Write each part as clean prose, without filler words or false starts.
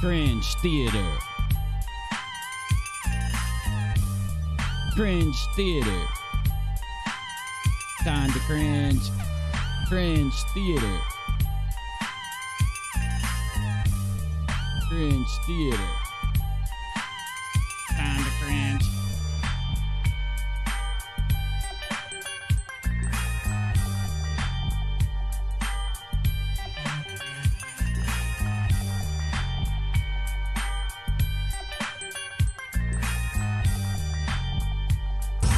Cringe Theater. Cringe Theater. Time to cringe. Cringe Theater. Cringe Theater. Time to cringe.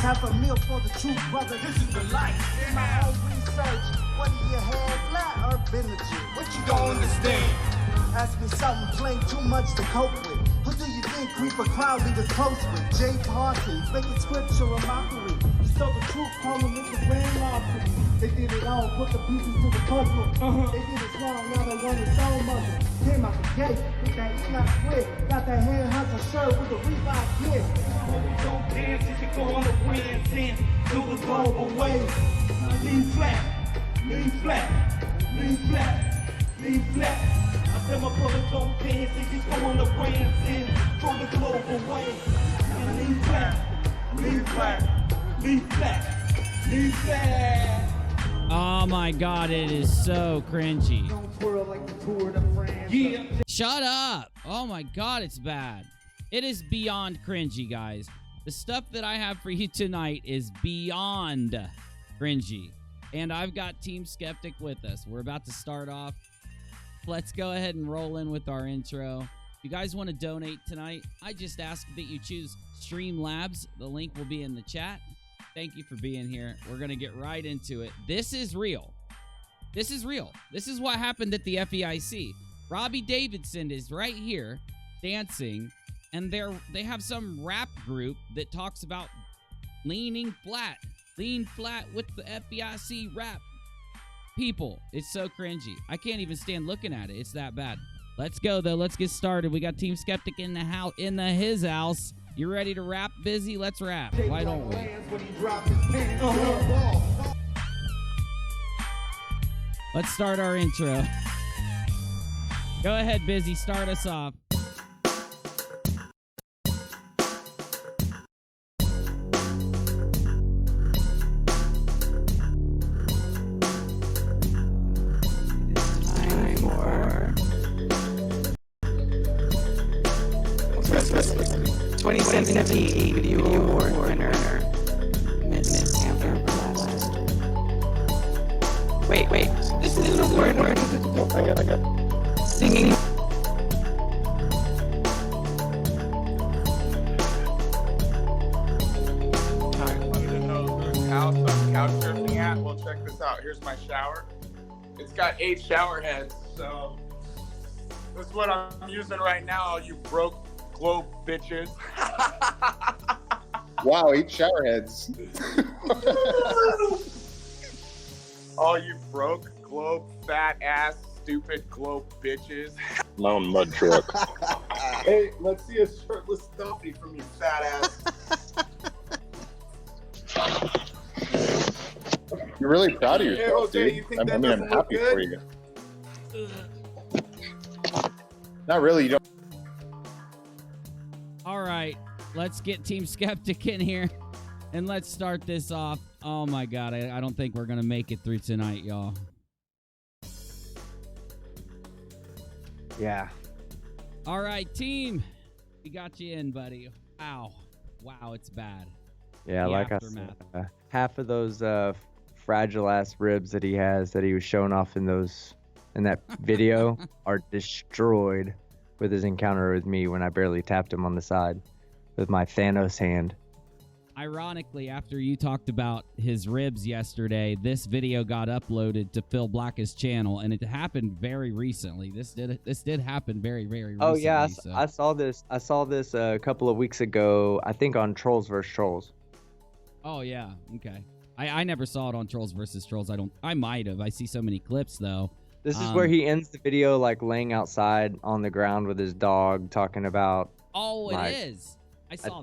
Have a meal for the truth, brother. This is the life. In my own research, what do you have, flat or benefit? What you don't understand? Ask me something plain, too much to cope with. Who do you think Creeper Crowley was close with? Jay Parsons, making scripture a mockery. You stole the truth, calling it the grand lottery. They did it all, put the pieces to the puzzle. They did it wrong, now they want his own mother. Came out the gate with that Enoch whip. Got that hand hustle shirt with a Reebok kid. Don't dance if you go on the wind, dance through the global wave. Lean flat, lean flat, lean flat, lean flat. I tell my brother don't dance if you go on the wind, dance through the global wave. Lean flat, lean flat, lean flat, lean flat. Oh my god, it is so cringy. Don't twirl like the Tour de France. Yeah. Shut up. Oh my god, it's bad. It is beyond cringy, guys. The stuff that I have for you tonight is beyond cringy. And I've got Team Skeptic with us. We're about to start off. Let's go ahead and roll in with our intro. If you guys want to donate tonight, I just ask that you choose Streamlabs. The link will be in the chat. Thank you for being here. We're going to get right into it. This is real. This is real. This is what happened at the FEIC. Robbie Davidson is right here dancing, and they have some rap group that talks about leaning flat. Lean flat with the FEIC rap. People, it's so cringy. I can't even stand looking at it. It's that bad. Let's go, though. Let's get started. We got Team Skeptic in the house, his house. You ready to rap, Busy? Let's rap. Why don't we? Let's start our intro. Go ahead, Busy. Start us off. Time for 2017 Video Award winner, Miss Amber Blast. Wait, this is an award. I got singing. House I'm couch surfing at. Well, check this out. Here's my shower. It's got 8 shower heads, so that's what I'm using right now, all you broke globe bitches. Wow, 8 shower heads. All you broke globe fat ass stupid globe bitches. My own mud truck. Hey, let's see a shirtless stuffy from your fat ass. You're really proud of Hey, yourself, Jose, dude. you think I that mean, I'm doesn't look happy good? for you. Not really. You don't. All right, let's get Team Skeptic in here, and let's start this off. Oh my god, I don't think we're going to make it through tonight, y'all. Yeah. All right, team. We got you in, buddy. Wow, it's bad. Yeah, The like aftermath. I said, half of those fragile ass ribs that he was showing off in that video are destroyed with his encounter with me when I barely tapped him on the side with my Thanos hand. Ironically, after you talked about his ribs yesterday, this video got uploaded to Phil Black's channel, and it happened very recently. This did happen very, very recently. Oh yeah, so. I saw this a couple of weeks ago. I think on Trolls vs Trolls. Oh yeah, okay. I never saw it on Trolls vs Trolls. I might have. I see so many clips though. This is where he ends the video like laying outside on the ground with his dog, talking about. Oh, like, it is. I saw I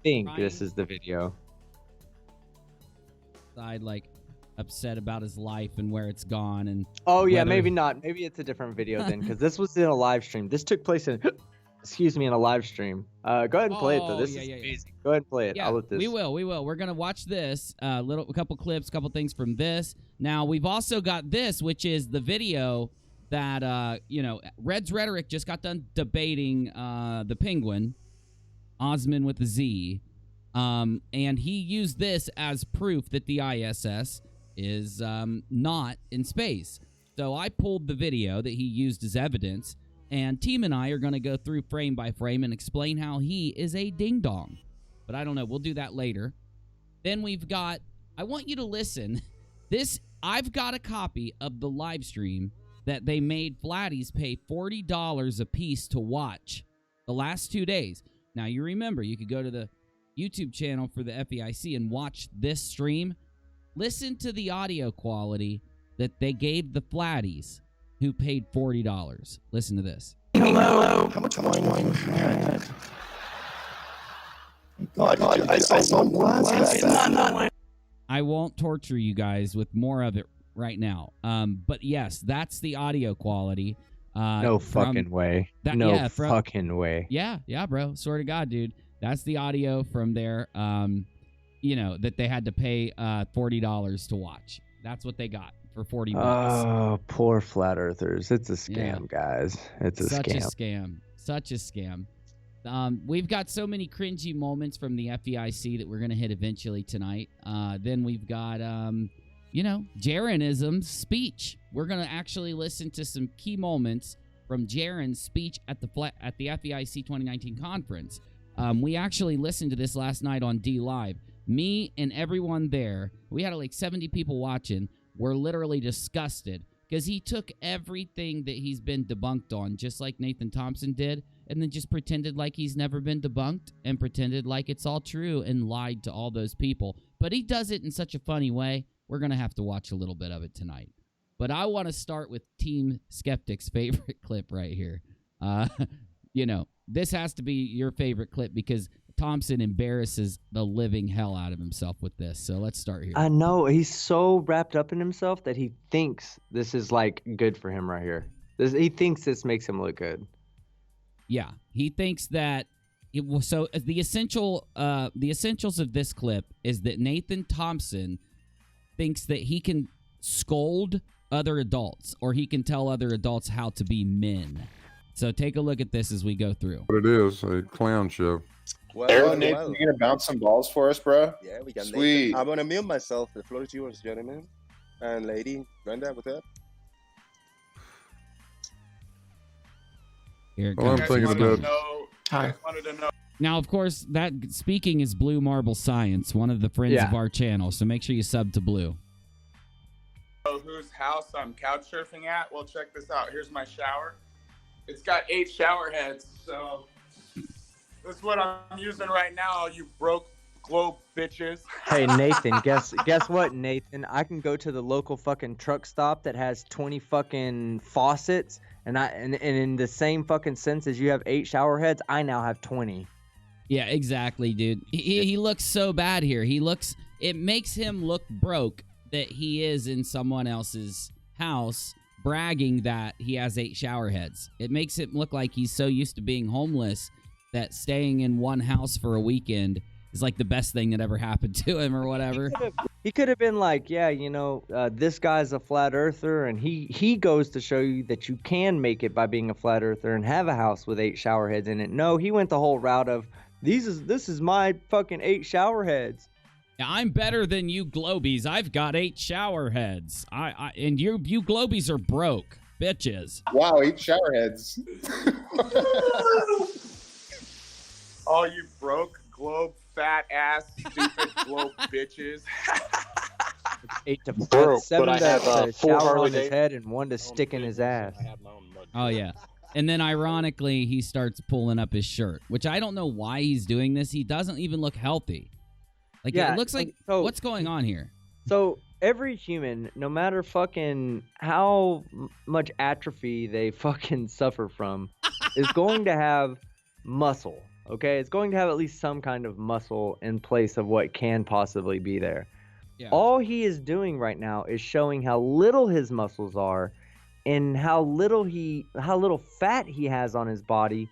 think Ryan. this is the video. Side like upset about his life and where it's gone. And Oh yeah, whether- maybe not. Maybe it's a different video then, because this was in a live stream. This took place in, excuse me, in a live stream. Go ahead and play it though. This is amazing. Go ahead and play it. Yeah, I'll let this. we will. We're gonna watch this. A couple clips, couple things from this. Now we've also got this, which is the video that Red's Rhetoric just got done debating the Penguin, Osman with a Z, and he used this as proof that the ISS is not in space. So I pulled the video that he used as evidence, and Team and I are going to go through frame by frame and explain how he is a ding-dong. But I don't know. We'll do that later. Then we've got, I want you to listen. I've got a copy of the live stream that they made Flatties pay $40 a piece to watch the last 2 days. Now, you remember, you could go to the YouTube channel for the FEIC and watch this stream. Listen to the audio quality that they gave the Flatties who paid $40. Listen to this. Hello. How much money was that? God, I don't want I won't torture you guys with more of it right now. But yes, that's the audio quality. No fucking way. Fucking way. Yeah, bro. Swear to God, dude. That's the audio from there. That they had to pay $40 to watch. That's what they got for $40. Oh, poor flat earthers. It's a scam, guys. It's a scam. Such a scam. We've got so many cringy moments from the FEIC that we're going to hit eventually tonight. Then we've got, Jarenism's speech. We're going to actually listen to some key moments from Jaren's speech at the FEIC 2019 conference. We actually listened to this last night on D Live. Me and everyone there, we had like 70 people watching, were literally disgusted because he took everything that he's been debunked on, just like Nathan Thompson did, and then just pretended like he's never been debunked and pretended like it's all true and lied to all those people. But he does it in such a funny way. We're going to have to watch a little bit of it tonight. But I want to start with Team Skeptic's favorite clip right here. This has to be your favorite clip because Thompson embarrasses the living hell out of himself with this. So let's start here. I know. He's so wrapped up in himself that he thinks this is, like, good for him right here. He thinks this makes him look good. Yeah. He thinks that... So the essentials of this clip is that Nathan Thompson thinks that he can scold other adults or he can tell other adults how to be men. So take a look at this as we go through. What it is, a clown show. Well, Nathan, you gonna bounce some balls for us, bro? Yeah, we can. Sweet. Nathan. I'm gonna mute myself. The floor is yours, gentlemen. And lady, Brenda, what's up? Here it Well, I'm comes. thinking about. Hi. Now, of course, that speaking is Blue Marble Science, one of the friends of our channel. So make sure you sub to Blue. Whose house I'm couch surfing at? Well, check this out. Here's my shower. It's got 8 shower heads, so that's what I'm using right now, you broke globe bitches. Hey, Nathan, guess what, Nathan? I can go to the local fucking truck stop that has 20 fucking faucets, and in the same fucking sense as you have 8 shower heads, I now have 20. Yeah, exactly, dude. He looks so bad here. It makes him look broke that he is in someone else's house bragging that he has 8 shower heads. It makes it look like he's so used to being homeless that staying in one house for a weekend is like the best thing that ever happened to him or whatever. He could have been like, yeah, this guy's a flat earther, and he goes to show you that you can make it by being a flat earther and have a house with 8 shower heads in it. No, he went the whole route of, this is my fucking 8 shower heads. Yeah, I'm better than you globies. I've got 8 shower heads. And you globies are broke, bitches. Wow, 8 shower heads. All you broke globe fat ass stupid globe bitches. 8 to Broke, 7 but I to have, 4 shower Harley on his Davidson. head and 1 to stick in his ass. Oh, yeah. And then, ironically, he starts pulling up his shirt, which I don't know why he's doing this. He doesn't even look healthy. Like, Yeah, it looks like, so- what's going on here? So every human, no matter fucking how much atrophy they fucking suffer from, is going to have muscle. Okay, it's going to have at least some kind of muscle in place of what can possibly be there. Yeah. All he is doing right now is showing how little his muscles are and how little fat he has on his body,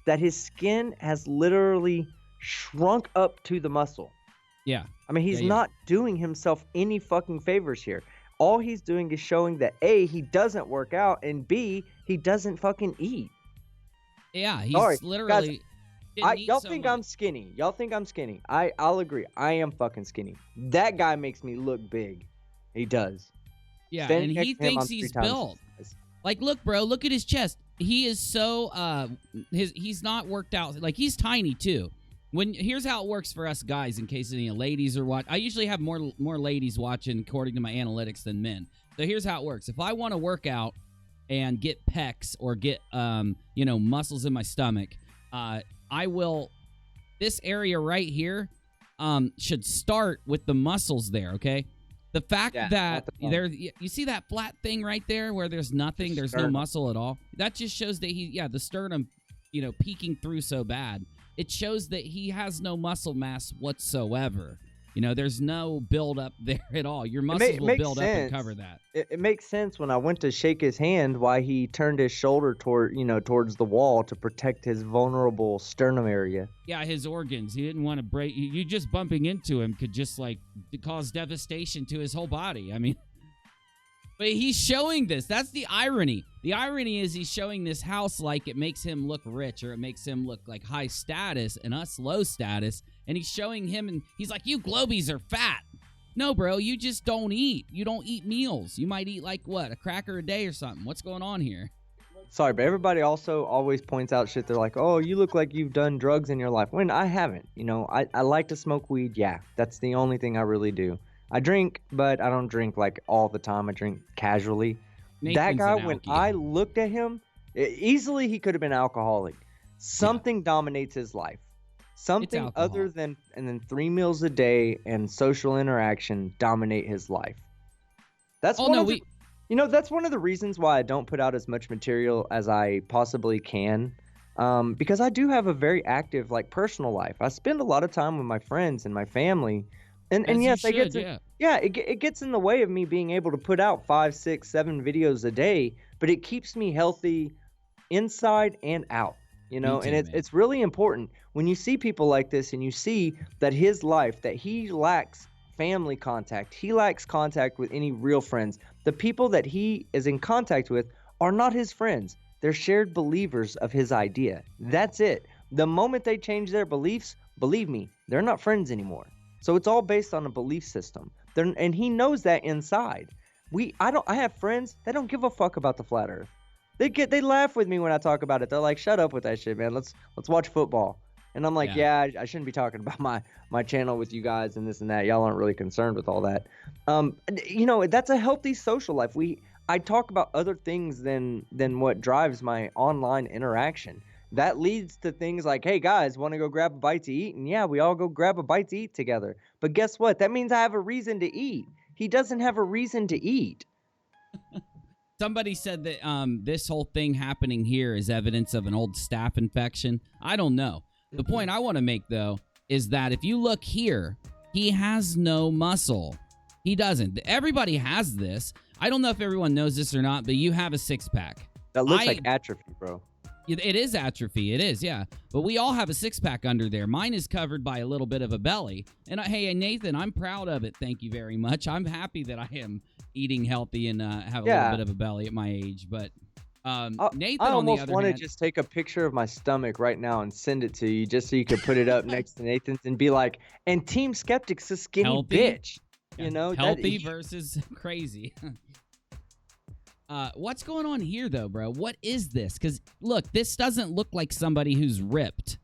that his skin has literally shrunk up to the muscle. Yeah. I mean, he's Yeah. not doing himself any fucking favors here. All he's doing is showing that A, he doesn't work out, and B, he doesn't fucking eat. Yeah, he's Sorry, literally. guys, y'all think I'm skinny. Y'all think I'm skinny. I'll agree. I am fucking skinny. That guy makes me look big. He does. Yeah, Standing and he next to him, thinks I'm 3 he's times built. his size. Like, look, bro, look at his chest. He is so he's not worked out. Like, he's tiny too. Here's how it works for us guys, in case any ladies are watching. I usually have more ladies watching according to my analytics than men. So here's how it works. If I want to work out and get pecs or get muscles in my stomach, I will. This area right here should start with the muscles there. Okay. The fact that you see that flat thing right there where there's nothing, there's no muscle at all. That just shows that the sternum, peeking through so bad. It shows that he has no muscle mass whatsoever. There's no build up there at all. Your muscles will build up and cover that. It makes sense when I went to shake his hand why he turned his shoulder towards the wall to protect his vulnerable sternum area. Yeah, his organs. He didn't want to break. You just bumping into him could just cause devastation to his whole body. I mean, but he's showing this. That's the irony. The irony is he's showing this house like it makes him look rich, or it makes him look like high status and us low status. And he's showing him, and he's like, you globies are fat. No, bro, you just don't eat. You don't eat meals. You might eat a cracker a day or something. What's going on here? Sorry, but everybody also always points out shit. They're like, oh, you look like you've done drugs in your life. When I haven't. I like to smoke weed. Yeah, that's the only thing I really do. I drink, but I don't drink all the time. I drink casually. That guy, when I looked at him, easily he could have been alcoholic. Something dominates his life. Something other than 3 meals a day and social interaction dominate his life. That's that's one of the reasons why I don't put out as much material as I possibly can. Because I do have a very active personal life. I spend a lot of time with my friends and my family. And yes, it gets in the way of me being able to put out 5, 6, 7 videos a day, but it keeps me healthy inside and out. It's really important when you see people like this and you see that his life, that he lacks family contact, he lacks contact with any real friends. The people that he is in contact with are not his friends. They're shared believers of his idea. That's it. The moment they change their beliefs, believe me, they're not friends anymore. So it's all based on a belief system. And he knows that inside. I have friends that don't give a fuck about the flat earth. They laugh with me when I talk about it. They're like, shut up with that shit, man. Let's watch football. And I'm like, I shouldn't be talking about my channel with you guys and this and that. Y'all aren't really concerned with all that. That's a healthy social life. I talk about other things than what drives my online interaction. That leads to things like, hey guys, want to go grab a bite to eat? And yeah, we all go grab a bite to eat together. But guess what? That means I have a reason to eat. He doesn't have a reason to eat. Somebody said that this whole thing happening here is evidence of an old staph infection. I don't know. The point I want to make, though, is that if you look here, he has no muscle. He doesn't. Everybody has this. I don't know if everyone knows this or not, but you have a six-pack. That looks like atrophy, bro. It is atrophy. It is, yeah. But we all have a six-pack under there. Mine is covered by a little bit of a belly. And hey, Nathan, I'm proud of it. Thank you very much. I'm happy that I am eating healthy and have a little bit of a belly at my age. But Nathan, I almost on the want other to hand, just take a picture of my stomach right now and send it to you just so you could put it up next to Nathan's and be like, and Team Skeptic's a skinny Healthy? bitch. Healthy versus crazy. What's going on here, though, bro? What is this? Because look, this doesn't look like somebody who's ripped.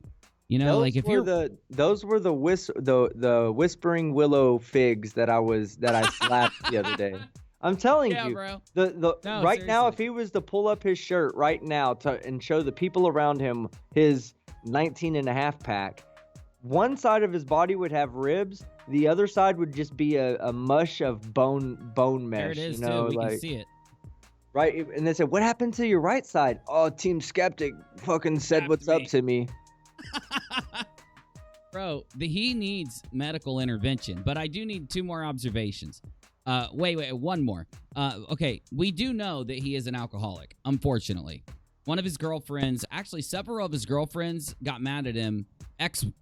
Those were the whispering willow figs that I slapped the other day. I'm telling you, bro. Right seriously. now, if he was to pull up his shirt right now and show the people around him his 19.5 pack, one side of his body would have ribs, the other side would just be a mush of bone mesh. There it is, too. We can see it. Right, and they said, what happened to your right side? Oh, Team Skeptic fucking said what's up to me. Bro, he needs medical intervention, but I do need 2 more observations. Wait, one more. Okay, we do know that he is an alcoholic, unfortunately. One of his girlfriends, actually several of his girlfriends got mad at him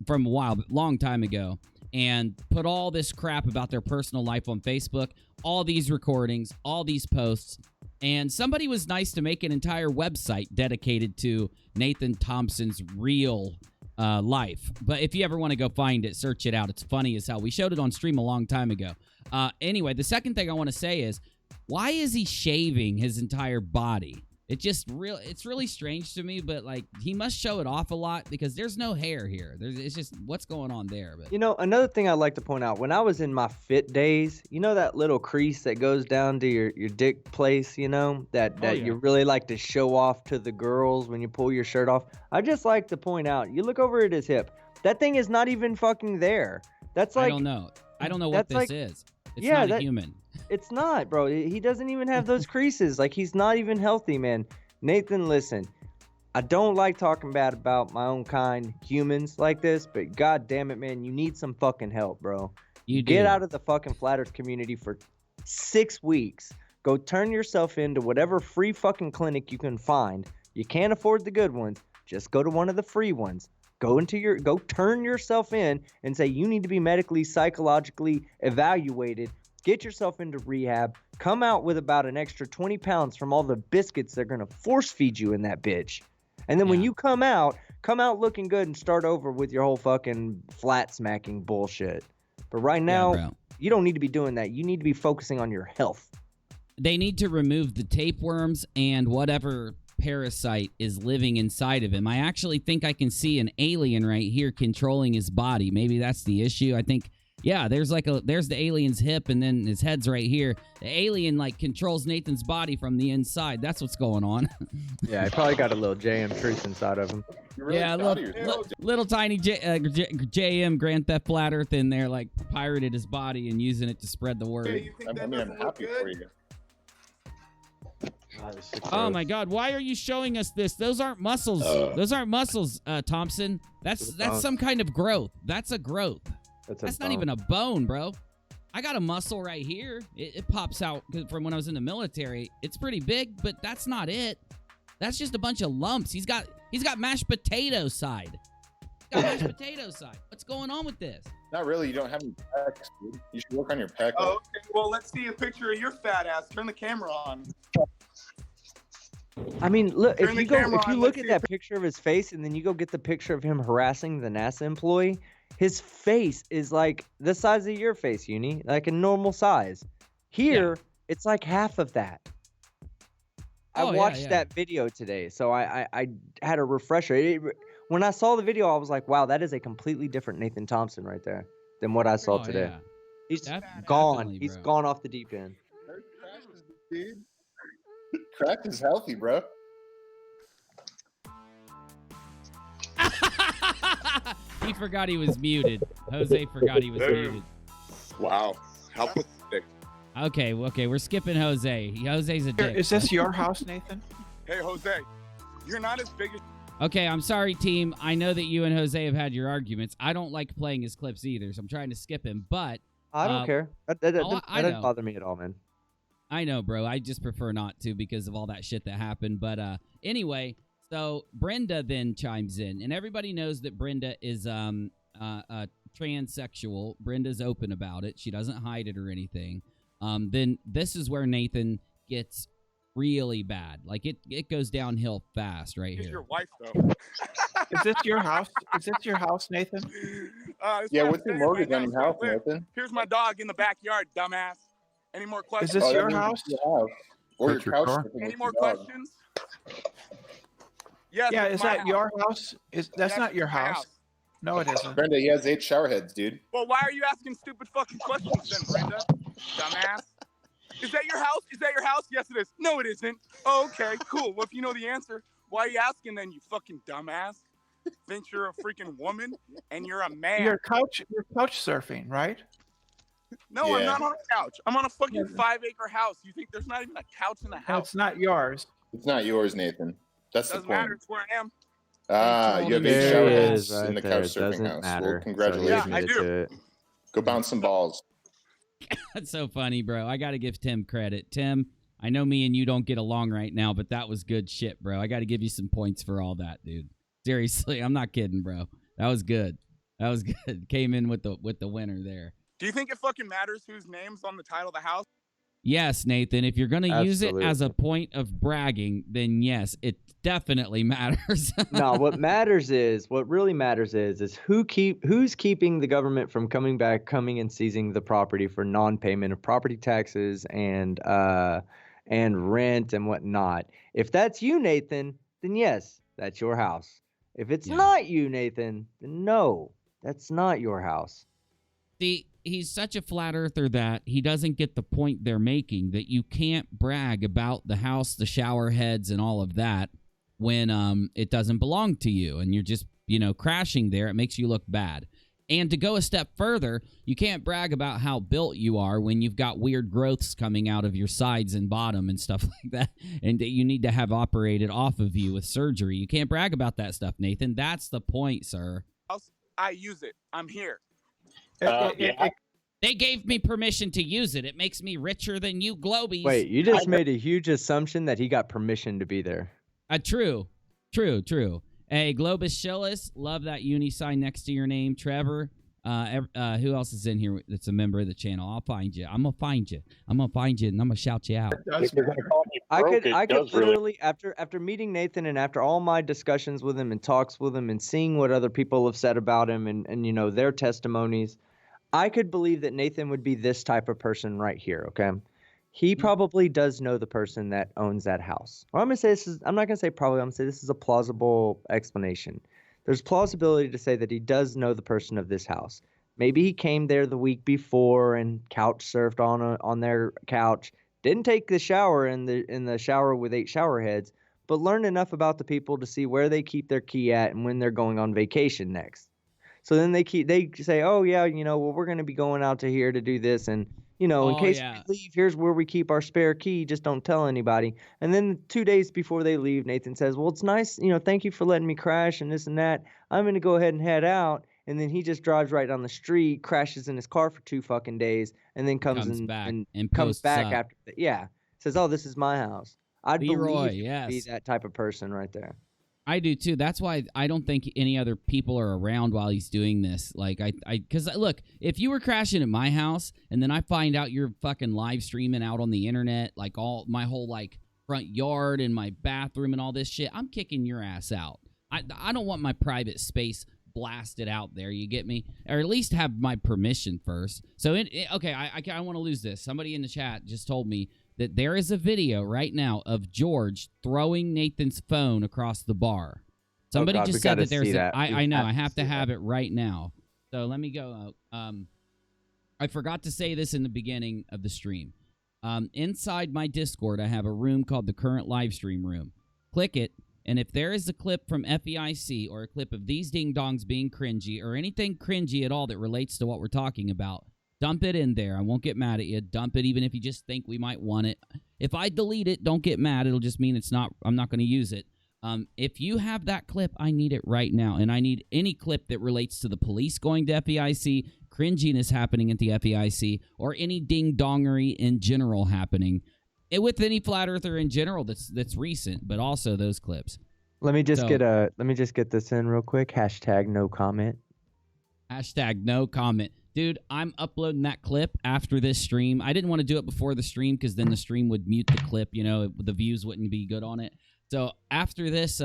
from a long time ago, and put all this crap about their personal life on Facebook, all these recordings, all these posts, and somebody was nice to make an entire website dedicated to Nathan Thompson's real life. But if you ever want to go find it, search it out. It's funny as hell. We showed it on stream a long time ago. Anyway, the second thing I want to say is, why is he shaving his entire body? It's really strange to me, but like, he must show it off a lot because there's no hair here. It's just what's going on there. But you know, another thing I'd like to point out, when I was in my fit days, you know that little crease that goes down to your dick place, you know, that you really like to show off to the girls when you pull your shirt off. I just like to point out, you look over at his hip, that thing is not even fucking there. That's like, I don't know what this is. It's not a human. It's not, bro. He doesn't even have those creases. Like, he's not even healthy, man. Nathan, listen. I don't like talking bad about my own kind, humans like this, but god damn it, man, you need some fucking help, bro. Get out of the fucking flat earth community for 6 weeks. Go turn yourself into whatever free fucking clinic you can find. You can't afford the good ones. Just go to one of the free ones. Go turn yourself in and say you need to be medically, psychologically evaluated. Get yourself into rehab. Come out with about an extra 20 pounds from all the biscuits they're going to force feed you in that bitch. And then when you come out looking good and start over with your whole fucking flat smacking bullshit. But right now, you don't need to be doing that. You need to be focusing on your health. They need to remove the tapeworms and whatever parasite is living inside of him. I actually think I can see an alien right here controlling his body. Maybe that's the issue. I think, yeah, there's the alien's hip and then his head's right here. The alien like controls Nathan's body from the inside. That's what's going on. Yeah, he probably got a little JM truth inside of him. Really yeah, little tiny JM Grand Theft Flat Earth in there, like pirated his body and using it to spread the word. Hey, I'm happy for you. Oh my God! Why are you showing us this? Those aren't muscles. Those aren't muscles, Thompson. That's some kind of growth. That's a growth. That's not even a bone, bro. I got a muscle right here. It pops out from when I was in the military. It's pretty big, but that's not it. That's just a bunch of lumps. He's got mashed potato side. What's going on with this? Not really. You don't have any pecs, dude. You should work on your pec. Oh, okay. Well, let's see a picture of your fat ass. Turn the camera on. I mean, look, if you look at that picture of his face and then you go get the picture of him harassing the NASA employee, his face is like the size of your face, Uni, like a normal size. Here, it's like half of that. I watched that video today, so I had a refresher. When I saw the video, I was like, wow, that is a completely different Nathan Thompson right there than what I saw today. Yeah. He's gone. He's gone off the deep end. Dude. Crack is healthy, bro. He forgot he was muted. Jose forgot he was muted. Wow. How pathetic. Okay, we're skipping Jose. Jose's a dick. Is this your house, Nathan? Hey, Jose. You're not as big as... Okay, I'm sorry, team. I know that you and Jose have had your arguments. I don't like playing his clips either, so I'm trying to skip him, but... I don't care. That doesn't bother me at all, man. I know, bro. I just prefer not to because of all that shit that happened. But anyway, so Brenda then chimes in, and everybody knows that Brenda is transsexual. Brenda's open about it. She doesn't hide it or anything. Then this is where Nathan gets really bad. Like it goes downhill fast right here. Your wife, though. Is this your house? Is this your house, Nathan? Yeah, what's your mortgage on your house, Nathan? Here's my dog in the backyard, dumbass. Any more questions? Is this your house? Or your couch? Any more questions? Yes. Yeah, is that your house? That's not your house. No, it isn't. Brenda, he has 8 shower heads, dude. Well, why are you asking stupid fucking questions then, Brenda? Dumbass. Is that your house? Is that your house? Yes, it is. No, it isn't. Oh, okay, cool. Well, if you know the answer, why are you asking then, you fucking dumbass? Think you're a freaking woman and you're a man. You're couch surfing, right? No, yeah. I'm not on a couch. I'm on a fucking 5-acre house. You think there's not even a couch in the house? No, it's not yours. It's not yours, Nathan. That's the point. Doesn't matter. It's where I am. You have 8 There shower he heads is right in the there. couch It surfing doesn't house. matter. Well, congratulations. Yeah, I admitted do. to it. Go bounce some balls. That's so funny, bro. I got to give Tim credit. Tim, I know me and you don't get along right now, but that was good shit, bro. I got to give you some points for all that, dude. Seriously, I'm not kidding, bro. That was good. That was good. Came in with the winner there. Do you think it fucking matters whose name's on the title of the house? Yes, Nathan. If you're going to use it as a Absolutely. point of bragging, then yes, it definitely matters. No, what really matters is who's keeping the government from coming and seizing the property for non-payment of property taxes and rent and whatnot. If that's you, Nathan, then yes, that's your house. If it's not you, Nathan, then no, that's not your house. See, he's such a flat earther that he doesn't get the point they're making, that you can't brag about the house, the shower heads, and all of that when it doesn't belong to you and you're just, crashing there. It makes you look bad. And to go a step further, you can't brag about how built you are when you've got weird growths coming out of your sides and bottom and stuff like that, and that you need to have operated off of you with surgery. You can't brag about that stuff, Nathan. That's the point, sir. I use it. I'm here. They gave me permission to use it. It makes me richer than you globies. Wait, you just made a huge assumption that he got permission to be there. True. Hey, Globus Shillis, love that uni sign next to your name. Trevor, who else is in here that's a member of the channel? I'll find you. I'm gonna find you, and I'm gonna shout you out. I could literally, after meeting Nathan and after all my discussions with him and talks with him and seeing what other people have said about him and their testimonies, I could believe that Nathan would be this type of person right here, okay? He probably does know the person that owns that house. Or I'm not going to say probably, I'm going to say this is a plausible explanation. There's plausibility to say that he does know the person of this house. Maybe he came there the week before and couch surfed on their couch, didn't take the shower in the shower with 8 shower heads, but learned enough about the people to see where they keep their key at and when they're going on vacation next. So then they say, oh yeah, we're going to be going out to here to do this, and in case we leave, here's where we keep our spare key. Just don't tell anybody. And then 2 days before they leave, Nathan says, well, it's nice, thank you for letting me crash and this and that. I'm going to go ahead and head out. And then he just drives right down the street, crashes in his car for 2 fucking days, and then comes back after. Says, oh, this is my house. I'd believe he'd be that type of person right there. I do too. That's why I don't think any other people are around while he's doing this. Like, because look, if you were crashing at my house and then I find out you're fucking live streaming out on the internet, like my whole like front yard and my bathroom and all this shit, I'm kicking your ass out. I don't want my private space blasted out there. You get me? Or at least have my permission first. So okay, I want to lose this. Somebody in the chat just told me that there is a video right now of George throwing Nathan's phone across the bar. Somebody just said that there's I know. I have to have it right now. So let me go. I forgot to say this in the beginning of the stream. Inside my Discord, I have a room called the current live stream room. Click it, and if there is a clip from FEIC or a clip of these ding-dongs being cringy or anything cringy at all that relates to what we're talking about, dump it in there. I won't get mad at you. Dump it even if you just think we might want it. If I delete it, don't get mad. It'll just mean I'm not going to use it. If you have that clip, I need it right now. And I need any clip that relates to the police going to FEIC, cringiness happening at the FEIC, or any ding-dongery in general happening. With any flat earther in general that's recent, but also those clips. Let me just get this in real quick. Hashtag no comment. Hashtag no comment. Dude, I'm uploading that clip after this stream. I didn't want to do it before the stream because then the stream would mute the clip. The views wouldn't be good on it. So after this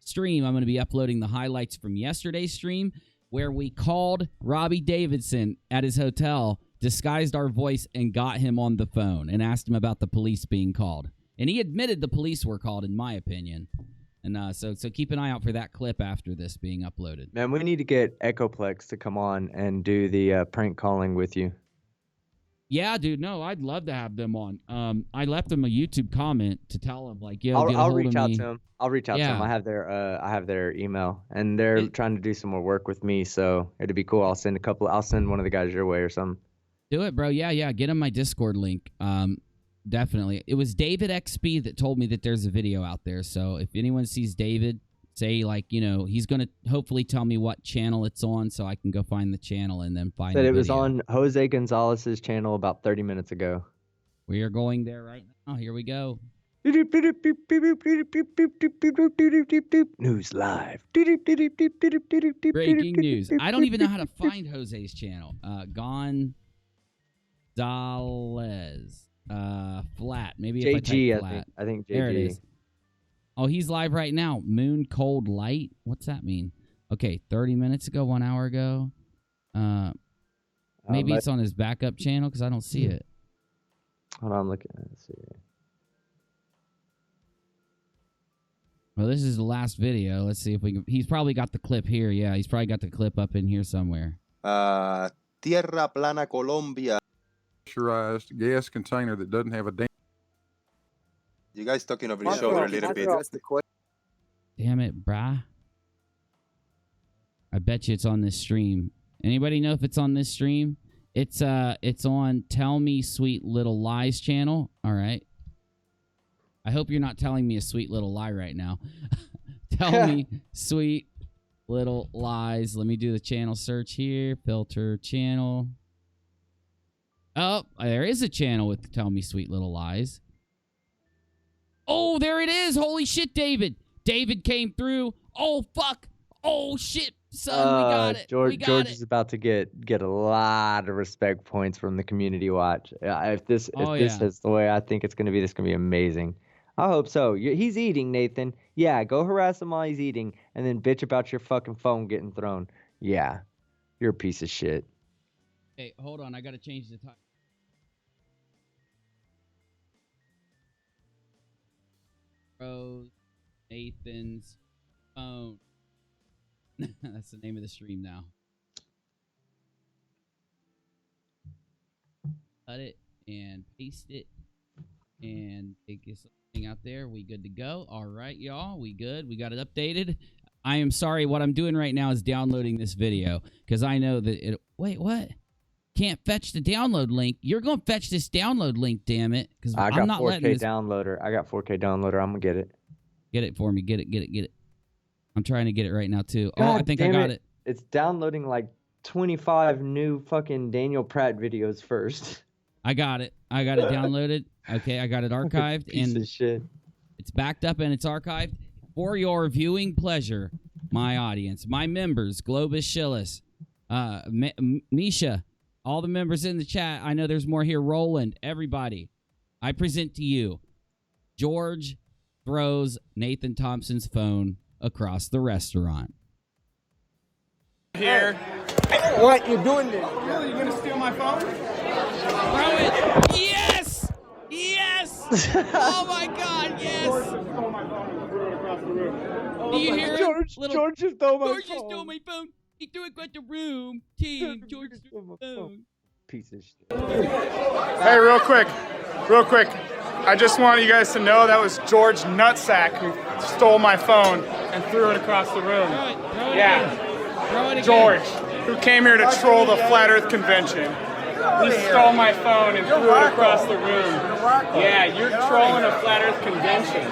stream, I'm going to be uploading the highlights from yesterday's stream where we called Robbie Davidson at his hotel, disguised our voice, and got him on the phone and asked him about the police being called. And he admitted the police were called, in my opinion. And so keep an eye out for that clip after this being uploaded. Man, we need to get Echoplex to come on and do the prank calling with you. Yeah, dude. No, I'd love to have them on. I left them a YouTube comment to tell them, like, yo, I'll reach out to them. I'll reach out to them. I have their email, and they're trying to do some more work with me. So it'd be cool. I'll send one of the guys your way or something. Do it, bro. Yeah. Get them my Discord link. Definitely. It was David XP that told me that there's a video out there. So if anyone sees David, say, like, you know, he's going to hopefully tell me what channel it's on so I can go find the channel and then find Said the it was video. on Jose Gonzalez's channel about 30 minutes ago. We are going there right now. Here we go. News live. Breaking news. I don't even know how to find Jose's channel. Gonzalez. Flat. Maybe if JG, I type flat. I think JG. There it is. Oh, he's live right now. Moon Cold Light. What's that mean? Okay, 30 minutes ago, 1 hour ago. Maybe it's on his backup channel because I don't see it. Hold on, I'm looking. Let's see. Well, this is the last video. Let's see if we can. He's probably got the clip here. Yeah, he's probably got the clip up in here somewhere. Tierra Plana, Colombia. Pressurized gas container that doesn't have a damn. You guys talking over each other a little bit. Damn it, brah. I bet you it's on this stream. Anybody know if it's on this stream? It's on Tell Me Sweet Little Lies channel. All right. I hope you're not telling me a sweet little lie right now. Tell me sweet little lies. Let me do the channel search here. Filter channel. Oh, there is a channel with Tell Me Sweet Little Lies. Oh, there it is. Holy shit, David. David came through. Oh, fuck. Oh, shit. Son, we got it. George is about to get a lot of respect points from the community watch. If this is the way I think it's going to be, this is going to be amazing. I hope so. He's eating, Nathan. Yeah, go harass him while he's eating, and then bitch about your fucking phone getting thrown. Yeah, you're a piece of shit. Hey, hold on. I got to change the time. Rose, Nathan's phone. That's the name of the stream now. Cut it and paste it and take something out there. We good to go. All right, y'all. We good. We got it updated. I am sorry. What I'm doing right now is downloading this video because I know that it. Wait, what? Can't fetch the download link. You're going to fetch this download link, damn it. Because I'm not letting this. Downloader. I got 4K downloader. I'm going to get it. Get it for me. Get it. I'm trying to get it right now, too. God, I think I got it. It's downloading like 25 new fucking Daniel Pratt videos first. I got it. I got it downloaded. Okay, I got it archived. Piece of shit. It's backed up and it's archived for your viewing pleasure, my audience, my members, Globus Shillis, Misha, all the members in the chat. I know there's more here. Roland, everybody. I present to you, George throws Nathan Thompson's phone across the restaurant. Here. What? You're doing this? Really? You gonna steal my phone? Throw it. Yes! Yes! Oh my God, yes! George just stole my phone and threw it across the room. Do you hear him? George just stole my phone. George just stole my phone. He threw it across the room. Team, George stole my phone. Piece of shit. Hey, real quick. I just want you guys to know that was George Nutsack who stole my phone and threw it across the room. Throw it Yeah. again. Throw it again. George, who came here to troll the Flat Earth Convention. He stole my phone and threw it across the room. Yeah, you're trolling a Flat Earth Convention.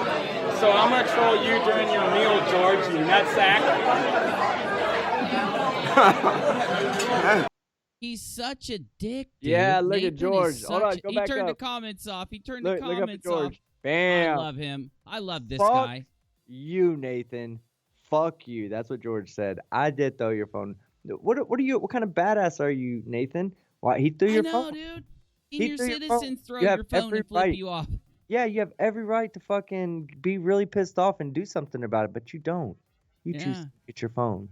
So I'm going to troll you during your meal, George, you nutsack. He's such a dick, dude. Yeah, look Nathan at George. Hold on, go back He turned the up. comments off. He turned Look the up at comments off. George. Bam. I love him. I love this Fuck guy. you, Nathan. Fuck you. That's what George said. I did throw your phone. What are you? What kind of badass are you, Nathan? Why he threw your phone? Dude. He Senior threw your phone. citizens throw You have your phone every and flip right. you off. Yeah, you have every right to fucking be really pissed off and do something about it, but you don't. You choose to get your phone.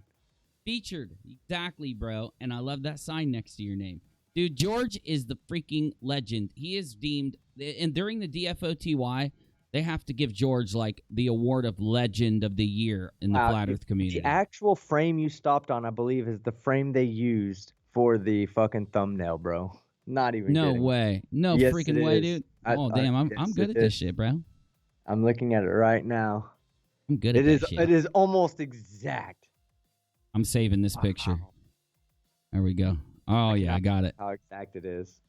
Featured. Exactly, bro. And I love that sign next to your name. Dude, George is the freaking legend. He is deemed, and during the DFOTY, they have to give George, like, the award of Legend of the Year in the Flat Earth community. The actual frame you stopped on, I believe, is the frame they used for the fucking thumbnail, bro. Not even No kidding. way. No Yes, freaking it way, is. dude. Damn, I'm good at this shit, bro. I'm looking at it right now. I'm good at this shit. It is almost exact. I'm saving this picture. There we go. Oh, yeah, I got it. How exact it is.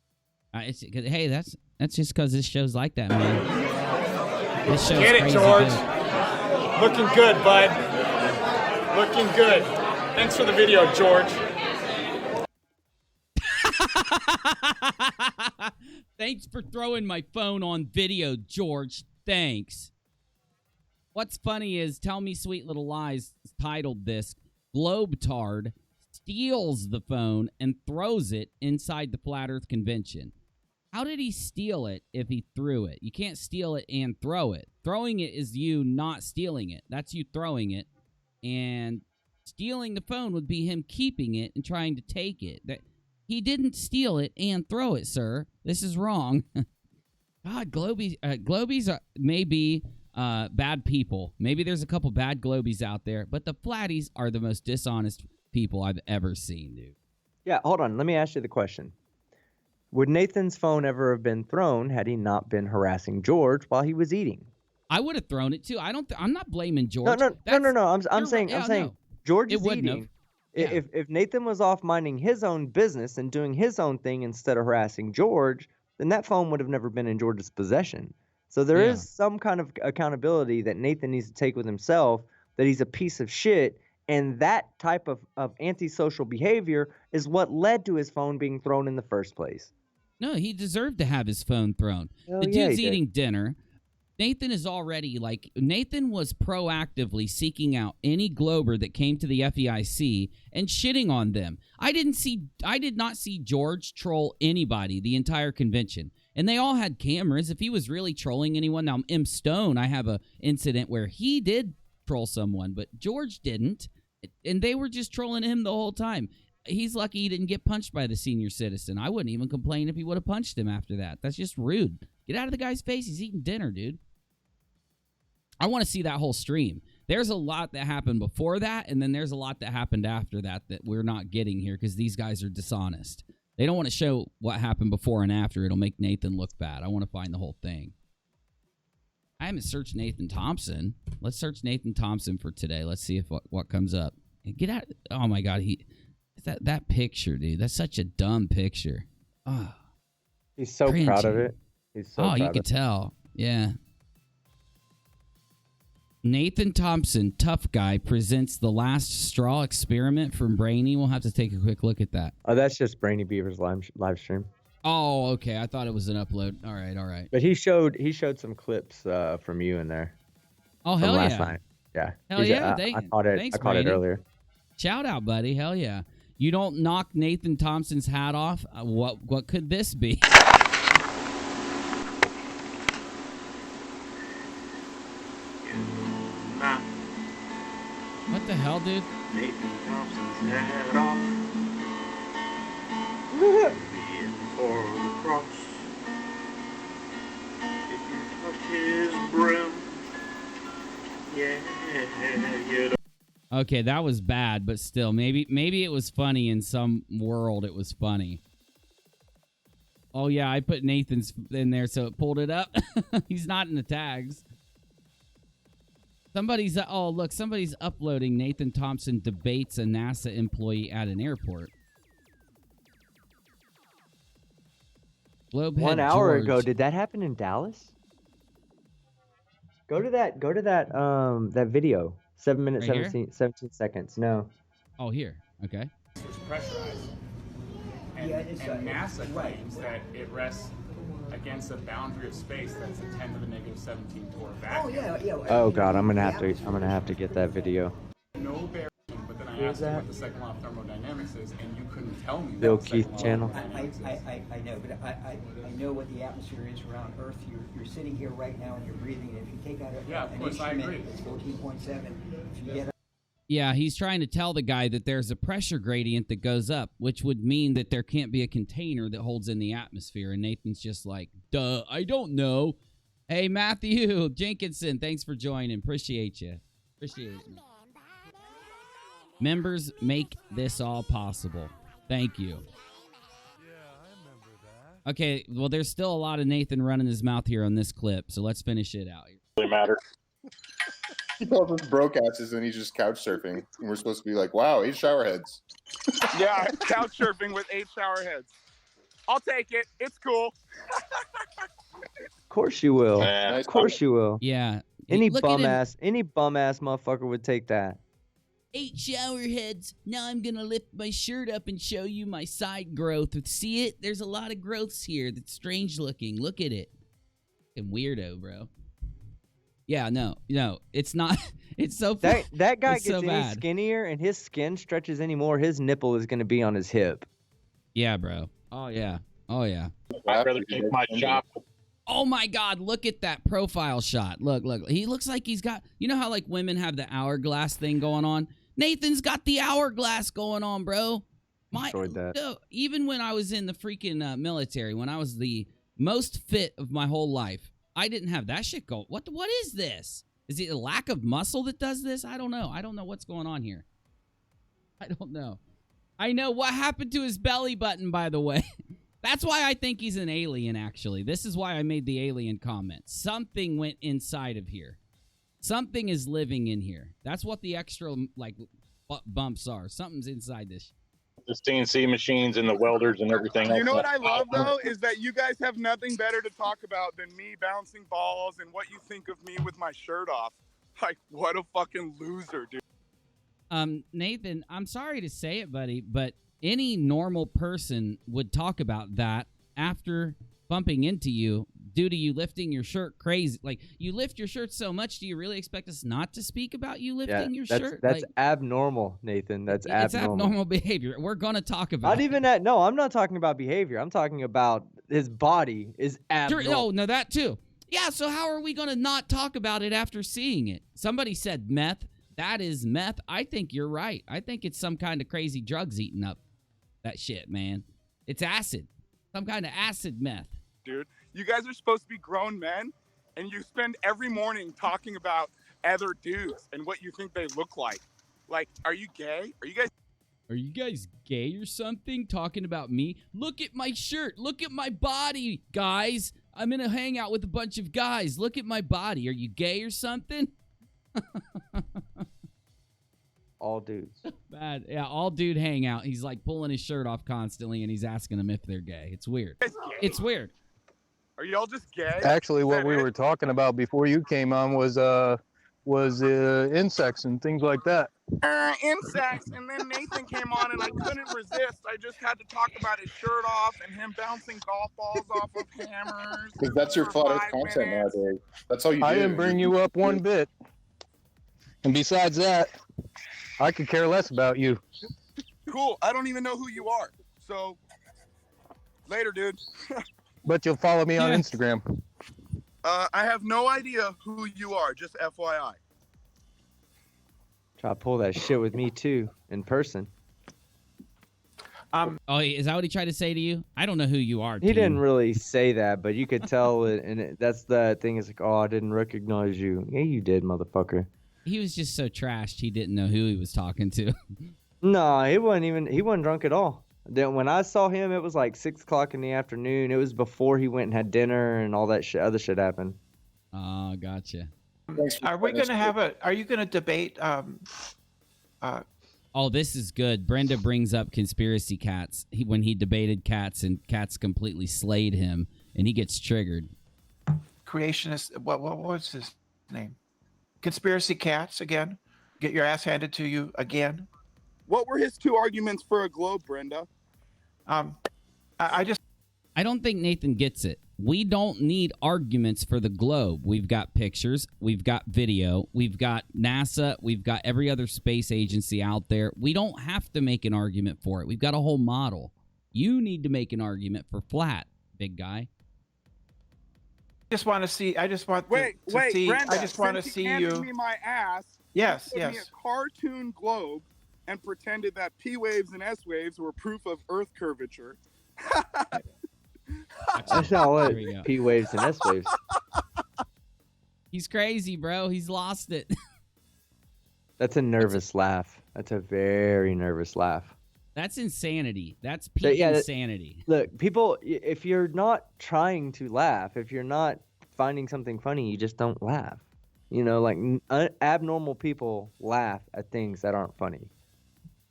Hey, that's just because this show's like that, man. This show's Get it, crazy George. good. Looking good, bud. Looking good. Thanks for the video, George. Thanks for throwing my phone on video, George. Thanks. What's funny is Tell Me Sweet Little Lies titled this, Globetard steals the phone and throws it inside the Flat Earth Convention. How did he steal it if he threw it? You can't steal it and throw it. Throwing it is you not stealing it. That's you throwing it. And stealing the phone would be him keeping it and trying to take it. He didn't steal it and throw it, sir. This is wrong. God, Globies are maybe bad people. Maybe there's a couple bad Globies out there, but the Flatties are the most dishonest people I've ever seen, dude. Yeah, hold on. Let me ask you the question. Would Nathan's phone ever have been thrown had he not been harassing George while he was eating? I would have thrown it too. I'm not blaming George. No. I'm saying George is wouldn't eating. have. Yeah. If Nathan was off minding his own business and doing his own thing instead of harassing George, then that phone would have never been in George's possession. So there is some kind of accountability that Nathan needs to take with himself, that he's a piece of shit, and that type of antisocial behavior is what led to his phone being thrown in the first place. No, he deserved to have his phone thrown. Hell The yeah, dude's he did. eating dinner. Nathan is already Nathan was proactively seeking out any Glober that came to the FEIC and shitting on them. I did not see George troll anybody the entire convention. And they all had cameras. If he was really trolling anyone, now M. Stone, I have a incident where he did troll someone, but George didn't. And they were just trolling him the whole time. He's lucky he didn't get punched by the senior citizen. I wouldn't even complain if he would have punched him after that. That's just rude. Get out of the guy's face. He's eating dinner, dude. I want to see that whole stream. There's a lot that happened before that, and then there's a lot that happened after that we're not getting here because these guys are dishonest. They don't want to show what happened before and after. It'll make Nathan look bad. I want to find the whole thing. I haven't searched Nathan Thompson. Let's search Nathan Thompson for today. Let's see if what comes up. Get out. Oh, my God. That picture, dude. That's such a dumb picture. Oh, He's so cringy. proud of it. He's so proud you of could tell. Yeah. Nathan Thompson, tough guy, presents the last straw experiment from Brainy. We'll have to take a quick look at that. Oh, that's just Brainy Beaver's live stream. Oh, okay. I thought it was an upload. All right. But he showed some clips from you in there. Oh, from hell last yeah. night. Yeah. Hell yeah. I caught it. Thanks, I caught it Brainy. earlier. Shout out, buddy. Hell yeah. You don't knock Nathan Thompson's hat off. What could this be? What the hell, dude? Nathan Thompson's head off. For the cross. If you touch his brim, yeah. Okay, that was bad, but still, maybe it was funny in some world. It was funny. Oh yeah, I put Nathan's in there, so it pulled it up. He's not in the tags. Somebody's uploading Nathan Thompson debates a NASA employee at an airport. Globehead 1 hour George. ago, did that happen in Dallas? Go to that video. 7 minutes, Right 17 seconds. No. Oh, here. Okay. It's pressurized. And NASA claims that it rests against a boundary of space that's a 10 to the negative 17 torr vacuum. Oh God, I'm gonna have to get that video. No bearing, but then I asked you what the second law of thermodynamics is, and you couldn't tell me. Bill what the second Keith law of channel. thermodynamics is. I know, but I know what the atmosphere is around Earth. You're sitting here right now and you're breathing. If you take out an instrument, it's 14.7. If you get Yeah, he's trying to tell the guy that there's a pressure gradient that goes up, which would mean that there can't be a container that holds in the atmosphere. And Nathan's just like, duh, I don't know. Hey, Matthew Jenkinson, thanks for joining. Appreciate you. Appreciate you. Members make this all possible. Thank you. Okay, well, there's still a lot of Nathan running his mouth here on this clip, so let's finish it out. Really matter. He calls us broke asses and he's just couch surfing. And we're supposed to be like, wow, 8 shower heads. Yeah, couch surfing with 8 shower heads. I'll take it. It's cool. Of course you will. Of course you will. Yeah. Any Look at bum him. ass motherfucker would take that. 8 shower heads. Now I'm gonna lift my shirt up and show you my side growth. See it? There's a lot of growths here that's strange looking. Look at it. Fucking weirdo, bro. Yeah, no, it's not. It's so that guy it's gets so any bad. skinnier and his skin stretches anymore, his nipple is gonna be on his hip. Yeah, bro. Oh yeah. Oh yeah. I'd rather keep my shop. Oh my God, look at that profile shot. Look. He looks like he's got, you know how like women have the hourglass thing going on? Nathan's got the hourglass going on, bro. Enjoyed that. Even when I was in the freaking military, when I was the most fit of my whole life, I didn't have that shit going. What is this? Is it a lack of muscle that does this? I don't know. I don't know what's going on here. I don't know. I know what happened to his belly button, by the way. That's why I think he's an alien, actually. This is why I made the alien comment. Something went inside of here. Something is living in here. That's what the extra, like, bumps are. Something's inside this. The CNC machines and the welders and everything else. You know what I love, though, is that you guys have nothing better to talk about than me bouncing balls and what you think of me with my shirt off. Like, what a fucking loser, dude. Nathan, I'm sorry to say it, buddy, but any normal person would talk about that after bumping into you due to you lifting your shirt crazy. Like, you lift your shirt so much, do you really expect us not to speak about you lifting your shirt? That's like, abnormal, Nathan. That's abnormal. It's abnormal behavior. We're going to talk about Not even that. No, I'm not talking about behavior. I'm talking about his body is abnormal. No, that too. Yeah, so how are we going to not talk about it after seeing it? Somebody said meth. That is meth. I think you're right. I think it's some kind of crazy drugs eating up that shit, man. It's acid. Some kind of acid meth. Dude, you guys are supposed to be grown men, and you spend every morning talking about other dudes and what you think they look like. Like, are you gay? Are you guys gay or something? Talking about me? Look at my shirt. Look at my body, guys. I'm in a hangout with a bunch of guys. Look at my body. Are you gay or something? All dudes. Bad. Yeah, all dude hangout. He's like pulling his shirt off constantly, and he's asking them if they're gay. It's weird. It's weird. Are y'all just gay? Actually, what we were talking about before you came on was insects and things like that. Insects, and then Nathan came on, and I couldn't resist. I just had to talk about his shirt off and him bouncing golf balls off of hammers. Because that's your flattest content nowadays. That's all you do. I didn't bring you up one bit. And besides that, I could care less about you. Cool. I don't even know who you are. So, later, dude. But you'll follow me on Instagram. I have no idea who you are, just FYI. Try to pull that shit with me too, in person. Oh, is that what he tried to say to you? I don't know who you are. He didn't really say that, but you could tell it, and that's the thing. Is like, oh, I didn't recognize you. Yeah, you did, motherfucker. He was just so trashed, he didn't know who he was talking to. No, he wasn't drunk at all. Then when I saw him, it was like 6 o'clock in the afternoon. It was before he went and had dinner and all that shit, other shit happened. Oh, gotcha. Are we going to have are you going to debate? Oh, this is good. Brenda brings up conspiracy cats. When he debated cats and cats completely slayed him, and he gets triggered. Creationist, what was his name? Conspiracy cats again? Get your ass handed to you again? What were his 2 arguments for a globe, Brenda? I don't think Nathan gets it. We don't need arguments for the globe. We've got pictures. We've got video. We've got NASA. We've got every other space agency out there. We don't have to make an argument for it. We've got a whole model. You need to make an argument for flat, big guy. I just want to see. I just want wait, see. Brenda, I just want to see you. Me my ass. Yes, me a cartoon globe and pretended that P waves and S waves were proof of Earth curvature. That's not what P waves and S waves. He's crazy, bro. He's lost it. That's a nervous laugh. That's a very nervous laugh. That's insanity. That's peak insanity. Look, people, if you're not trying to laugh, if you're not finding something funny, you just don't laugh. You know, like abnormal people laugh at things that aren't funny.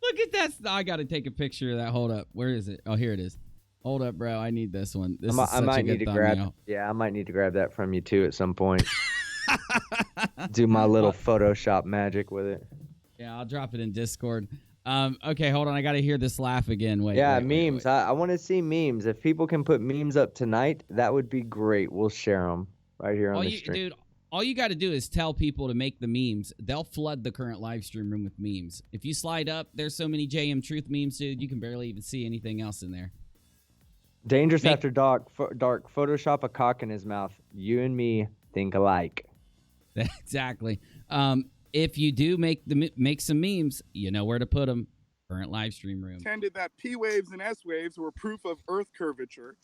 Look at that. I got to take a picture of that. Hold up. Where is it? Oh, here it is. Hold up, bro. I need this one. This is such a good thumbnail. I might need to grab that from you too at some point. Do my little Photoshop magic with it. Yeah, I'll drop it in Discord. Okay, hold on. I got to hear this laugh again. Wait. Yeah, wait, memes. wait. I want to see memes. If people can put memes up tonight, that would be great. We'll share them right here on the stream. Dude, all you got to do is tell people to make the memes. They'll flood the current live stream room with memes. If you slide up, there's so many JM Truth memes, dude. You can barely even see anything else in there. Dangerous after dark. Photoshop a cock in his mouth. You and me think alike. Exactly. If you do make some memes, you know where to put them. Current live stream room. Pretended that P waves and S waves were proof of Earth curvature.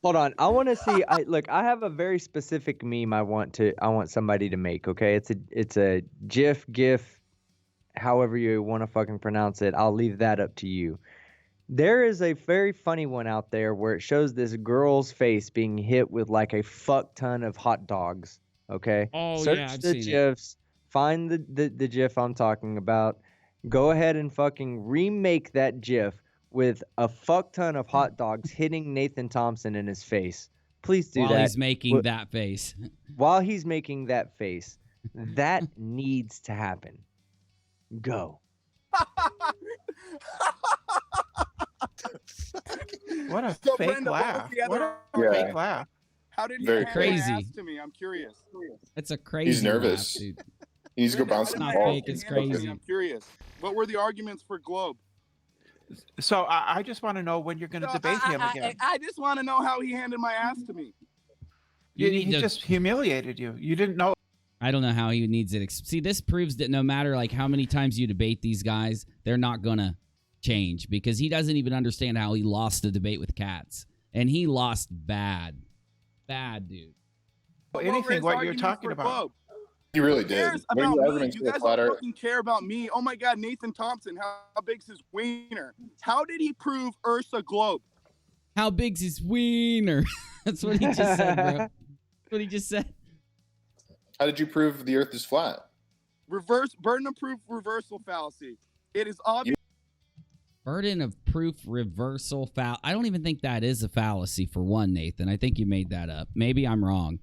Hold on. I want to see. I have a very specific meme. I want somebody to make. Okay, it's a GIF, however you want to fucking pronounce it. I'll leave that up to you. There is a very funny one out there where it shows this girl's face being hit with like a fuck ton of hot dogs. Okay. Oh, Search yeah, I've the seen it. GIFs. Find the GIF I'm talking about. Go ahead and fucking remake that GIF with a fuck ton of hot dogs hitting Nathan Thompson in his face. Please do that. While he's making that face. While he's making that face. That needs to happen. Go. What a So, fake Brenda, laugh. what was the What a other- fake laugh. How did he Very hand crazy. my ass to me? I'm curious. That's a crazy. He's nervous. laugh, dude. He needs to go bounce It's some not balls. fake, it's Hand it to me, crazy. I'm curious. What were the arguments for Globe? So I just want to know when you're going to debate him again. I just want to know how he handed my ass to me. You He need to- just humiliated you. You didn't know. I don't know how he needs it. See, this proves that no matter like how many times you debate these guys, they're not gonna change because he doesn't even understand how he lost the debate with Cats, and he lost bad, dude. Anything were his what you're arguments talking for about. Globe? He really Who did. cares What are about your me? arguments You for the guys flat don't earth? fucking care about me. Oh my God, Nathan Thompson, how big's his wiener? How did he prove Ursa Globe? How big's his wiener? That's what he just said, bro. That's what he just said. How did you prove the earth is flat? Burden of proof reversal fallacy. It is obvious. Burden of proof reversal I don't even think that is a fallacy for one, Nathan. I think you made that up. Maybe I'm wrong.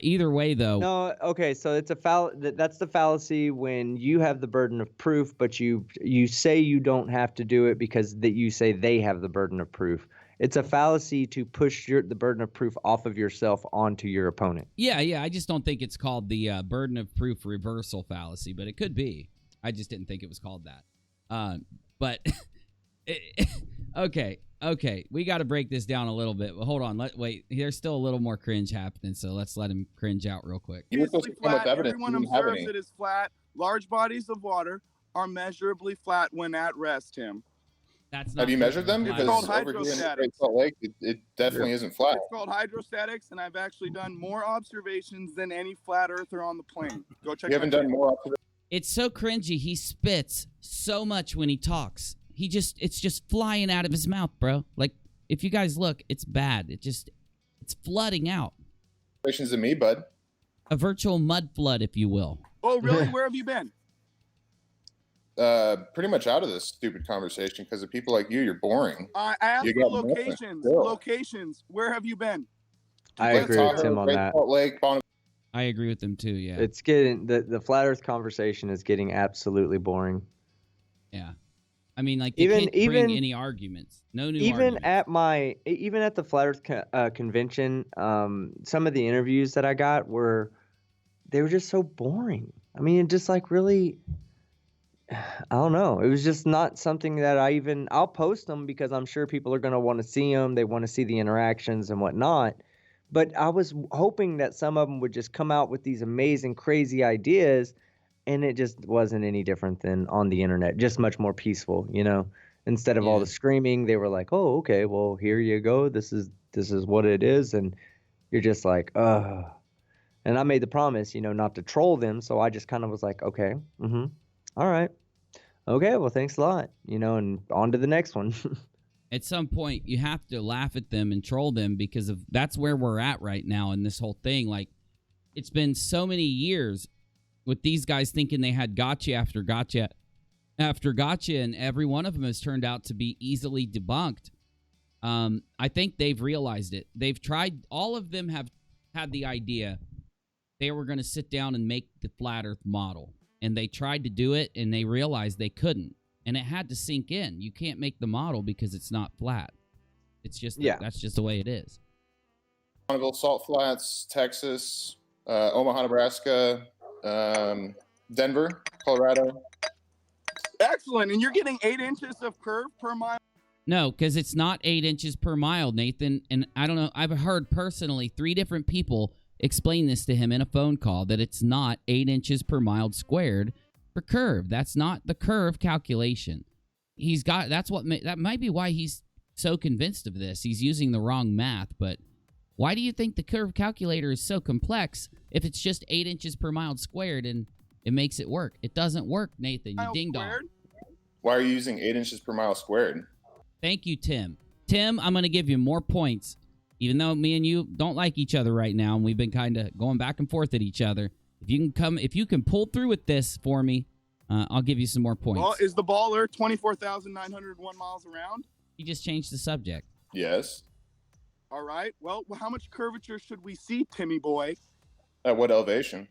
Either way, though. No, okay, so it's that's the fallacy when you have the burden of proof, but you say you don't have to do it because that you say they have the burden of proof. It's a fallacy to push the burden of proof off of yourself onto your opponent. Yeah. I just don't think it's called the burden of proof reversal fallacy, but it could be. I just didn't think it was called that. But okay. We got to break this down a little bit. But hold on. Wait. There's still a little more cringe happening, so let's let him cringe out real quick. You were supposed to come with Flat. evidence. Everyone You didn't have observes any. it is flat. Large bodies of water are measurably flat when at rest, Tim. That's not Have you measured them? flat. It's Because called over here in hydrostatics. Great Salt Lake, it definitely isn't flat. It's called hydrostatics, and I've actually done more observations than any flat earther on the plane. Go check. You haven't my done channel. more observations. It's so cringy. He spits so much when he talks. It's just flying out of his mouth, bro. Like, if you guys look, it's bad. It's flooding out. Than me, bud. A virtual mud flood, if you will. Oh, really? Where have you been? Pretty much out of this stupid conversation because of people like you. You're boring. I asked You for got nothing. locations. Still. Locations. Where have you been? I Lake agree with Tahoe, Tim on Great that. Salt Lake, I agree with them too. Yeah. It's getting the flat Earth conversation is getting absolutely boring. Yeah. I mean, like, they Even- can't bring even- any arguments. No new Even arguments. even at the flat Earth convention, some of the interviews that I got were just so boring. I mean, it just like really, I don't know. It was just not something that I'll post them because I'm sure people are going to want to see them. They want to see the interactions and whatnot. But I was hoping that some of them would just come out with these amazing, crazy ideas, and it just wasn't any different than on the internet. Just much more peaceful, you know. Instead of all the screaming, they were like, "Oh, okay, well, here you go. This is what it is," and you're just like, "Ugh." And I made the promise, you know, not to troll them, so I just kind of was like, "Okay, all right, okay, well, thanks a lot," you know, and on to the next one. At some point, you have to laugh at them and troll them because that's where we're at right now in this whole thing. Like, it's been so many years with these guys thinking they had gotcha after gotcha after gotcha, and every one of them has turned out to be easily debunked. I think they've realized it. They've tried. All of them have had the idea they were going to sit down and make the flat Earth model, and they tried to do it, and they realized they couldn't. And it had to sink in. You can't make the model because it's not flat. It's just that's just the way it is. Bonneville, Salt Flats, Texas, Omaha, Nebraska, Denver, Colorado. Excellent. And you're getting 8 inches of curve per mile? No, because it's not 8 inches per mile, Nathan. And I don't know. I've heard personally 3 different people explain this to him in a phone call, that it's not 8 inches per mile squared for curve. That's not the curve calculation. That might be why he's so convinced of this. He's using the wrong math. But why do you think the curve calculator is so complex if it's just 8 inches per mile squared and it makes it work? It doesn't work, Nathan. You ding dong. Why are you using 8 inches per mile squared? Thank you, Tim. Tim, I'm going to give you more points, even though me and you don't like each other right now, and we've been kind of going back and forth at each other. If you can pull through with this for me, I'll give you some more points. Well, is the baller 24,901 miles around? You just changed the subject. Yes. All right. Well, how much curvature should we see, Timmy boy? At what elevation?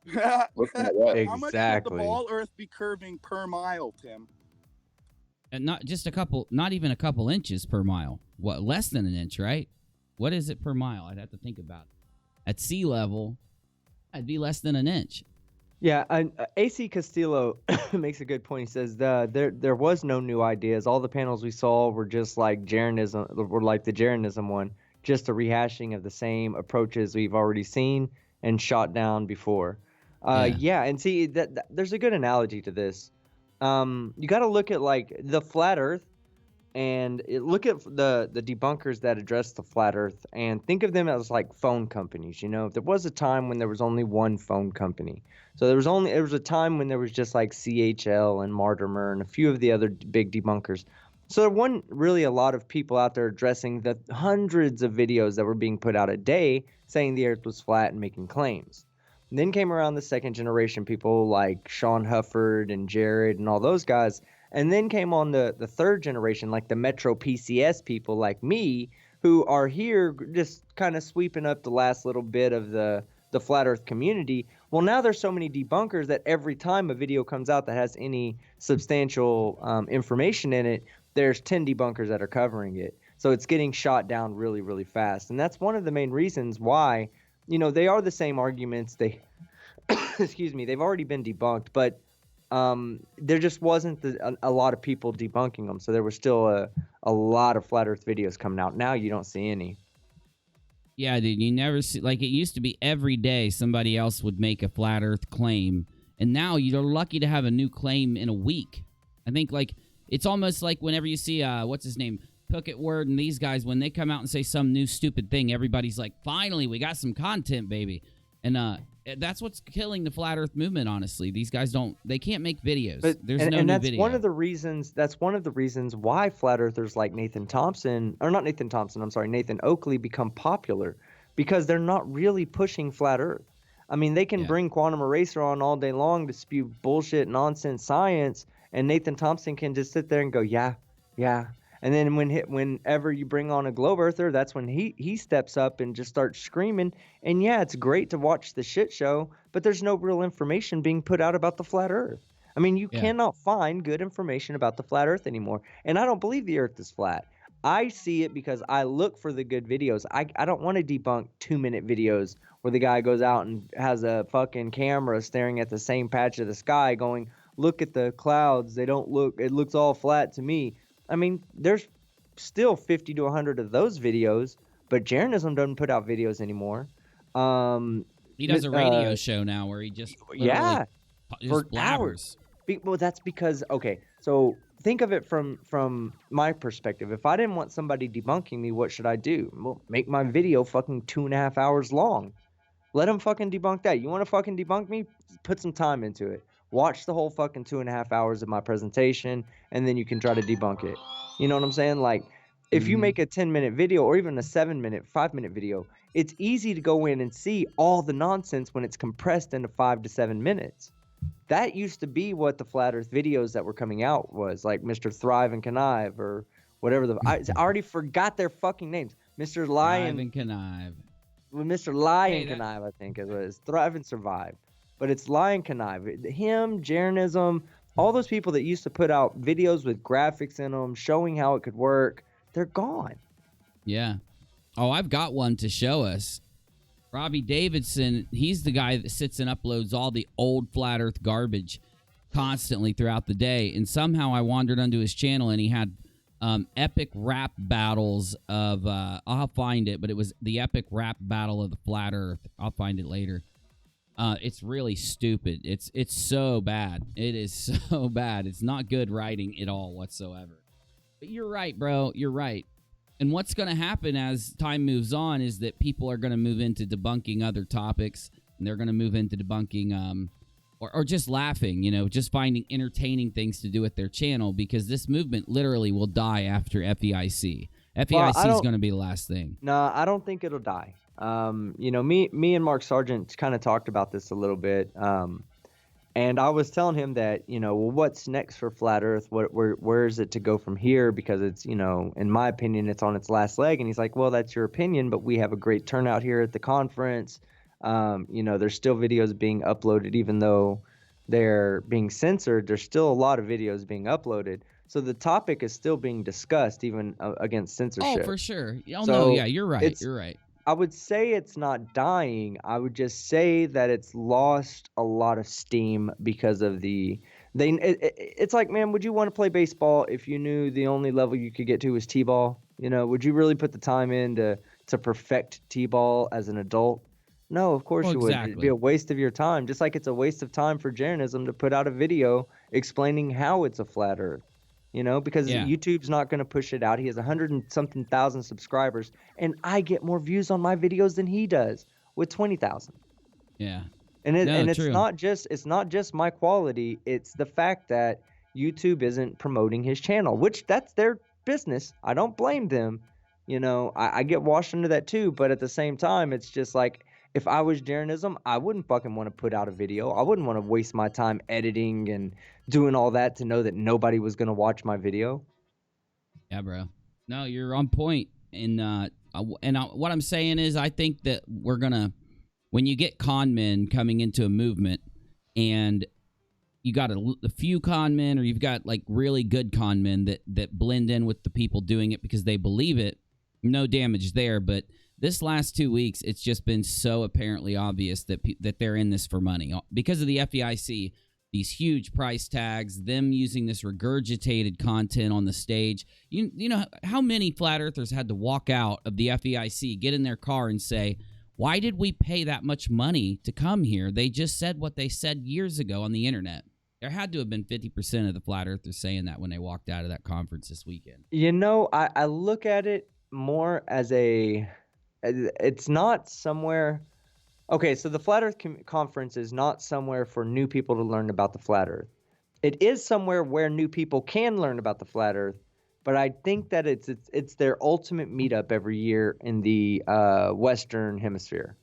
Looking at what? How much should the ball Earth be curving per mile, Tim? And not even a couple inches per mile. What, less than an inch, right? What is it per mile? I'd have to think about it. At sea level, I'd be less than an inch. Yeah, AC Castillo makes a good point. He says there was no new ideas. All the panels we saw were just like Jarenism, were like the Jarenism one, just a rehashing of the same approaches we've already seen and shot down before. Yeah, and see that there's a good analogy to this. You got to look at like the flat Earth, and look at the debunkers that address the flat Earth, and think of them as like phone companies. You know, there was a time when there was only one phone company. So there was a time when there was just like CHL and Mortimer and a few of the other big debunkers. So there wasn't really a lot of people out there addressing the hundreds of videos that were being put out a day saying the Earth was flat and making claims. And then came around the second generation people like Sean Hufford and Jared and all those guys. And then came on the third generation, like the Metro PCS people like me, who are here just kind of sweeping up the last little bit of the flat Earth community. Well, now there's so many debunkers that every time a video comes out that has any substantial information in it, there's 10 debunkers that are covering it. So it's getting shot down really, really fast. And that's one of the main reasons why, you know, they are the same arguments. Excuse me, they've already been debunked, but there just wasn't a lot of people debunking them. So there was still a lot of flat Earth videos coming out. Now you don't see any. Yeah, dude, you never see, like, it used to be every day somebody else would make a flat Earth claim, and now you're lucky to have a new claim in a week. I think, like, it's almost like whenever you see, what's his name, Puckett Word and these guys, when they come out and say some new stupid thing, everybody's like, finally, we got some content, baby. And that's what's killing the flat Earth movement, honestly. These guys they can't make videos. There's no new that's video. That's one of the reasons why flat earthers like Nathan Oakley become popular, because they're not really pushing flat Earth. I mean, they can bring Quantum Eraser on all day long to spew bullshit, nonsense science, and Nathan Thompson can just sit there and go, yeah. And then whenever you bring on a globe earther, that's when he steps up and just starts screaming. And yeah, it's great to watch the shit show, but there's no real information being put out about the flat Earth. I mean, you cannot find good information about the flat Earth anymore. And I don't believe the Earth is flat. I see it because I look for the good videos. I don't want to debunk 2-minute videos where the guy goes out and has a fucking camera staring at the same patch of the sky going, look at the clouds. It looks all flat to me. I mean, there's still 50 to 100 of those videos, but Jarenism doesn't put out videos anymore. He does a radio show now where he just for blabbers. Hours. Well, that's because, okay, so think of it from my perspective. If I didn't want somebody debunking me, what should I do? Well, make my video fucking 2.5 hours long. Let them fucking debunk that. You want to fucking debunk me? Put some time into it. Watch the whole fucking 2.5 hours of my presentation, and then you can try to debunk it. You know what I'm saying? Like, if you make a 10-minute video or even a 7-minute, 5-minute video, it's easy to go in and see all the nonsense when it's compressed into 5 to 7 minutes. That used to be what the Flat Earth videos that were coming out was, like Mr. Thrive and Connive or whatever. I already forgot their fucking names. Mr. Lie and Connive. Mr. Lie and Connive, I think it was. Thrive and Survive. but it's lie and connive. Him, Jarenism, all those people that used to put out videos with graphics in them showing how it could work, they're gone. Yeah. Oh, I've got one to show us. Robbie Davidson, he's the guy that sits and uploads all the old flat earth garbage constantly throughout the day. And somehow I wandered onto his channel and he had epic rap battles of, I'll find it, but it was the epic rap battle of the flat earth. I'll find it later. It's really stupid. It's so bad. It is so bad. It's not good writing at all whatsoever. But you're right, bro. You're right. And what's going to happen as time moves on is that people are going to move into debunking other topics, and they're going to move into debunking or just laughing, just finding entertaining things to do with their channel, because this movement literally will die after FEIC. FEIC is going to be the last thing. No, I don't think it'll die. Me and Mark Sargent kind of talked about this a little bit. And I was telling him that, well, what's next for Flat Earth? Where is it to go from here? Because it's, in my opinion, it's on its last leg. And he's like, well, that's your opinion, but we have a great turnout here at the conference. There's still videos being uploaded, even though they're being censored. There's still a lot of videos being uploaded. So the topic is still being discussed, even against censorship. Oh, for sure. Oh, so no, yeah, you're right. You're right. I would say it's not dying. I would just say that it's lost a lot of steam because of it's like, man, would you want to play baseball if you knew the only level you could get to was T-ball? Would you really put the time in to perfect T-ball as an adult? No, of course you wouldn't. Exactly. It'd be a waste of your time, just like it's a waste of time for Jarenism to put out a video explaining how it's a flat earth. Because YouTube's not going to push it out. He has 100 and something thousand subscribers, and I get more views on my videos than he does with 20,000. Yeah. And it's true. not just my quality. It's the fact that YouTube isn't promoting his channel, which that's their business. I don't blame them. I get washed into that too, but at the same time, it's just like, if I was Jarenism, I wouldn't fucking want to put out a video. I wouldn't want to waste my time editing and doing all that to know that nobody was going to watch my video. Yeah, bro. No, you're on point. And what I'm saying is, I think that we're going to, when you get con men coming into a movement and you got a few con men, or you've got like really good con men that blend in with the people doing it because they believe it, no damage there. But this last 2 weeks, it's just been so apparently obvious that they're in this for money. Because of the FEIC, these huge price tags, them using this regurgitated content on the stage. You know how many flat earthers had to walk out of the FEIC, get in their car and say, why did we pay that much money to come here? They just said what they said years ago on the internet. There had to have been 50% of the flat earthers saying that when they walked out of that conference this weekend. I look at it more as it's not somewhere. Okay, so the Flat Earth Conference is not somewhere for new people to learn about the Flat Earth. It is somewhere where new people can learn about the Flat Earth, but I think that it's their ultimate meetup every year in the Western Hemisphere.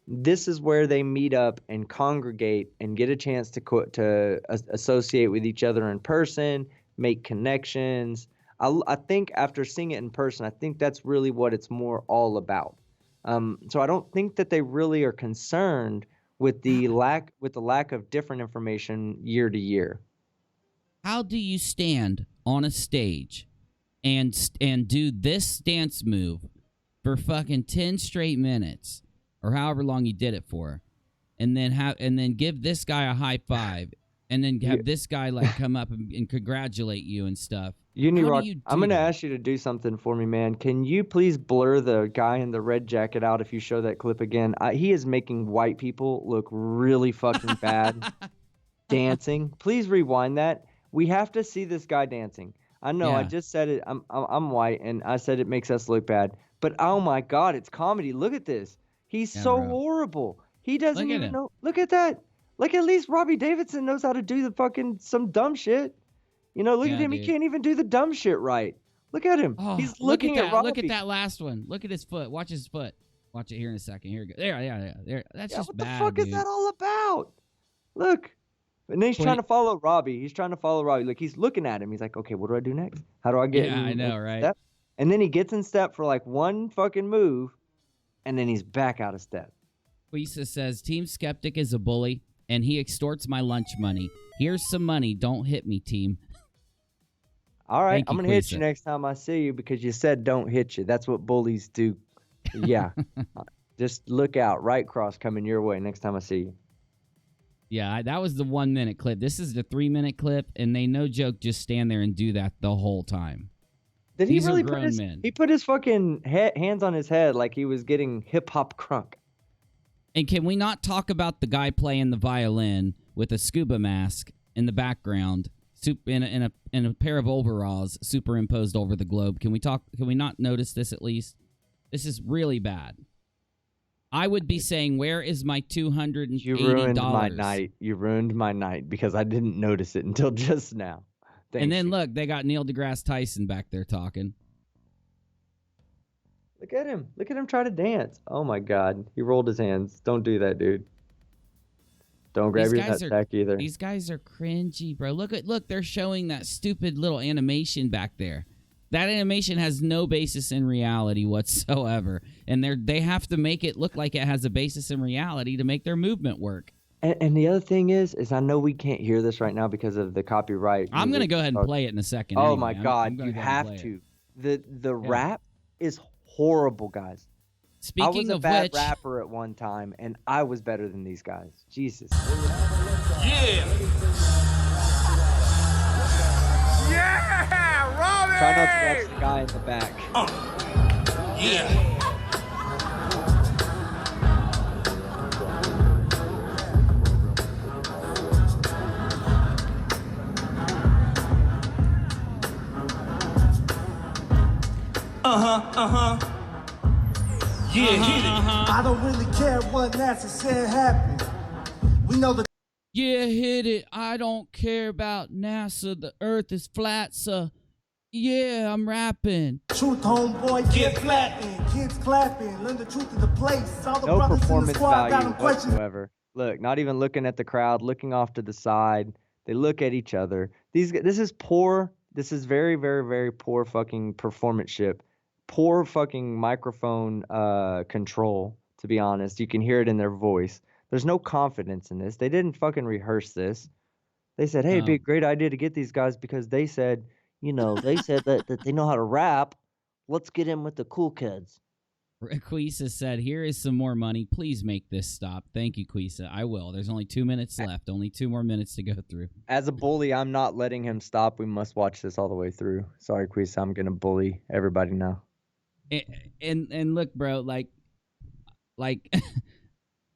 This is where they meet up and congregate and get a chance to associate with each other in person, make connections. I think after seeing it in person, I think that's really what it's more all about. So I don't think that they really are concerned with the lack of different information year to year. How do you stand on a stage and do this dance move for fucking 10 straight minutes, or however long you did it for, and then give this guy a high five, and then have this guy like come up and congratulate you and stuff? UNIRock, I'm going to ask you to do something for me, man. Can you please blur the guy in the red jacket out if you show that clip again? He is making white people look really fucking bad dancing. Please rewind that. We have to see this guy dancing. I know, I just said it. I'm white, and I said it makes us look bad. But oh my God, it's comedy. Look at this. He's horrible. He doesn't even know. Look at that. Like, at least Robbie Davidson knows how to do the fucking some dumb shit. Look at him. Dude. He can't even do the dumb shit right. Look at him. Oh, he's looking at Robbie. Look at that last one. Look at his foot. Watch his foot. Watch it here in a second. Here we go. There. That's just bad. What the fuck is that all about? Look. And then he's trying to follow Robbie. Look, he's looking at him. He's like, okay, what do I do next? How do I get in I know, right? Step? And then he gets in step for like one fucking move, and then he's back out of step. Quisa says, Team Skeptic is a bully, and he extorts my lunch money. Here's some money. Don't hit me, team. All right, Thank you, I'm going to hit Quisa. you next time I see you because you said don't hit you. That's what bullies do. Yeah. Just look out. Right cross coming your way next time I see you. Yeah, that was the 1 minute clip. This is the 3 minute clip, and they no joke just stand there and do that the whole time. Did These he are really grown put his, men. he put his fucking hands on his head like he was getting hip-hop crunk. And can we not talk about the guy playing the violin with a scuba mask in the background, in a pair of overalls superimposed over the globe? Can we not notice this at least? This is really bad. I would be saying, where is my $280? You ruined my night. You ruined my night because I didn't notice it until just now. Thanks. And then look, they got Neil deGrasse Tyson back there talking. Look at him. Look at him try to dance. Oh my God. He rolled his hands. Don't do that, dude. Don't grab your nutsack either. These guys are cringy, bro. Look, they're showing that stupid little animation back there. That animation has no basis in reality whatsoever. And they have to make it look like it has a basis in reality to make their movement work. And the other thing is I know we can't hear this right now because of the copyright. I'm going to go ahead and play it in a second. Oh anyway. my God, I'm you have to. The rap is horrible, guys. Speaking I was a of bad which, rapper at one time, and I was better than these guys. Jesus. Yeah! Yeah! Robbie! Try not to watch the guy in the back. Yeah! Yeah, hit it. I don't really care what NASA said happened. We know the. Yeah, hit it. I don't care about NASA. The Earth is flat, so yeah, I'm rapping. Truth, homeboy, get flattened. Kids clapping. Learn the truth of the place. All the No brothers in the performance squad got value them questioning. whatsoever. Look, not even looking at the crowd, looking off to the side. They look at each other. This is poor. This is very, very, very poor fucking performanceship. Poor fucking microphone control, to be honest. You can hear it in their voice. There's no confidence in this. They didn't fucking rehearse this. They said, hey, it'd be a great idea to get these guys because they said, they said that they know how to rap. Let's get in with the cool kids. Quisa said, here is some more money. Please make this stop. Thank you, Quisa. I will. There's only 2 minutes left. Only 2 more minutes to go through. As a bully, I'm not letting him stop. We must watch this all the way through. Sorry, Quisa. I'm going to bully everybody now. And look, bro, like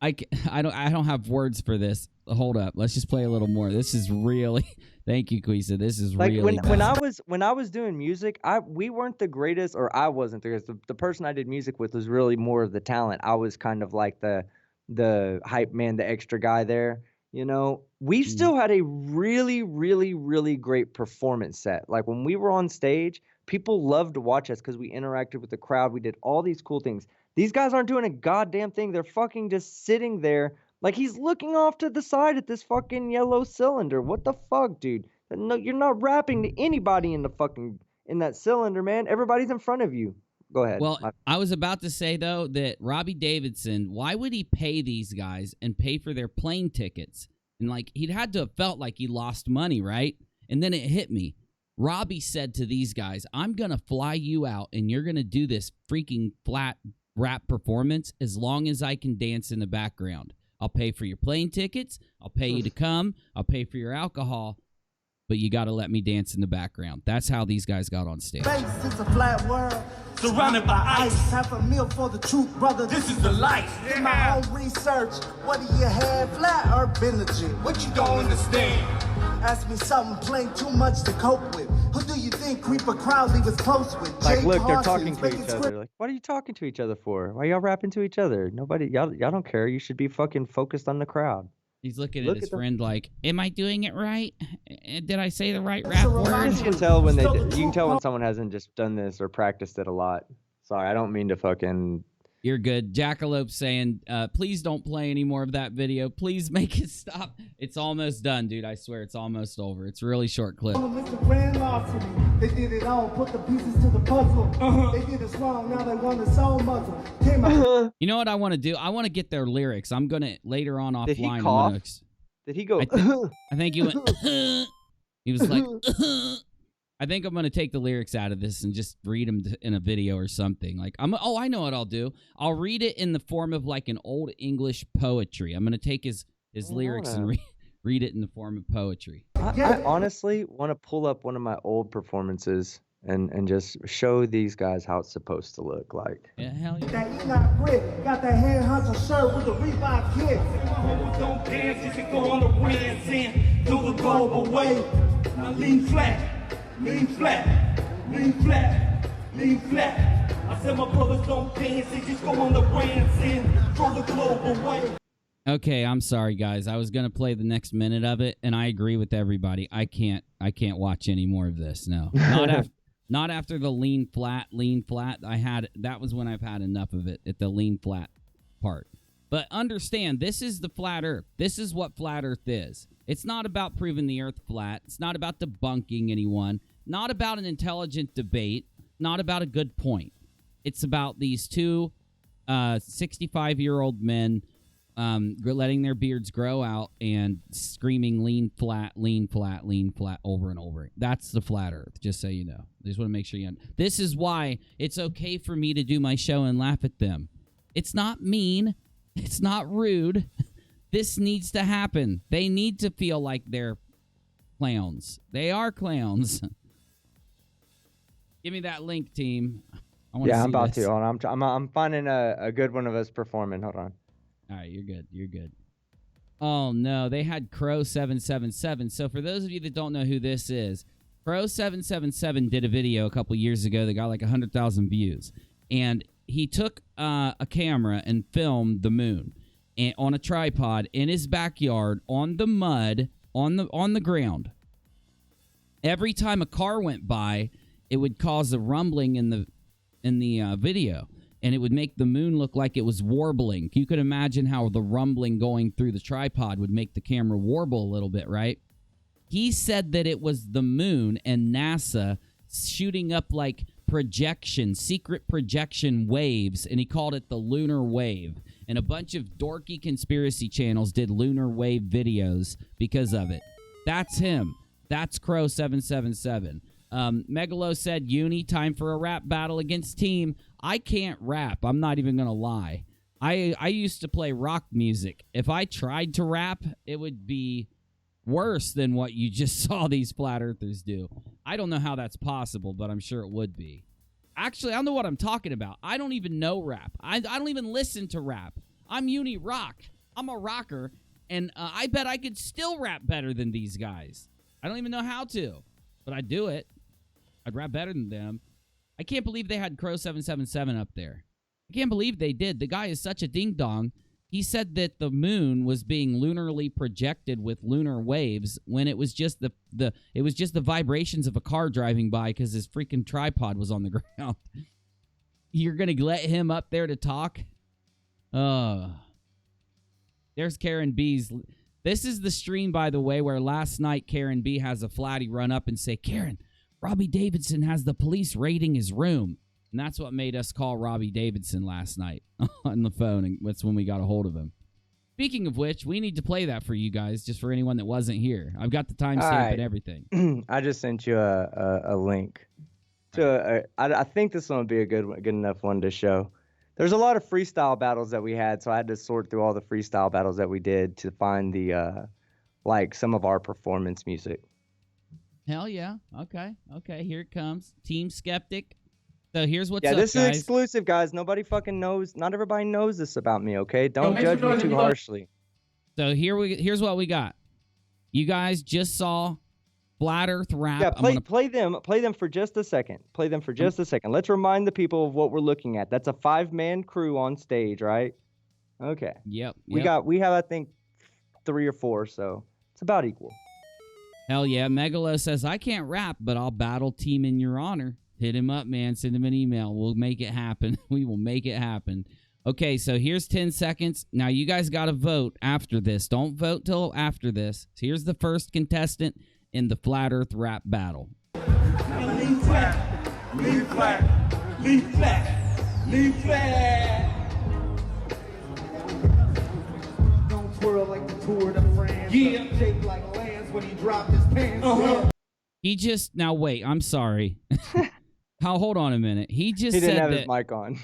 I don't have words for this. Hold up, let's just play a little more. This is really, thank you, Quisa. This is like really bad. when I was doing music, we weren't the greatest, or I wasn't the greatest. The person I did music with was really more of the talent. I was kind of like the hype man, the extra guy there. We still had a really, really, really great performance set. Like when we were on stage, people loved to watch us because we interacted with the crowd. We did all these cool things. These guys aren't doing a goddamn thing. They're fucking just sitting there like he's looking off to the side at this fucking yellow cylinder. What the fuck, dude? No, you're not rapping to anybody in that cylinder, man. Everybody's in front of you. Go ahead. Well, I was about to say, though, that Robbie Davidson, why would he pay these guys and pay for their plane tickets? And, he'd had to have felt like he lost money, right? And then it hit me. Robbie said to these guys, I'm going to fly you out, and you're going to do this freaking flat rap performance as long as I can dance in the background. I'll pay for your plane tickets. I'll pay you to come. I'll pay for your alcohol. But you got to let me dance in the background. That's how these guys got on stage. Space is a flat world, surrounded by ice. Half a meal for the truth, brother. This is the life. In my own research, what do you have, flat or legit? What you don't understand? Ask me something plain too much to cope with. Who do you think Creeper Crowley was close with? Look, they're talking to each other. Like, what are you talking to each other for? Why are y'all rapping to each other? Nobody, y'all don't care. You should be fucking focused on the crowd. He's looking at his friend like, am I doing it right? Did I say the right rap word? You can tell when you can tell when someone hasn't just done this or practiced it a lot. Sorry, I don't mean to fucking You're good. Jackalope saying, please don't play any more of that video. Please make it stop. It's almost done, dude. I swear it's almost over. It's a really short clip. They did it all, put the pieces to the puzzle. They did us wrong, now they want us all muzzle. You know what I want to do? I want to get their lyrics. I'm going to, later on offline. Did he cough? Did he go? I think he went, he was like, I think I'm going to take the lyrics out of this and just read them in a video or something. Like, I know what I'll do. I'll read it in the form of like an old English poetry. I'm going to take his lyrics and read it in the form of poetry. I honestly want to pull up one of my old performances and just show these guys how it's supposed to look like. Yeah, hell yeah. That UNIRock grit, got that hand hunter shirt with the Reebok kick. Don't dance, you should go on the rants and do the global way. Now lean flat. Lean flat, lean flat, lean flat. I said my brothers don't dance, they just go on the rants and throw the global way. Okay, I'm sorry, guys. I was gonna play the next minute of it, and I agree with everybody. I can't watch any more of this. No, not after the lean flat. That was when I've had enough of it at the lean flat part. But understand, this is the flat Earth. This is what flat Earth is. It's not about proving the Earth flat. It's not about debunking anyone. Not about an intelligent debate. Not about a good point. It's about these two 65-year-old men letting their beards grow out and screaming lean flat, lean flat, lean flat over and over. That's the flat Earth, just so you know. I just want to make sure you know. This is why it's okay for me to do my show and laugh at them. It's not mean. It's not rude. This needs to happen. They need to feel like they're clowns. They are clowns. Give me that link, team. Yeah, I'm about to. Hold on. I'm finding a good one of us performing. Hold on. All right, you're good. You're good. Oh, no. They had Crow777. So for those of you that don't know who this is, Crow777 did a video a couple years ago that got like 100,000 views. And he took a camera and filmed the moon on a tripod in his backyard on the mud on the ground. Every time a car went by, it would cause a rumbling in the video, and it would make the moon look like it was warbling. You could imagine how the rumbling going through the tripod would make the camera warble a little bit, right? He said that it was the moon and NASA shooting up like secret projection waves, and he called it the lunar wave. And a bunch of dorky conspiracy channels did lunar wave videos because of it. That's him. That's Crow777. Megalo said, Uni, time for a rap battle against Team. I can't rap. I'm not even going to lie. I used to play rock music. If I tried to rap, it would be worse than what you just saw these flat earthers do. I don't know how that's possible, but I'm sure it would be. Actually, I don't know what I'm talking about. I don't even know rap. I don't even listen to rap. I'm UNIRock. I'm a rocker, and I bet I could still rap better than these guys. I don't even know how to, but I do it. I'd rap better than them. I can't believe they had Crow777 up there. I can't believe they did. The guy is such a ding-dong. He said that the moon was being lunarly projected with lunar waves when it was just the vibrations of a car driving by because his freaking tripod was on the ground. You're going to let him up there to talk? There's Karen B's. This is the stream, by the way, where last night Karen B has a flatty run up and say, Karen, Robbie Davidson has the police raiding his room. And that's what made us call Robbie Davidson last night on the phone, and that's when we got a hold of him. Speaking of which, we need to play that for you guys, just for anyone that wasn't here. I've got the timestamp and everything. I just sent you a link. I think this one would be a good enough one to show. There's a lot of freestyle battles that we had, so I had to sort through all the freestyle battles that we did to find the some of our performance music. Hell yeah. Okay, here it comes. Team Skeptic. So here's what's up, guys. Yeah, this is guys. Exclusive, guys. Nobody fucking knows. Not everybody knows this about me, okay? Don't judge me too harshly. So here's what we got. You guys just saw Flat Earth Rap. Yeah, play them for just a second. Play them for just a second. Let's remind the people of what we're looking at. That's a 5-man crew on stage, right? Okay. Yep. We have I think 3 or 4, so it's about equal. Hell yeah. Megalo says, I can't rap, but I'll battle Team in your honor. Hit him up, man. Send him an email. We'll make it happen. We will make it happen. Okay, so here's 10 seconds. Now you guys got to vote after this. Don't vote till after this. So here's the first contestant in the Flat Earth rap battle. Lean flat, lean flat, lean flat, lean flat. Don't twirl like the Tour de France. Yeah. Shaped like Lance when he dropped his pants. He just, now wait, I'm sorry. Hold on a minute. He just He didn't said have that his mic on.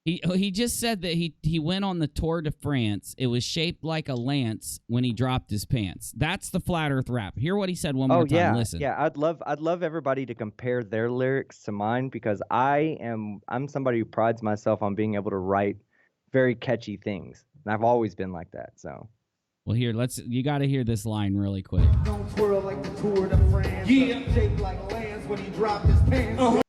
he just said that he went on the Tour de France. It was shaped like a lance when he dropped his pants. That's the Flat Earth rap. Hear what he said one more time. Yeah, Listen. yeah. I'd love everybody to compare their lyrics to mine because I'm somebody who prides myself on being able to write very catchy things. And I've always been like that. So. Well, here, you got to hear this line really quick. Don't twirl like the Tour de France. Yeah. Shaped like Lance when he dropped his pants.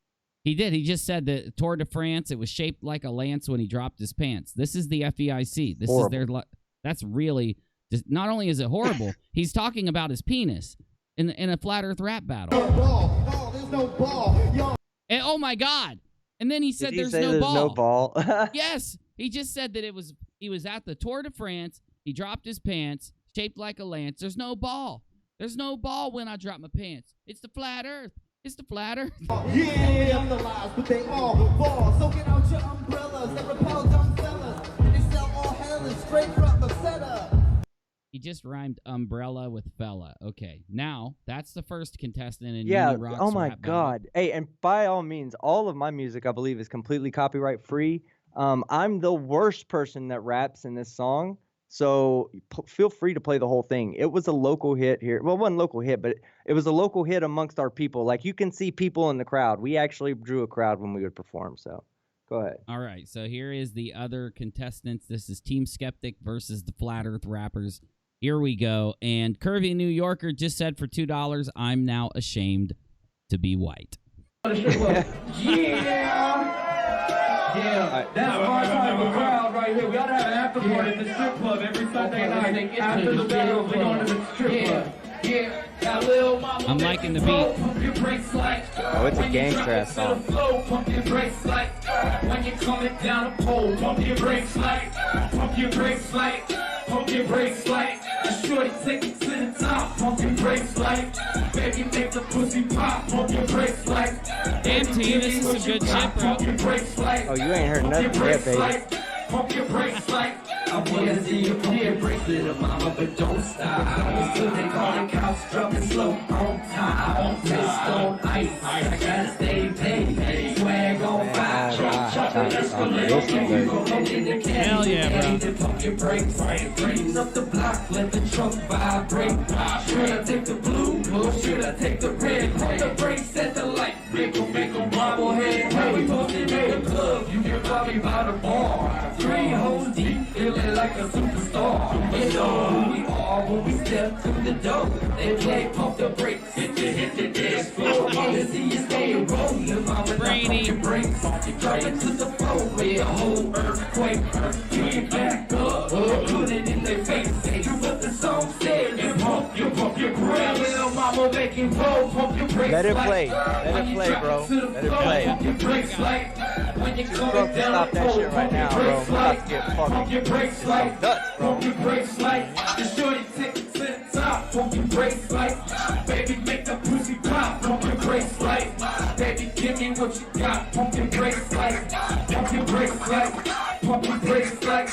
He did. He just said that Tour de France, it was shaped like a lance when he dropped his pants. This is the FEIC. This horrible. is their. That's really. Not only is it horrible, he's talking about his penis in a Flat Earth rap battle. No ball. Oh, there's no ball. Yo. And, oh my God! And then he said, Did he "There's say no there's ball." no ball? Yes, he just said that he was at the Tour de France. He dropped his pants, shaped like a lance. There's no ball. There's no ball when I drop my pants. It's the Flat Earth. It's the Flat Earth. Yeah, I'm the lies, but they all fall. So get out your umbrellas that repel dumb fellas. They sell all hell and straight from the setup. He just rhymed umbrella with fella. Okay, now that's the first contestant in Yeah. UNIRock's Oh my rap battle. God. Hey, and by all means, all of my music I believe is completely copyright free. I'm the worst person that raps in this song. So feel free to play the whole thing. It was a local hit here. Well, it wasn't a local hit, but it was a local hit amongst our people. Like you can see people in the crowd. We actually drew a crowd when we would perform. So go ahead. All right, so here is the other contestants. This is Team Skeptic versus the Flat Earth Rappers. Here we go. And Curvy New Yorker just said for $2, I'm now ashamed to be white. Yeah, that's our type of crowd right here. We gotta have an after party at the strip club every Sunday night. After the battle, we're going to the strip club. Yeah, I'm liking the beat. Oh, it's a gangster ass song. Pump your brakes like when you're coming down a pole. Pump your brakes like, pump your brakes like, pump your brakes like. Shorty take it to the top. Pump your brakes like, baby make the pussy pop. Pump your brakes like. Damn team, this is some good shit, bro. Oh, you ain't heard nothing yet, baby. Pump your brakes like. I wanna see you pump your brakes, little mama, but don't stop. Until they call the cops, dropping slow on time. Wrist on ice, I gotta stay paid. Swag on fire, Hell yeah, bro. Pump your brakes, bring up the block, let the trunk vibrate. Should I take the blue or should I take the red? Pump the brakes at the light, make 'em bobblehead. How we posted in the club, you can call me by the bar. 3 hoes deep, feeling like a superstar. You know who we are when we step through the door. They play pump the brakes, hit the dance floor. Wanna see you stay rolling, mama. Brainy. Pump your brakes, drop it to the floor. With a whole earthquake, get back up, put it in their face. Do what the song said, and pump your brakes. Little mama making roll, pump your brakes. Let it play. Let it play, bro. Let it play. Pump your brakes like when you're Bro, coming down stop that shit right now, bro. We're about to get pump your fucking brakes like, nuts, bro. pump your brakes like, the shorty take it to the top, pump your brakes like, baby make the pussy pop, pump your brakes like, baby give me what you got, pump your brakes like, pump your brakes like, pump your brakes like,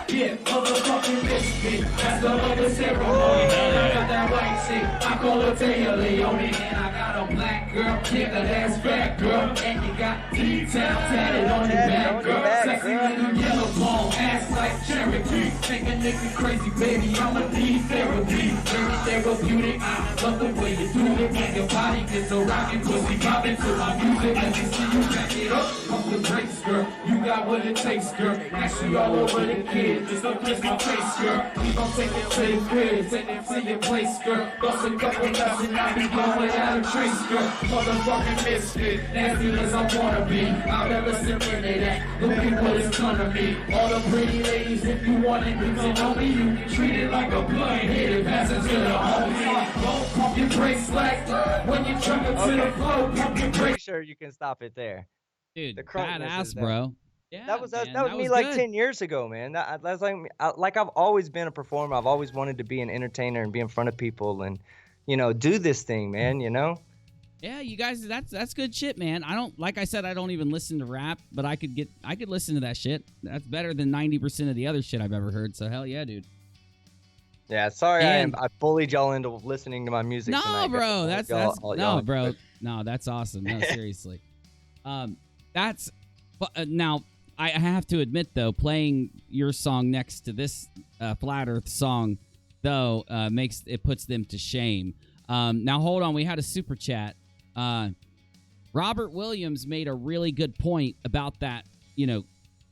yeah, motherfucking biscuit, that's the other ceremony, and I got that white shit, I call her Taylor Leone, and I got a black girl, kick that ass fat girl, and you got detail tatted on your back girl, sexy little yellow bone, ass like Cherokee, make a nigga crazy, baby, I'ma need therapy, very therapeutic, I love the way you do it, make your body get so rockin', pussy poppin' to my music, let me see you back it up, pump the brakes, girl, you got what it takes, girl, actually all over the kids, just don't kiss my face, girl, we gon' take it to the crib, take it to your place, girl, bust a couple nuts and I be going without a trace, girl, motherfucking misfit, nasty as I wanna be, I'll never submit that, look at what it's gonna be, all the pretty ladies, if you want it, you can know me, you can treat it like a blunt, hit it, pass it to the homie, don't pump your brakes like, when you jump into the flow, pump your Pretty brakes. sure you can stop it there. Dude, The crunkness is badass, there. bro. Yeah, That was man, that was that me was like good. 10 years ago, man. That's like I've always been a performer. I've always wanted to be an entertainer and be in front of people and, do this thing, man. Yeah, you guys, that's good shit, man. I don't, like I said, I don't even listen to rap, but I could listen to that shit. That's better than 90% of the other shit I've ever heard. So hell yeah, dude. Yeah, sorry, And- I bullied y'all into listening to my music. No, tonight, bro, guys. that's Y'all- no, y'all- bro, no, that's awesome. No, seriously. Now I have to admit though, playing your song next to this Flat Earth song though puts them to shame. Now hold on, we had a super chat. Robert Williams made a really good point about that,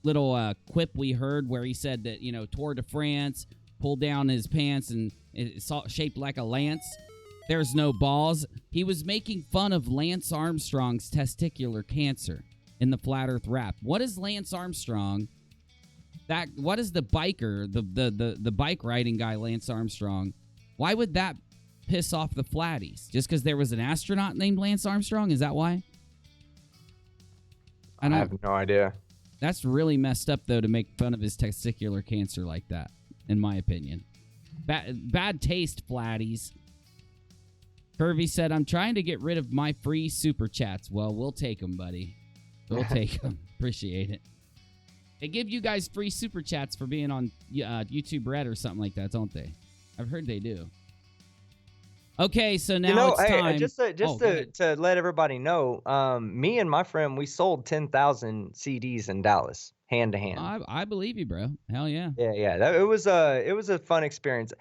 little quip we heard where he said that, Tour de France pulled down his pants and it's shaped like a lance. There's no balls. He was making fun of Lance Armstrong's testicular cancer in the Flat Earth rap. What is Lance Armstrong? What is the biker, the bike riding guy, Lance Armstrong? Why would that piss off the flatties? Just because there was an astronaut named Lance Armstrong? Is that why? I have no idea. That's really messed up, though, to make fun of his testicular cancer like that, in my opinion. Bad taste, flatties. Curvy said, I'm trying to get rid of my free super chats. Well, we'll take them, buddy. We'll take them. Appreciate it. They give you guys free super chats for being on YouTube Red or something like that, don't they? I've heard they do. Okay, so now it's time. Just to let everybody know, me and my friend, we sold 10,000 CDs in Dallas, hand to hand. I believe you, bro. Hell yeah. Yeah. It was a fun experience.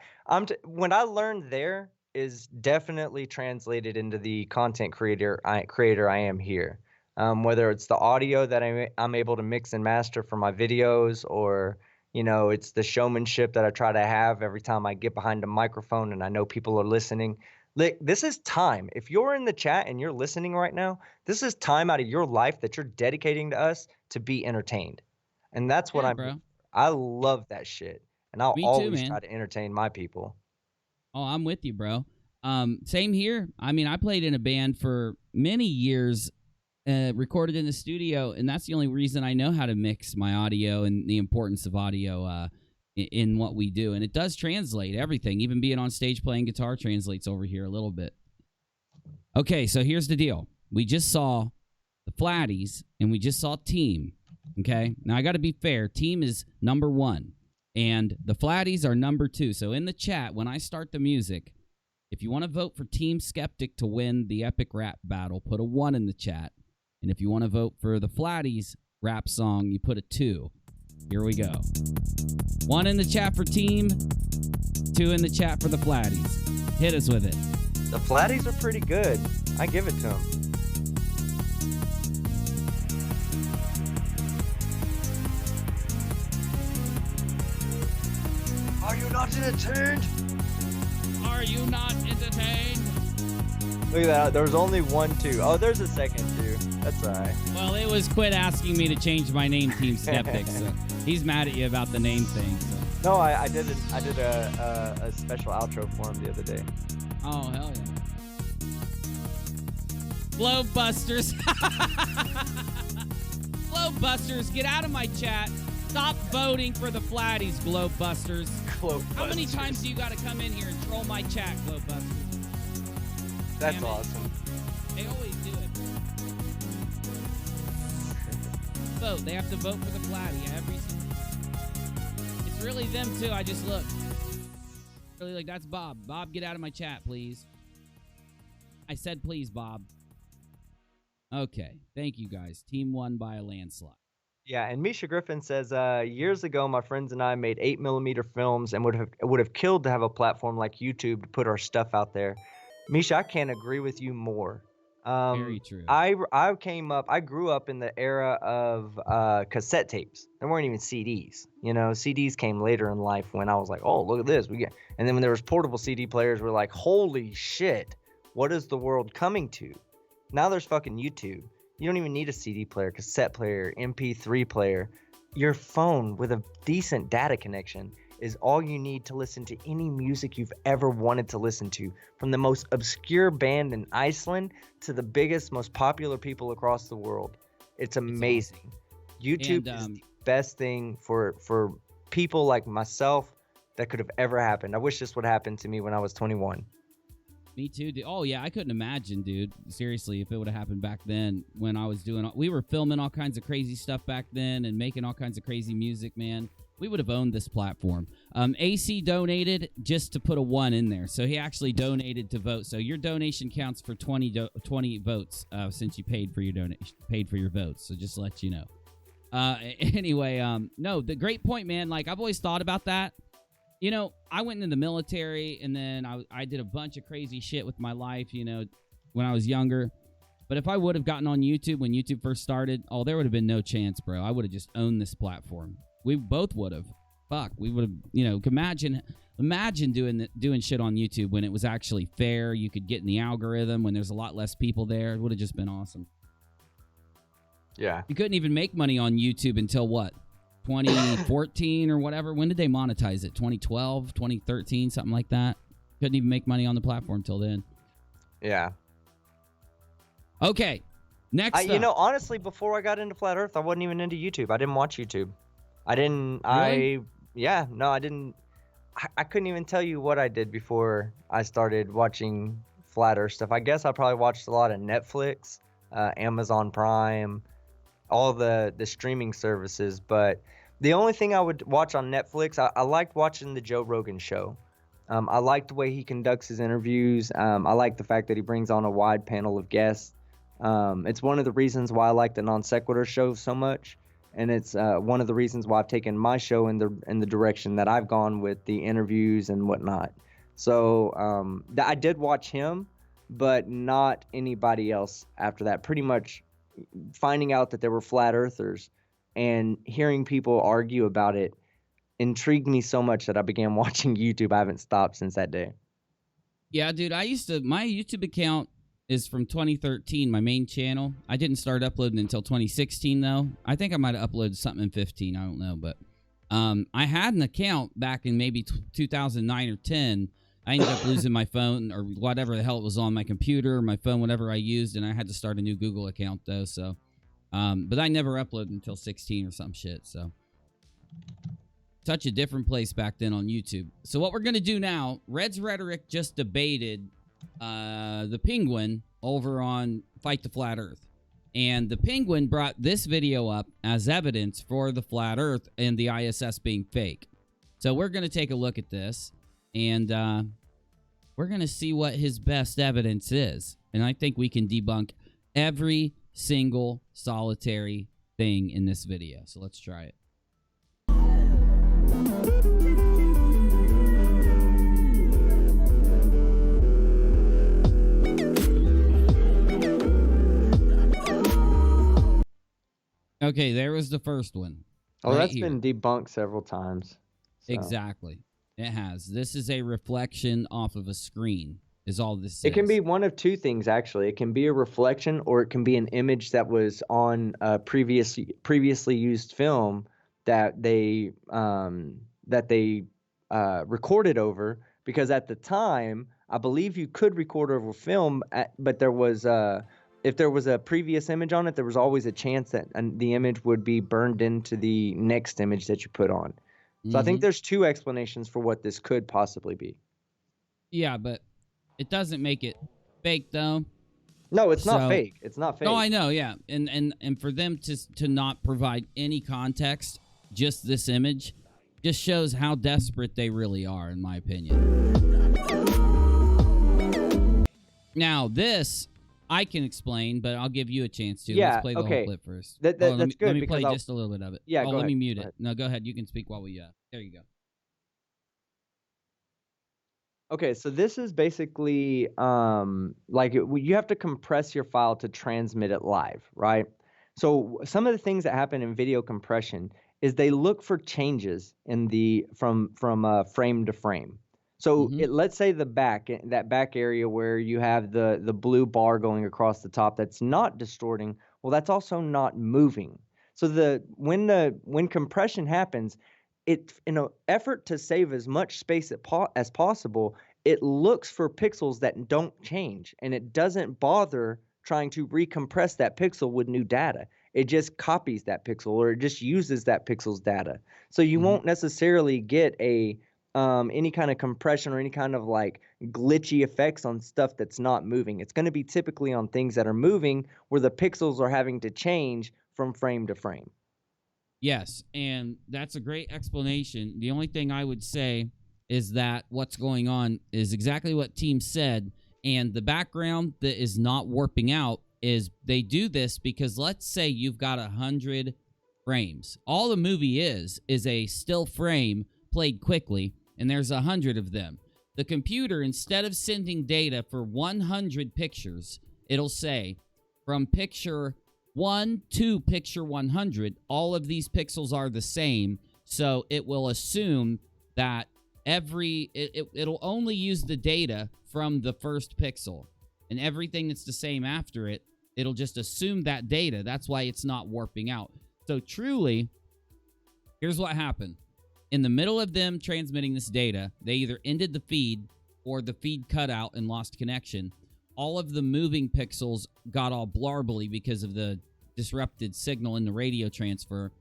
What I learned there is definitely translated into the content creator I am here. Whether it's the audio that I'm able to mix and master for my videos, or it's the showmanship that I try to have every time I get behind a microphone and I know people are listening. This is time. If you're in the chat and you're listening right now, this is time out of your life that you're dedicating to us to be entertained. And that's what I love that shit. And I'll always try to entertain my people. Oh, I'm with you, bro. Same here. I mean, I played in a band for many years, recorded in the studio, and that's the only reason I know how to mix my audio and the importance of audio in what we do. And it does translate everything. Even being on stage playing guitar translates over here a little bit. Okay, so here's the deal. We just saw the Flatties, and we just saw Team. Okay? Now, I got to be fair. Team is number 1, and the Flatties are number 2. So in the chat, when I start the music, if you want to vote for Team Skeptic to win the epic rap battle, put a 1 in the chat. And if you want to vote for the Flatties rap song, you put a 2. Here we go. 1 in the chat for Team, 2 in the chat for the Flatties. Hit us with it. The Flatties are pretty good. I give it to them. Are you not entertained? Are you not entertained? Look at that. There was only 1, 2. Oh, there's a second 2. That's all right. Well, it was quit asking me to change my name, Team Skeptic. So he's mad at you about the name thing. So. No, I did a special outro for him the other day. Oh, hell yeah. Globebusters. Globebusters, get out of my chat. Stop voting for the Flatties, Globebusters. How many times do you got to come in here and troll my chat, Globebusters? That's awesome. They always do it. Vote. They have to vote for the Flatty every single. It's really them too. I just look. Really, like, that's Bob. Bob, get out of my chat, please. I said please, Bob. Okay. Thank you, guys. Team won by a landslide. Yeah, and Misha Griffin says, years ago, my friends and I made 8mm films and would have killed to have a platform like YouTube to put our stuff out there. Misha, I can't agree with you more. Very true. I grew up in the era of cassette tapes. There weren't even CDs. CDs came later in life when I was like, oh, look at this. And then when there was portable CD players, we're like, holy shit, what is the world coming to? Now there's fucking YouTube. You don't even need a CD player, cassette player, MP3 player. Your phone with a decent data connection is all you need to listen to any music you've ever wanted to listen to, from the most obscure band in Iceland to the biggest, most popular people across the world. It's amazing. YouTube And, is the best thing for people like myself that could have ever happened. I wish this would happen to me when I was 21. Me too. Oh yeah, I couldn't imagine, dude. Seriously, if it would have happened back then when I was doing, we were filming all kinds of crazy stuff back then and making all kinds of crazy music, man. We would have owned this platform. AC donated just to put a 1 in there, so he actually donated to vote. So your donation counts for 20 votes since you paid for your donation, paid for your votes. So just to let you know. Anyway, no, the great point, man. Like I've always thought about that. You know, I went into the military, and then I did a bunch of crazy shit with my life, you know, when I was younger. But if I would have gotten on YouTube when YouTube first started, oh, there would have been no chance, bro. I would have just owned this platform. We both would have. Fuck, we would have, you know, imagine doing shit on YouTube when it was actually fair. You could get in the algorithm when there's a lot less people there. It would have just been awesome. Yeah. You couldn't even make money on YouTube until what? 2014 or whatever. When did they monetize it? 2012, 2013, something like that. Couldn't even make money on the platform till then. Yeah. Okay. Next you know, honestly, before I got into Flat Earth, I wasn't even into YouTube. I didn't watch YouTube. I didn't. Really? I didn't. I couldn't even tell you what I did before I started watching Flat Earth stuff. I guess I probably watched a lot of Netflix, Amazon Prime, all the streaming services. But the only thing I would watch on Netflix, I liked watching the Joe Rogan show. I like the way he conducts his interviews. I like the fact that he brings on a wide panel of guests. It's one of the reasons why I like the Non Sequitur show so much. And it's one of the reasons why I've taken my show in the direction that I've gone with the interviews and whatnot. So I did watch him, but not anybody else after that. Pretty much finding out that there were flat earthers and hearing people argue about it intrigued me so much that I began watching YouTube. I haven't stopped since that day. Yeah, dude, my YouTube account is from 2013, my main channel. I didn't start uploading until 2016, though. I think I might have uploaded something in 15. I don't know, but I had an account back in maybe 2009 or 10. I ended up losing my phone or whatever the hell it was on my computer or my phone, whatever I used, and I had to start a new Google account, though. So, but I never uploaded until 16 or some shit, so. Such a different place back then on YouTube. So what we're going to do now, Red's Rhetoric just debated the Penguin over on Fight the Flat Earth. And the Penguin brought this video up as evidence for the Flat Earth and the ISS being fake. So we're going to take a look at this, and we're going to see what his best evidence is. And I think we can debunk every single solitary thing in this video. So let's try it. Okay, there was the first one. Oh, that's been debunked several times. So. Exactly. It has. This is a reflection off of a screen, is all this is. It can be one of two things, actually. It can be a reflection, or it can be an image that was on a previously used film that they recorded over, because at the time, I believe you could record over film, but there was if there was a previous image on it, there was always a chance that the image would be burned into the next image that you put on. So I think there's two explanations for what this could possibly be. Yeah, but it doesn't make it fake, though. No, it's not fake. It's not fake. No, I know, yeah. And for them to not provide any context, just this image, just shows how desperate they really are, in my opinion. Now, this I can explain, but I'll give you a chance to. Yeah, let's play the whole clip first. That's good. Let me play just a little bit of it. Yeah, go let ahead. me mute it. No, go ahead. You can speak while we. There you go. Okay, so this is basically like you have to compress your file to transmit it live, right? So some of the things that happen in video compression is they look for changes in the from frame to frame. So let's say that back area where you have the blue bar going across the top that's not distorting, well, that's also not moving. So when compression happens, it, in an effort to save as much space as possible, it looks for pixels that don't change, and it doesn't bother trying to recompress that pixel with new data. It just copies that pixel, or it just uses that pixel's data. So you won't necessarily get a any kind of compression or any kind of like glitchy effects on stuff that's not moving. It's going to be typically on things that are moving, where the pixels are having to change from frame to frame. Yes, and that's a great explanation. The only thing I would say is that what's going on is exactly what Team said, and the background that is not warping out is they do this because let's say you've got 100 frames. All the movie is a still frame played quickly, and there's 100 of them. The computer, instead of sending data for 100 pictures, it'll say from picture 1 to picture 100, all of these pixels are the same, so it will assume that it'll only use the data from the first pixel, and everything that's the same after it, it'll just assume that data. That's why it's not warping out. So truly, here's what happened. In the middle of them transmitting this data, they either ended the feed or the feed cut out and lost connection. All of the moving pixels got all blarbly because of the disrupted signal in the radio transfer,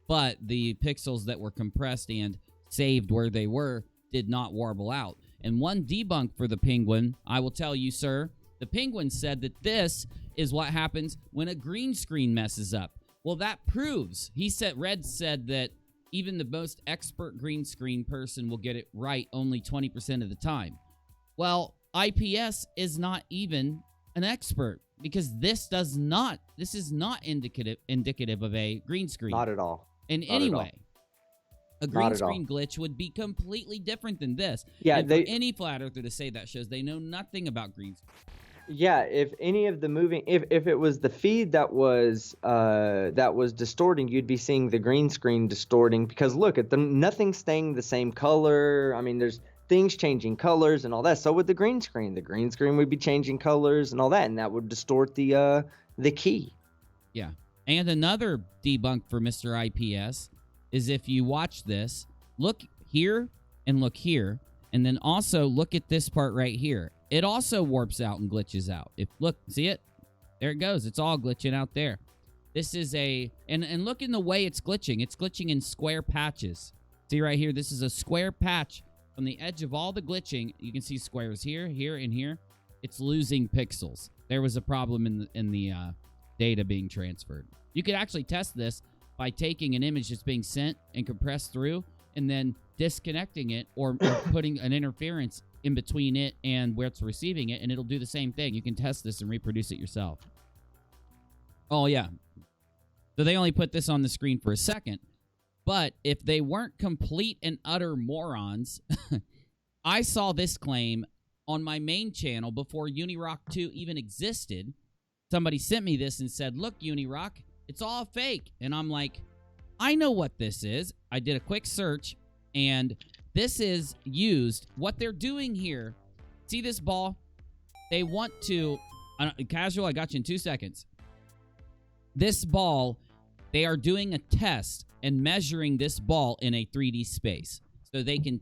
but the pixels that were compressed and saved where they were did not warble out. And one debunk for the Penguin, I will tell you, sir, the Penguin said that this is what happens when a green screen messes up. Well, that proves, Red said that even the most expert green screen person will get it right only 20% of the time. Well, IPS is not even an expert because this is not indicative of a green screen. Not at all. In any way. A green screen glitch would be completely different than this. Yeah, and for any flat earther to say that shows they know nothing about green screen. Yeah, if any of the moving, if it was the feed that was distorting, you'd be seeing the green screen distorting because look at nothing's staying the same color. I mean, there's things changing colors and all that. So with the green screen would be changing colors and all that, and that would distort the key. Yeah, and another debunk for Mr. IPS is if you watch this, look here and look here, and then also look at this part right here. It also warps out and glitches out. Look, see it? There it goes. It's all glitching out there. This is and look in the way it's glitching. It's glitching in square patches. See right here? This is a square patch from the edge of all the glitching. You can see squares here, here, and here. It's losing pixels. There was a problem in the data being transferred. You could actually test this by taking an image that's being sent and compressed through and then disconnecting it or putting an interference in between it and where it's receiving it, and it'll do the same thing. You can test this and reproduce it yourself. Oh, yeah. So they only put this on the screen for a second, but if they weren't complete and utter morons, I saw this claim on my main channel before UNIRock 2 even existed. Somebody sent me this and said, look, UNIRock, it's all fake. And I'm like, I know what this is. I did a quick search, and this is used. What they're doing here, see this ball? They want to, casual, I got you in 2 seconds. This ball, they are doing a test and measuring this ball in a 3D space. So they can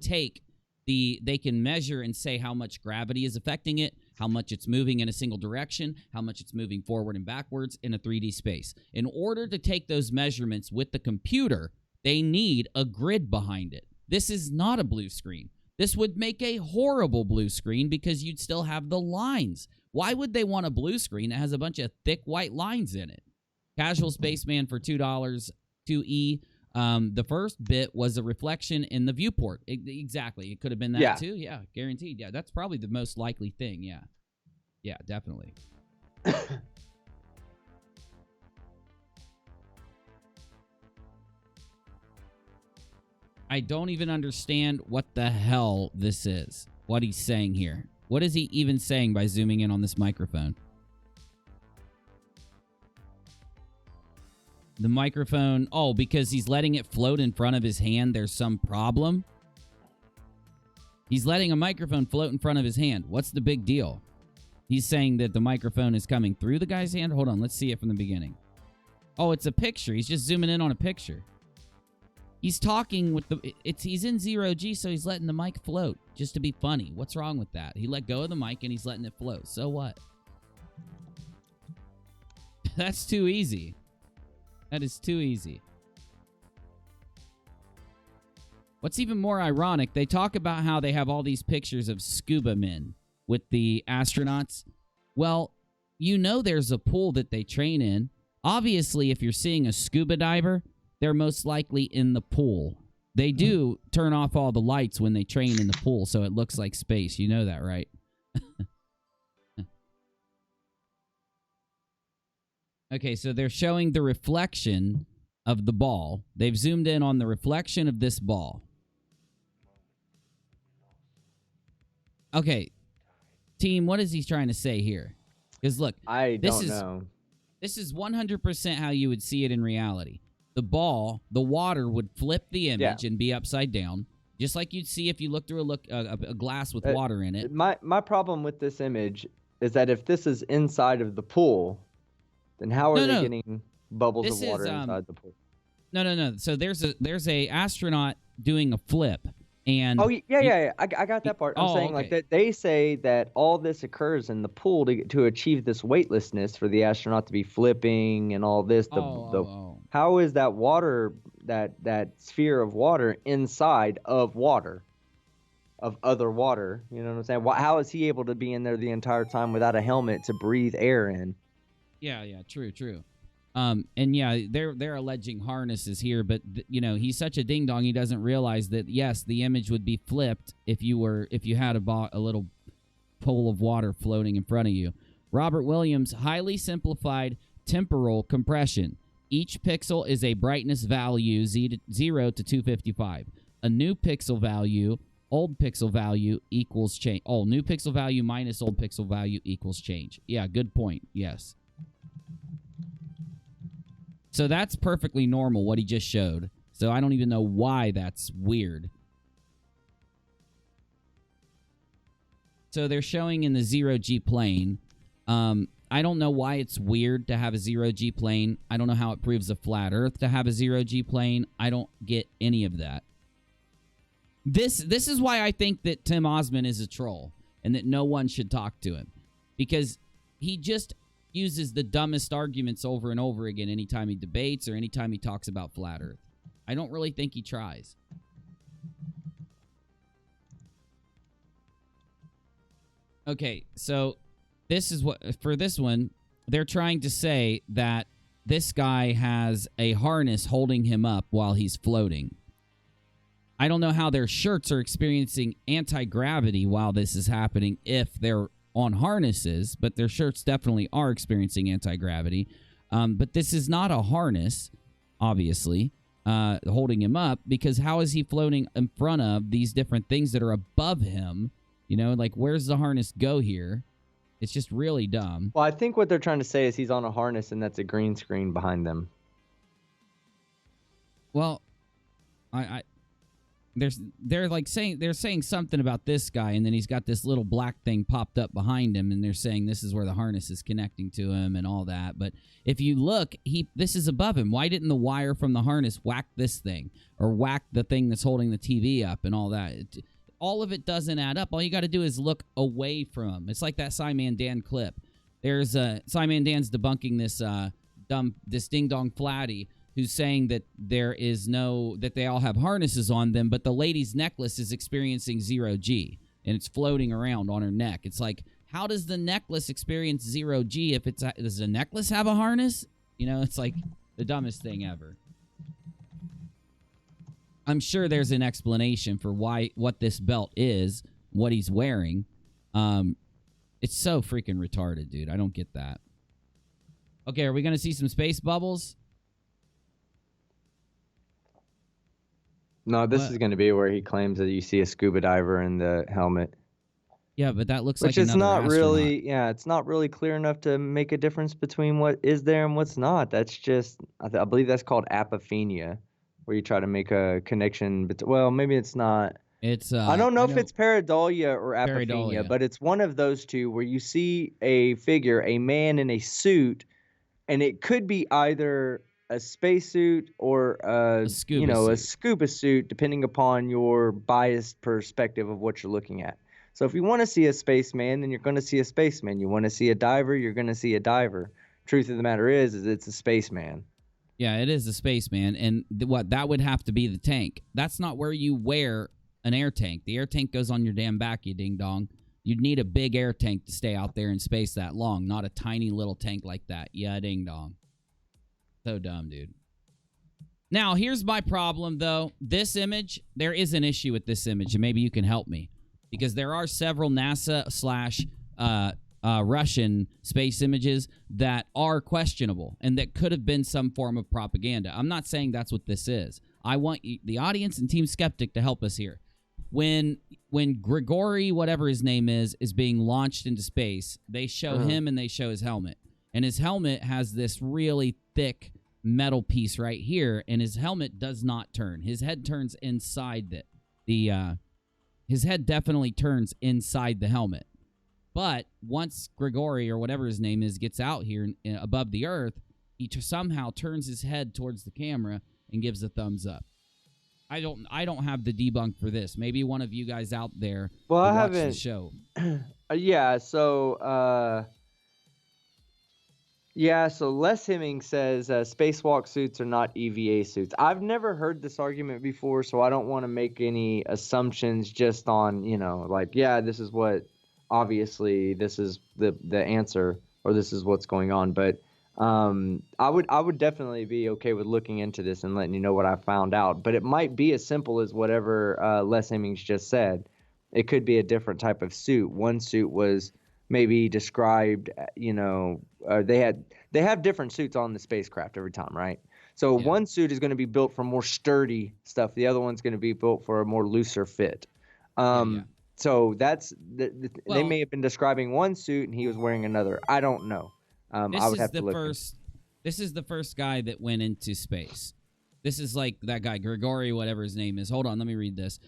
they can measure and say how much gravity is affecting it, how much it's moving in a single direction, how much it's moving forward and backwards in a 3D space. In order to take those measurements with the computer, they need a grid behind it. This is not a blue screen. This would make a horrible blue screen because you'd still have the lines. Why would they want a blue screen that has a bunch of thick white lines in it? Casual Spaceman for $2, 2E. The first bit was a reflection in the viewport. Exactly. It could have been that too. Yeah, guaranteed. Yeah, that's probably the most likely thing. Yeah. Yeah, definitely. I don't even understand what the hell this is. What he's saying here. What is he even saying by zooming in on this microphone? The microphone, oh, because he's letting it float in front of his hand, there's some problem? He's letting a microphone float in front of his hand. What's the big deal? He's saying that the microphone is coming through the guy's hand? Hold on, let's see it from the beginning. Oh, it's a picture. He's just zooming in on a picture. He's talking with he's in 0G, so he's letting the mic float just to be funny. What's wrong with that? He let go of the mic and he's letting it float. So what? That's too easy. That is too easy. What's even more ironic, they talk about how they have all these pictures of scuba men with the astronauts. Well, you know there's a pool that they train in. Obviously, if you're seeing a scuba diver, they're most likely in the pool. They do turn off all the lights when they train in the pool, so it looks like space. You know that, right? Okay, so they're showing the reflection of the ball. They've zoomed in on the reflection of this ball. Okay, team, what is he trying to say here? Because look, I don't know. This is 100% how you would see it in reality. The ball, the water would flip the image and be upside down, just like you'd see if you look through a glass with water in it. My problem with this image is that if this is inside of the pool, then how are they getting bubbles of water inside the pool? No. So there's a astronaut doing a flip. And I got that part. I'm saying like that they say that all this occurs in the pool to achieve this weightlessness for the astronaut to be flipping and all this. How is that water, that sphere of water inside of water, of other water? You know what I'm saying? How is he able to be in there the entire time without a helmet to breathe air in? Yeah, true. And yeah, they're alleging harnesses here, but you know, he's such a ding dong, he doesn't realize that yes, the image would be flipped if you had a little pool of water floating in front of you. Robert Williams, highly simplified temporal compression. Each pixel is a brightness value 0 to 255. A new pixel value, old pixel value equals change. Oh, new pixel value minus old pixel value equals change. Yeah, good point. Yes. So that's perfectly normal, what he just showed. So I don't even know why that's weird. So they're showing in the 0G plane. I don't know why it's weird to have a 0G plane. I don't know how it proves a flat Earth to have a 0G plane. I don't get any of that. This is why I think that Tim Osman is a troll and that no one should talk to him. Because he just uses the dumbest arguments over and over again anytime he debates or anytime he talks about flat Earth. I don't really think he tries. Okay, so this is what, for this one, they're trying to say that this guy has a harness holding him up while he's floating. I don't know how their shirts are experiencing anti-gravity while this is happening if they're on harnesses, but their shirts definitely are experiencing anti-gravity. But this is not a harness, obviously, holding him up, because how is he floating in front of these different things that are above him? You know, like, where's the harness go here? It's just really dumb. Well, I think what they're trying to say is he's on a harness and that's a green screen behind them. Well, they're saying something about this guy, and then he's got this little black thing popped up behind him, and they're saying this is where the harness is connecting to him and all that. But if you look, this is above him. Why didn't the wire from the harness whack this thing or whack the thing that's holding the TV up and all that? All of it doesn't add up. All you got to do is look away from him. It's like that Simon Dan clip. There's Simon Dan's debunking this ding dong flatty, who's saying that that they all have harnesses on them, but the lady's necklace is experiencing 0G, and it's floating around on her neck. It's like, how does the necklace experience 0G if does the necklace have a harness? You know, it's like the dumbest thing ever. I'm sure there's an explanation for what this belt is, what he's wearing. It's so freaking retarded, dude. I don't get that. Okay, are we going to see some space bubbles? No, this is going to be where he claims that you see a scuba diver in the helmet. Yeah, but that looks like another astronaut. It's not really clear enough to make a difference between what is there and what's not. That's just, I believe that's called apophenia, where you try to make a connection. Well, maybe it's not. It's I don't know if it's pareidolia or apophenia, but it's one of those two where you see a figure, a man in a suit, and it could be either a spacesuit or a scuba suit, depending upon your biased perspective of what you're looking at. So if you want to see a spaceman, then you're going to see a spaceman. You want to see a diver, you're going to see a diver. Truth of the matter is it's a spaceman. Yeah, it is a spaceman, and what that would have to be the tank. That's not where you wear an air tank. The air tank goes on your damn back, you ding dong. You'd need a big air tank to stay out there in space that long, not a tiny little tank like that. Yeah, ding dong. So dumb, dude. Now, here's my problem, though. This image, there is an issue with this image, and maybe you can help me, because there are several NASA / Russian space images that are questionable and that could have been some form of propaganda. I'm not saying that's what this is. I want the audience and Team Skeptic to help us here. When Grigory, whatever his name is being launched into space, they show him and they show his helmet. And his helmet has this really thick metal piece right here, and his helmet does not turn. His head turns inside his head definitely turns inside the helmet. But once Grigory, or whatever his name is, gets out here above the Earth, he somehow turns his head towards the camera and gives a thumbs up. I don't have the debunk for this. Maybe one of you guys out there Well, I watch haven't. the show. Yeah. So Les Hemming says spacewalk suits are not EVA suits. I've never heard this argument before, so I don't want to make any assumptions just on, this is what, obviously this is the answer, or this is what's going on. But I would definitely be okay with looking into this and letting you know what I found out. But it might be as simple as whatever Les Hemmings just said. It could be a different type of suit. One suit was maybe described, they have different suits on the spacecraft every time, right? So one suit is going to be built for more sturdy stuff. The other one's going to be built for a more looser fit. So that's they may have been describing one suit and he was wearing another. I don't know. I would have to look. This is the first guy that went into space. This is like that guy, Grigory, whatever his name is. Hold on, let me read this.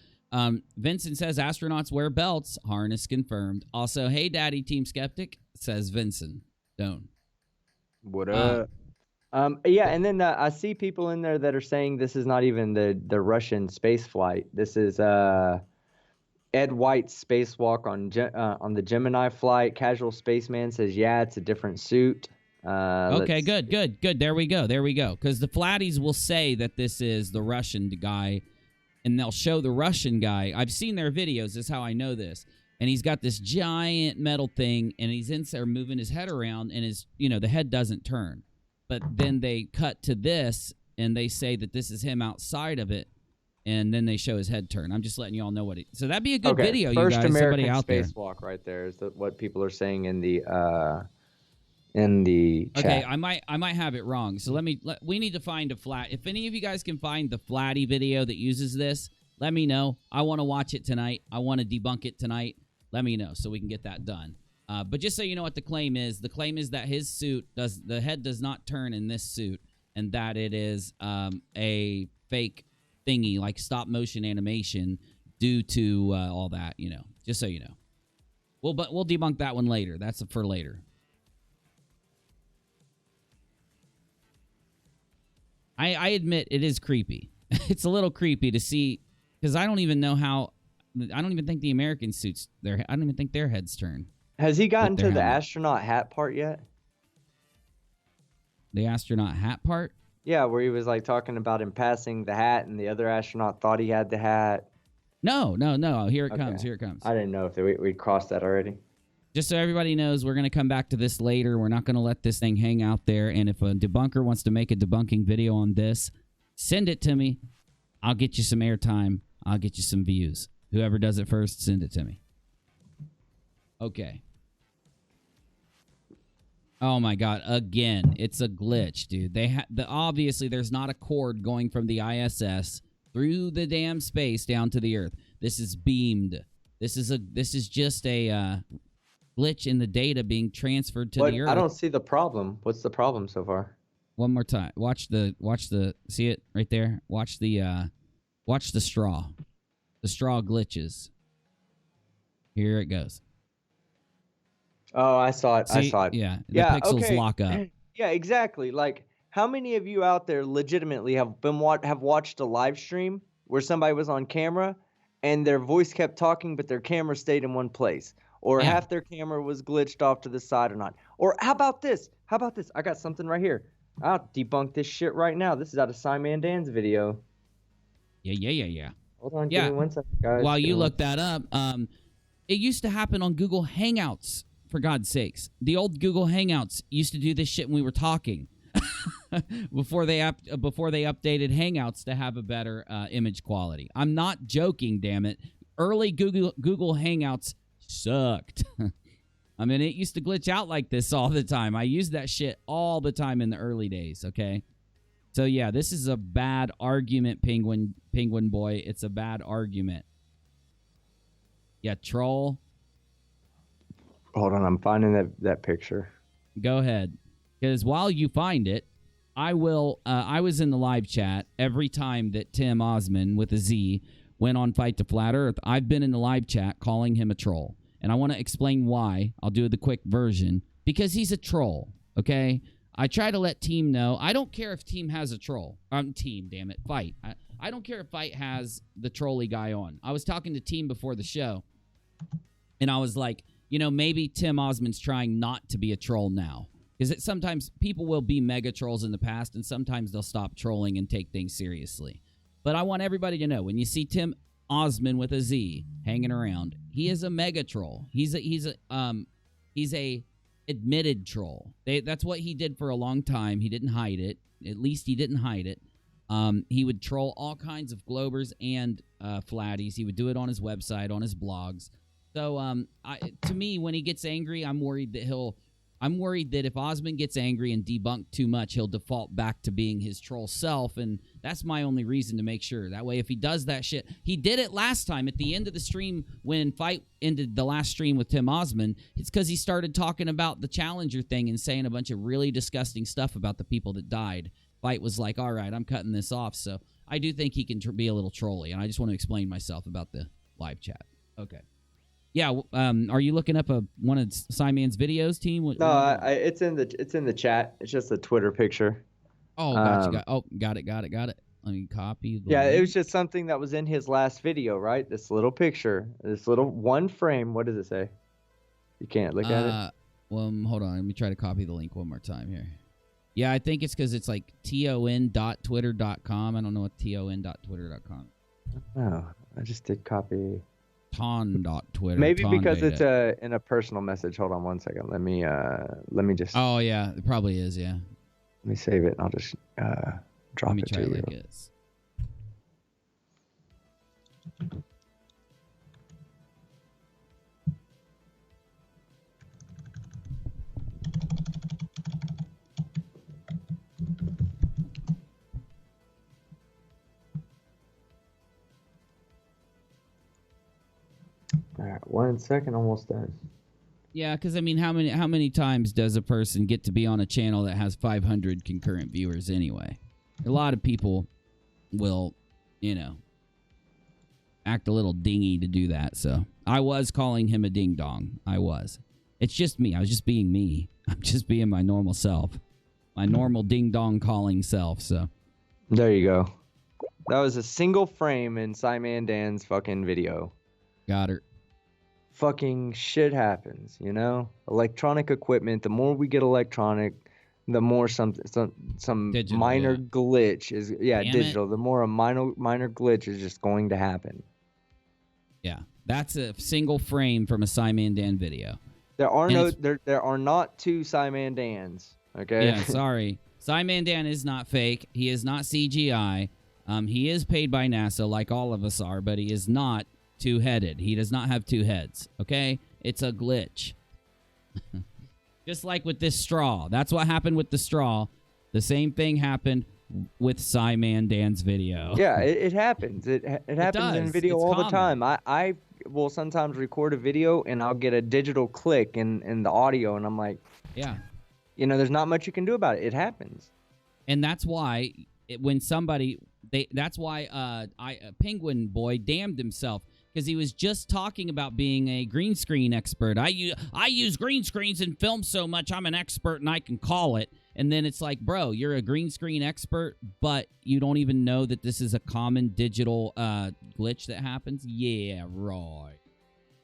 Vincent says astronauts wear belts. Harness confirmed. Also, hey, Daddy, Team Skeptic, says Vincent. Don't. What up? Yeah, and then I see people in there that are saying this is not even the Russian space flight. This is Ed White's spacewalk on the Gemini flight. Casual Spaceman says, yeah, it's a different suit. Okay, good. There we go. Because the flatties will say that this is the Russian guy, and they'll show the Russian guy. I've seen their videos. This is how I know this. And he's got this giant metal thing, and he's in there moving his head around, and the head doesn't turn. But then they cut to this, and they say that this is him outside of it, and then they show his head turn. I'm just letting you all know what so that'd be a good video, First you guys. American Somebody out there. spacewalk right there is what people are saying in the chat. Okay, I might have it wrong. So we need to find a flat. If any of you guys can find the flatty video that uses this, let me know. I want to watch it tonight. I want to debunk it tonight. Let me know so we can get that done. But just so you know what the claim is that his suit the head does not turn in this suit, and that it is a fake thingy, like stop motion animation, due to all that. Just so you know. We'll debunk that one later. That's for later. I admit it is creepy. It's a little creepy to see, because I don't even think the American suits I don't even think their heads turn. Has he gotten to the astronaut hat part yet? The astronaut hat part? Yeah, where he was like talking about him passing the hat and the other astronaut thought he had the hat. No. Here it comes. I didn't know if we crossed that already. Just so everybody knows, we're going to come back to this later. We're not going to let this thing hang out there. And if a debunker wants to make a debunking video on this, send it to me. I'll get you some airtime. I'll get you some views. Whoever does it first, send it to me. Okay. Oh my God! Again, it's a glitch, dude. Obviously there's not a cord going from the ISS through the damn space down to the Earth. This is beamed. This is just a glitch in the data being transferred to the Earth. I don't see the problem. What's the problem so far? One more time. Watch the. See it right there. Watch the straw. The straw glitches. Here it goes. Oh, I saw it. I saw it. Yeah, the pixels lock up. Yeah, exactly. Like, how many of you out there legitimately have watched a live stream where somebody was on camera and their voice kept talking, but their camera stayed in one place, or half their camera was glitched off to the side or not? Or how about this? I got something right here. I'll debunk this shit right now. This is out of Simon Dan's video. Yeah. Hold on, Yeah. give me 1 second, guys. While you look that up, it used to happen on Google Hangouts, for God's sakes. The old Google Hangouts used to do this shit when we were talking. before they updated Hangouts to have a better image quality. I'm not joking, damn it. Early Google Hangouts sucked. I mean, it used to glitch out like this all the time. I used that shit all the time in the early days, okay? So, yeah, this is a bad argument, Penguin Boy. It's a bad argument. Yeah, troll. Hold on, I'm finding that picture. Go ahead. Because while you find it, I will. I was in the live chat every time that Tim Osman with a Z went on Fight to Flat Earth. I've been in the live chat calling him a troll. And I want to explain why. I'll do the quick version. Because he's a troll, okay? I try to let Team know. I don't care if Team has a troll. Team, damn it. Fight. I don't care if Fight has the trolley guy on. I was talking to Team before the show. And I was like, you know, maybe Tim Osman's trying not to be a troll now. Because sometimes people will be mega trolls in the past, and sometimes they'll stop trolling and take things seriously. But I want everybody to know, when you see Tim Osman with a Z hanging around, he is a mega troll. He's a admitted troll. That's what he did for a long time. He didn't hide it. At least he didn't hide it. He would troll all kinds of Globers and flatties. He would do it on his website, on his blogs. So to me, when he gets angry, I'm worried that if Osman gets angry and debunked too much, he'll default back to being his troll self, and that's my only reason to make sure. That way, if he does that shit, he did it last time at the end of the stream when Fight ended the last stream with Tim Osman. It's because he started talking about the Challenger thing and saying a bunch of really disgusting stuff about the people that died. Fight was like, all right, I'm cutting this off. So I do think he can be a little trolly, and I just want to explain myself about the live chat. Okay. Yeah, are you looking up one of Simon's videos, Team? No, it's in the chat. It's just a Twitter picture. Oh, gotcha. Got it. Let me copy. It was just something that was in his last video, right? This little picture, this little one frame. What does it say? You can't look at it. Well, hold on. Let me try to copy the link one more time here. Yeah, I think it's because it's like ton.twitter.com. I don't know what ton.twitter.com. Oh, I just did copy. Ton.twitter. Maybe because it's in a personal message. Hold on 1 second. Let me just. Oh yeah, it probably is. Yeah. Let me save it and I'll just drop it to you. Like this. All right, 1 second, almost done. Yeah, because I mean, how many times does a person get to be on a channel that has 500 concurrent viewers anyway? A lot of people will, act a little dingy to do that. So I was calling him a ding dong. I was. It's just me. I was just being me. I'm just being my normal self, my normal ding dong calling self. So there you go. That was a single frame in Simon Dan's fucking video. Got her. Fucking shit happens, Electronic equipment. The more we get electronic, the more some digital, minor glitch is digital. The more a minor glitch is just going to happen. Yeah, that's a single frame from a Simon Dan video. There are not two Simon Dans. Okay. Yeah, sorry. Simon Dan is not fake. He is not CGI. He is paid by NASA, like all of us are, but he is not two-headed. He does not have two heads, okay? It's a glitch. Just like with this straw. That's what happened with the straw. The same thing happened with Simon Dan's video. Yeah, it happens. It happens in video all the time. I will sometimes record a video and I'll get a digital click in the audio and I'm like, yeah. There's not much you can do about it. It happens. And that's why Penguin Boy damned himself. Because he was just talking about being a green screen expert. I use green screens and film so much, I'm an expert and I can call it. And then it's like, bro, you're a green screen expert, but you don't even know that this is a common digital glitch that happens? Yeah, right.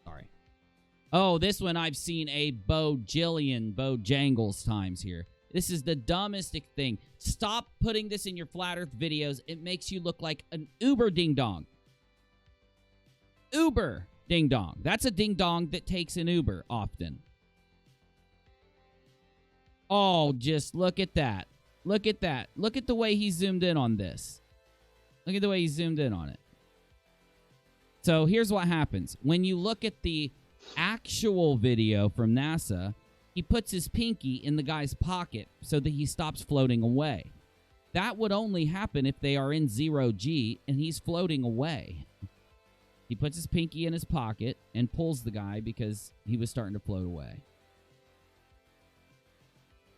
Sorry. Oh, this one I've seen a bojangles times here. This is the dumbest thing. Stop putting this in your flat earth videos. It makes you look like an uber ding-dong. Uber ding-dong. That's a ding-dong that takes an Uber often. Oh, just look at that. Look at that. Look at the way he zoomed in on this. Look at the way he zoomed in on it. So here's what happens. When you look at the actual video from NASA, he puts his pinky in the guy's pocket so that he stops floating away. That would only happen if they are in 0G and he's floating away. He puts his pinky in his pocket and pulls the guy because he was starting to float away.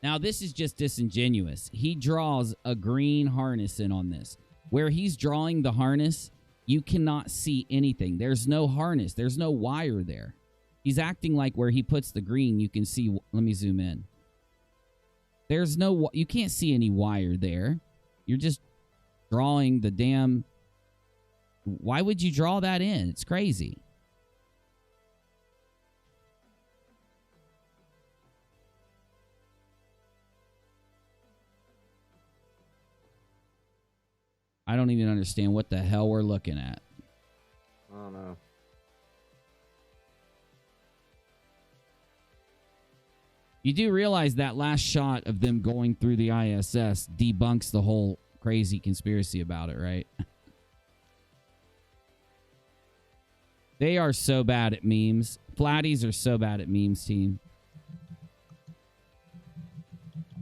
Now, this is just disingenuous. He draws a green harness in on this. Where he's drawing the harness, you cannot see anything. There's no harness. There's no wire there. He's acting like where he puts the green, you can see. Let me zoom in. There's no, you can't see any wire there. You're just drawing the damn. Why would you draw that in? It's crazy. I don't even understand what the hell we're looking at. I don't know. You do realize that last shot of them going through the ISS debunks the whole crazy conspiracy about it, right? They are so bad at memes. Flatties are so bad at memes, team.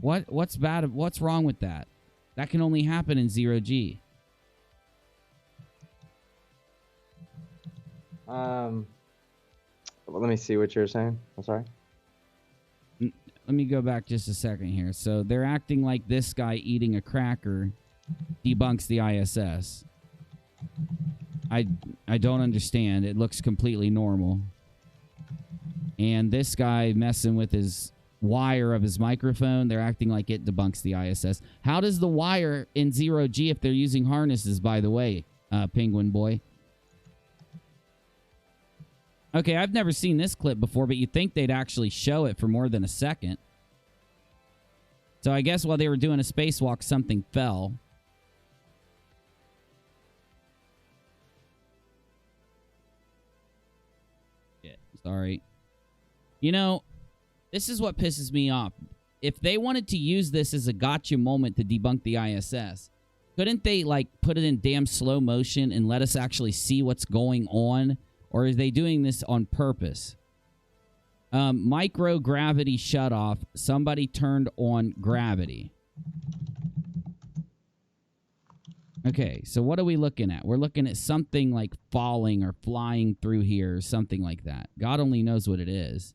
What's bad? What's wrong with that? That can only happen in 0G. Let me see what you're saying. I'm sorry. Let me go back just a second here. So they're acting like this guy eating a cracker debunks the ISS. I don't understand. It looks completely normal. And this guy messing with his wire of his microphone, they're acting like it debunks the ISS. How does the wire in 0G if they're using harnesses, by the way, Penguin Boy? Okay, I've never seen this clip before, but you'd think they'd actually show it for more than a second. So I guess while they were doing a spacewalk, something fell. Yeah, sorry. You know, this is what pisses me off. If they wanted to use this as a gotcha moment to debunk the ISS, couldn't they, like, put it in damn slow motion and let us actually see what's going on? Or is they doing this on purpose? Microgravity shut off. Somebody turned on gravity. Okay, so what are we looking at? We're looking at something like falling or flying through here or something like that. God only knows what it is.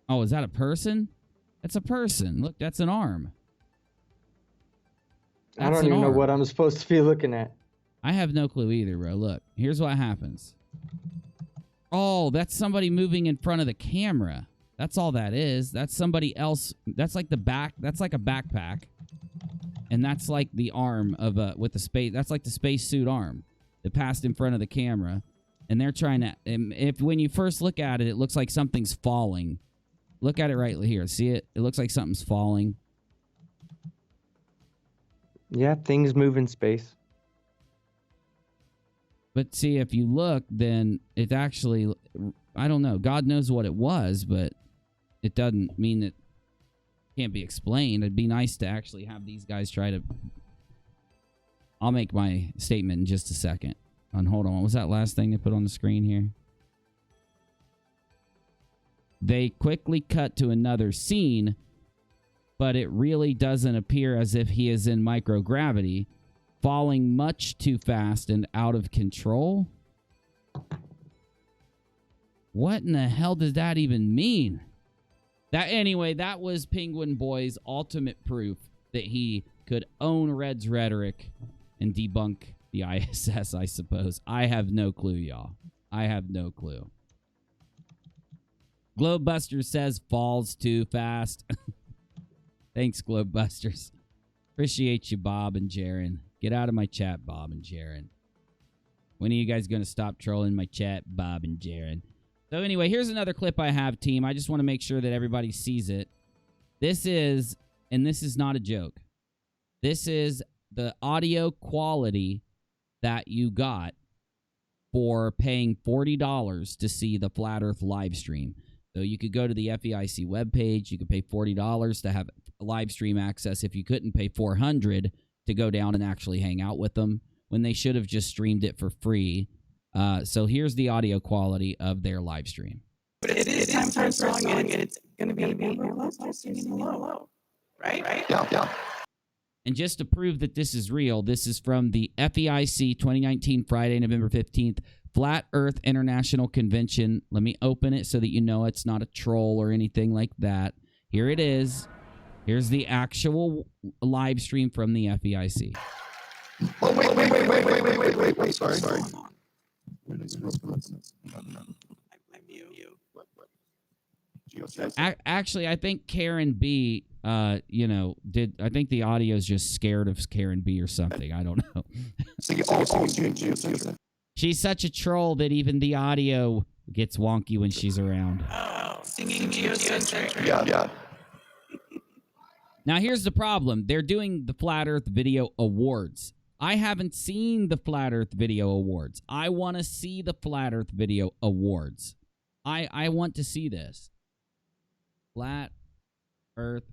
Oh, is that a person? That's a person. Look, that's an arm. I don't even know what I'm supposed to be looking at. I have no clue either, bro. Look, here's what happens. Oh, that's somebody moving in front of the camera. That's all that is. That's somebody else. That's like the back. That's like a backpack. And that's like the arm of a, with the space. That's like the spacesuit arm that passed in front of the camera. And they're trying to, if when you first look at it, it looks like something's falling. Look at it right here. See it? It looks like something's falling. Yeah, things move in space. But see, if you look, then it actually, I don't know. God knows what it was, but it doesn't mean it can't be explained. It'd be nice to actually have these guys try to. I'll make my statement in just a second. Hold on. What was that last thing they put on the screen here? They quickly cut to another scene, but it really doesn't appear as if he is in microgravity, falling much too fast and out of control. What in the hell does that even mean? Anyway, that was Penguin Boy's ultimate proof that he could own Red's rhetoric and debunk the ISS, I suppose. I have no clue, y'all. I have no clue. Globebuster says falls too fast. Thanks, Globebusters. Appreciate you, Bob and Jaren. Get out of my chat, Bob and Jaren. When are you guys going to stop trolling my chat, Bob and Jared? So anyway, here's another clip I have, team. I just want to make sure that everybody sees it. This is, and this is not a joke, this is the audio quality that you got for paying $40 to see the Flat Earth live stream. So you could go to the FEIC webpage. You could pay $40 to have live stream access if you couldn't pay $400 to go down and actually hang out with them, when they should have just streamed it for free. So here's the audio quality of their live stream. But it is time for a song, and it's going to be live streaming hello. Right? Yeah. And just to prove that this is real, this is from the FEIC 2019 Friday, November 15th, Flat Earth International Convention. Let me open it so that you know it's not a troll or anything like that. Here it is. Here's the actual live stream from the FEIC. Oh, wait. Sorry. Actually, I think Karen B, I think the audio is just scared of Karen B or something. I don't know. She's such a troll that even the audio gets wonky when she's around. Oh, singing geocentric. Yeah. Now, here's the problem. They're doing the Flat Earth Video Awards. I haven't seen the Flat Earth Video Awards. I want to see the Flat Earth Video Awards. I want to see this. Flat Earth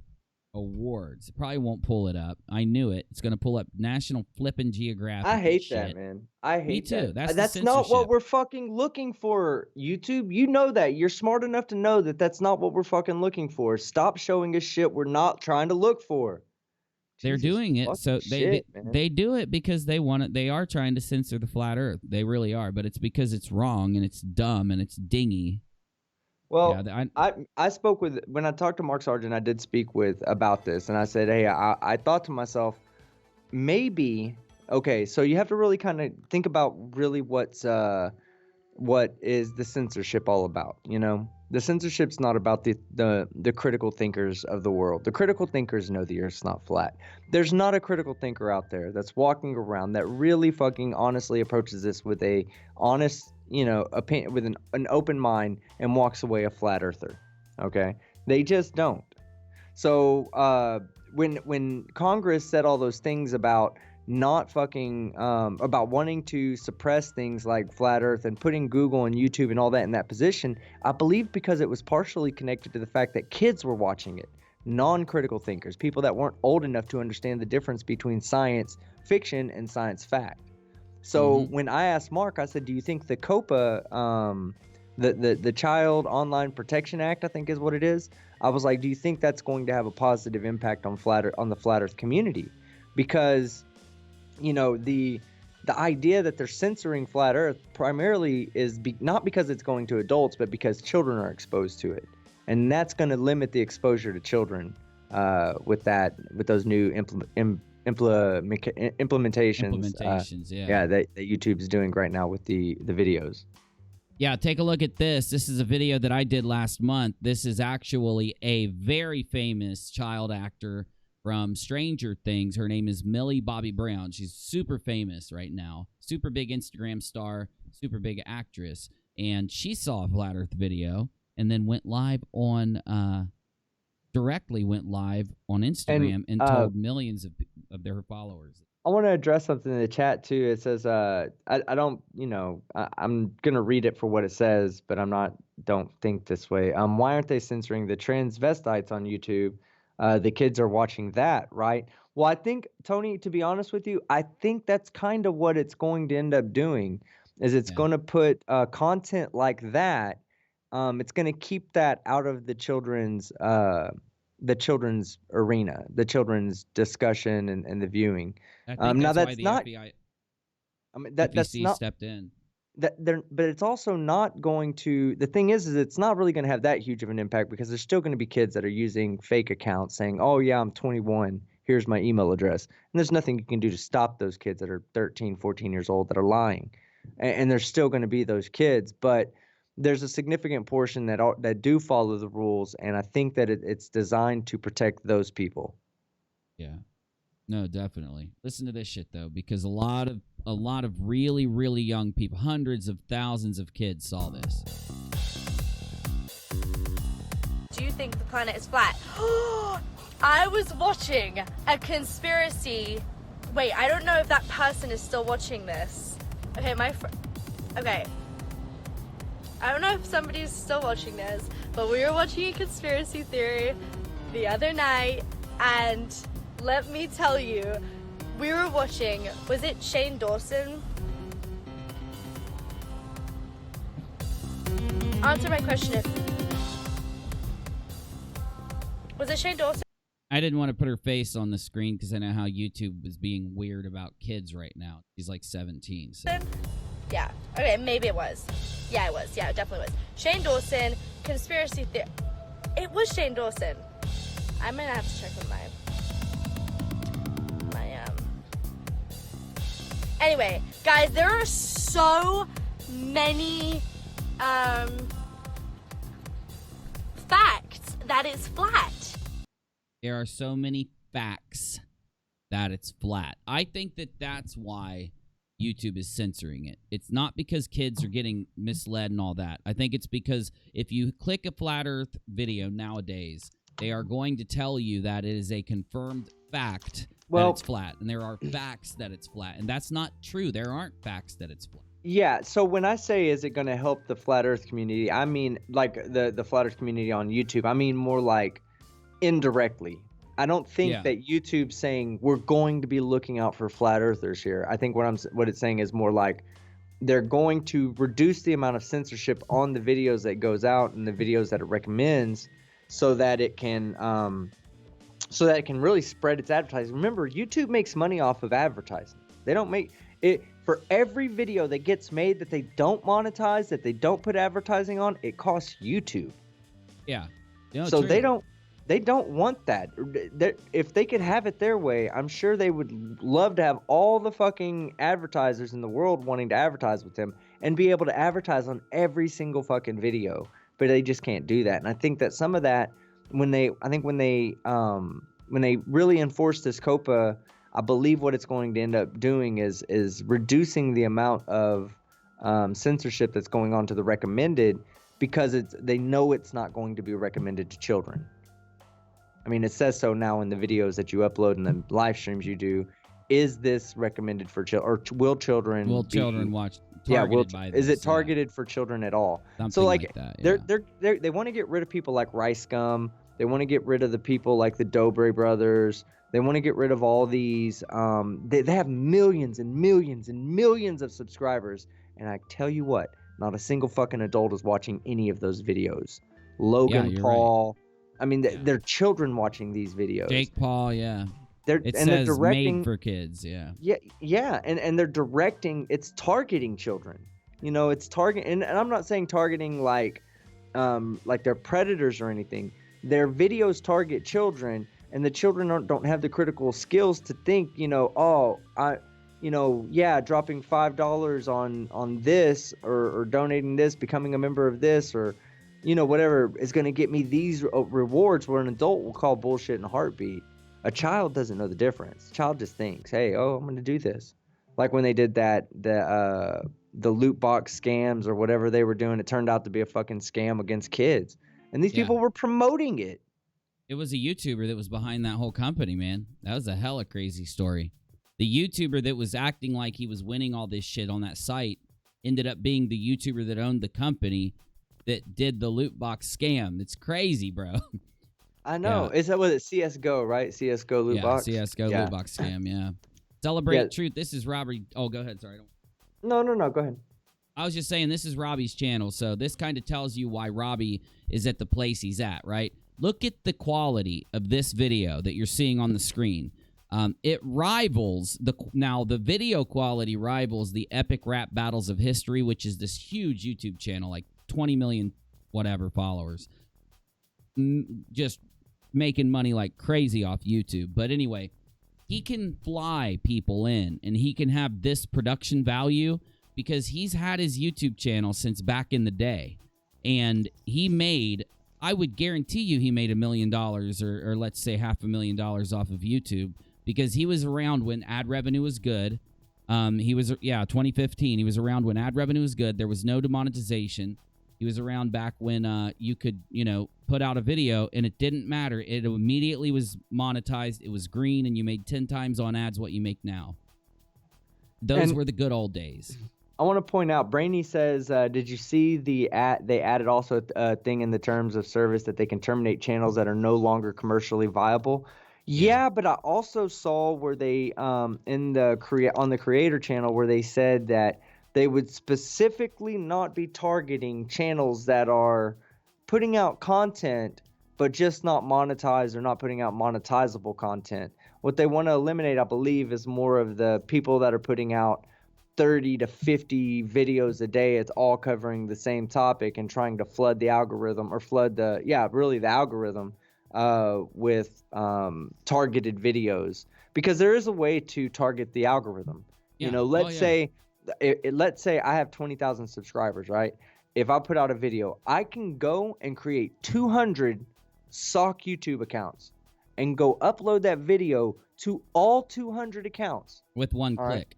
Awards. It probably won't pull it up. I knew it. It's going to pull up National Flippin' Geographic. I hate shit. that, man. I hate Me too. that. That's not what we're fucking looking for, YouTube. You know that. You're smart enough to know that that's not what we're fucking looking for. Stop showing us shit we're not trying to look for. They're doing it, so shit, they do it because they want it. They are trying to censor the flat Earth. They really are, but it's because it's wrong and it's dumb and it's dingy. Well, yeah, I spoke with, when I talked to Mark Sargent, I did speak with about this, and I said, hey, I thought to myself, maybe, okay, so you have to really kind of think about really what is the censorship all about, you know? The censorship's not about the critical thinkers of the world. The critical thinkers know the Earth's not flat. There's not a critical thinker out there that's walking around that really fucking honestly approaches this with a honest, opinion, with an open mind, and walks away a flat earther. Okay? They just don't. So when Congress said all those things about not fucking about wanting to suppress things like flat earth and putting Google and YouTube and all that in that position, I believe because it was partially connected to the fact that kids were watching it, non-critical thinkers, people that weren't old enough to understand the difference between science fiction and science fact. So when I asked Mark, I said, do you think the COPA, the Child Online Protection Act, I think is what it is, I was like, do you think that's going to have a positive impact on the flat earth community? Because the idea that they're censoring flat earth primarily is not because it's going to adults, but because children are exposed to it. And that's going to limit the exposure to children with those new implementations. That YouTube's doing right now with the videos. Yeah, take a look at this. This is a video that I did last month. This is actually a very famous child actor from Stranger Things. Her name is Millie Bobby Brown. She's super famous right now. Super big Instagram star, super big actress. And she saw a Flat Earth video and then went live on Instagram and told millions of their followers. I want to address something in the chat too. It says, I'm going to read it for what it says, but don't think this way. Why aren't they censoring the transvestites on YouTube? The kids are watching that, right? Well, I think, Tony, to be honest with you, I think that's kind of what it's going to end up doing, is it's going to put content like that. It's going to keep that out of the children's arena, the children's discussion and the viewing. I think now that's not. FBI, I mean, that's not stepped in. But it's also not going to. The thing is it's not really going to have that huge of an impact because there's still going to be kids that are using fake accounts saying, "Oh yeah, I'm 21. Here's my email address." And there's nothing you can do to stop those kids that are 13, 14 years old that are lying. And there's still going to be those kids, but there's a significant portion that do follow the rules, and I think that it's designed to protect those people. Yeah. No, definitely. Listen to this shit though, because a lot a lot of really, really young people, hundreds of thousands of kids saw this. Do you think the planet is flat? I was watching a conspiracy. Wait, I don't know if that person is still watching this. Okay, okay. I don't know if somebody's still watching this, but we were watching a conspiracy theory the other night, and let me tell you, we were watching, was it Shane Dawson? Answer my question if... Was it Shane Dawson? I didn't want to put her face on the screen because I know how YouTube is being weird about kids right now. She's like 17. So. Yeah. Okay, maybe it was. Yeah, it was. Yeah, it definitely was. Shane Dawson, conspiracy theory. It was Shane Dawson. I'm gonna have to check with my Anyway, guys, there are so many facts that it's flat. There are so many facts that it's flat. I think that that's why YouTube is censoring it. It's not because kids are getting misled and all that. I think it's because if you click a flat earth video nowadays, they are going to tell you that it is a confirmed fact that it's flat. And there are facts that it's flat. And that's not true. There aren't facts that it's flat. Yeah, so when I say is it going to help the flat earth community, I mean like the flat earth community on YouTube. I mean more like indirectly. I don't think that YouTube's saying we're going to be looking out for flat earthers here. I think what it's saying is more like they're going to reduce the amount of censorship on the videos that goes out and the videos that it recommends so that it can really spread its advertising. Remember, YouTube makes money off of advertising. They don't make it for every video that gets made that they don't monetize, that they don't put advertising on, it costs YouTube. Yeah. So true. They don't want that. If they could have it their way, I'm sure they would love to have all the fucking advertisers in the world wanting to advertise with them and be able to advertise on every single fucking video. But they just can't do that. And I think that some of that, when they really enforce this COPA, I believe what it's going to end up doing is reducing the amount of censorship that's going on to the recommended, because they know it's not going to be recommended to children. I mean, it says so now in the videos that you upload and the live streams you do. Is this recommended for children, or will children watch? Is it targeted for children at all? Something so like that, yeah. they want to get rid of people like Rice Gum. They want to get rid of the people like the Dobre brothers. They want to get rid of all these. They have millions and millions and millions of subscribers, and I tell you what, not a single fucking adult is watching any of those videos. Logan Paul. Right. I mean, they're children watching these videos. Jake Paul, yeah. They're directing made for kids, yeah. Yeah, and they're directing. It's targeting children. You know, it's targeting, and I'm not saying targeting like they're predators or anything. Their videos target children, and the children don't have the critical skills to think. Dropping $5 on this or donating this, becoming a member of this, or whatever is going to get me these rewards, where an adult will call bullshit in a heartbeat. A child doesn't know the difference. A child just thinks, hey, I'm going to do this. Like when they did the loot box scams or whatever they were doing, it turned out to be a fucking scam against kids. And these people were promoting it. It was a YouTuber that was behind that whole company, man. That was a hella crazy story. The YouTuber that was acting like he was winning all this shit on that site ended up being the YouTuber that owned the company that did the loot box scam. It's crazy, bro. I know. Was it CSGO, right? CSGO loot box? CSGO loot box scam, yeah. Celebrate Truth. This is Robbie. Oh, go ahead. Sorry. No. Go ahead. I was just saying this is Robbie's channel, so this kind of tells you why Robbie is at the place he's at, right? Look at the quality of this video that you're seeing on the screen. It rivals the video quality rivals the Epic Rap Battles of History, which is this huge YouTube channel, like 20 million whatever followers, just making money like crazy off YouTube. But anyway, he can fly people in, and he can have this production value because he's had his YouTube channel since back in the day, and he made, I would guarantee you he made $1 million or let's say $500,000 off of YouTube, because he was around when ad revenue was good. He was 2015. He was around when ad revenue was good. There was no demonetization. He was around back when you could, put out a video and it didn't matter. It immediately was monetized. It was green, and you made 10 times on ads what you make now. Those were the good old days. I want to point out, Brainy says, did you see the ad? They added also a thing in the terms of service that they can terminate channels that are no longer commercially viable. Yeah, but I also saw where they on the creator channel where they said that they would specifically not be targeting channels that are putting out content but just not monetized or not putting out monetizable content. What they want to eliminate, I believe, is more of the people that are putting out 30 to 50 videos a day. It's all covering the same topic and trying to flood the algorithm or flood the algorithm with targeted videos, because there is a way to target the algorithm. Yeah. Let's say I have 20,000 subscribers, right? If I put out a video, I can go and create 200 SOC YouTube accounts and go upload that video to all 200 accounts with one click.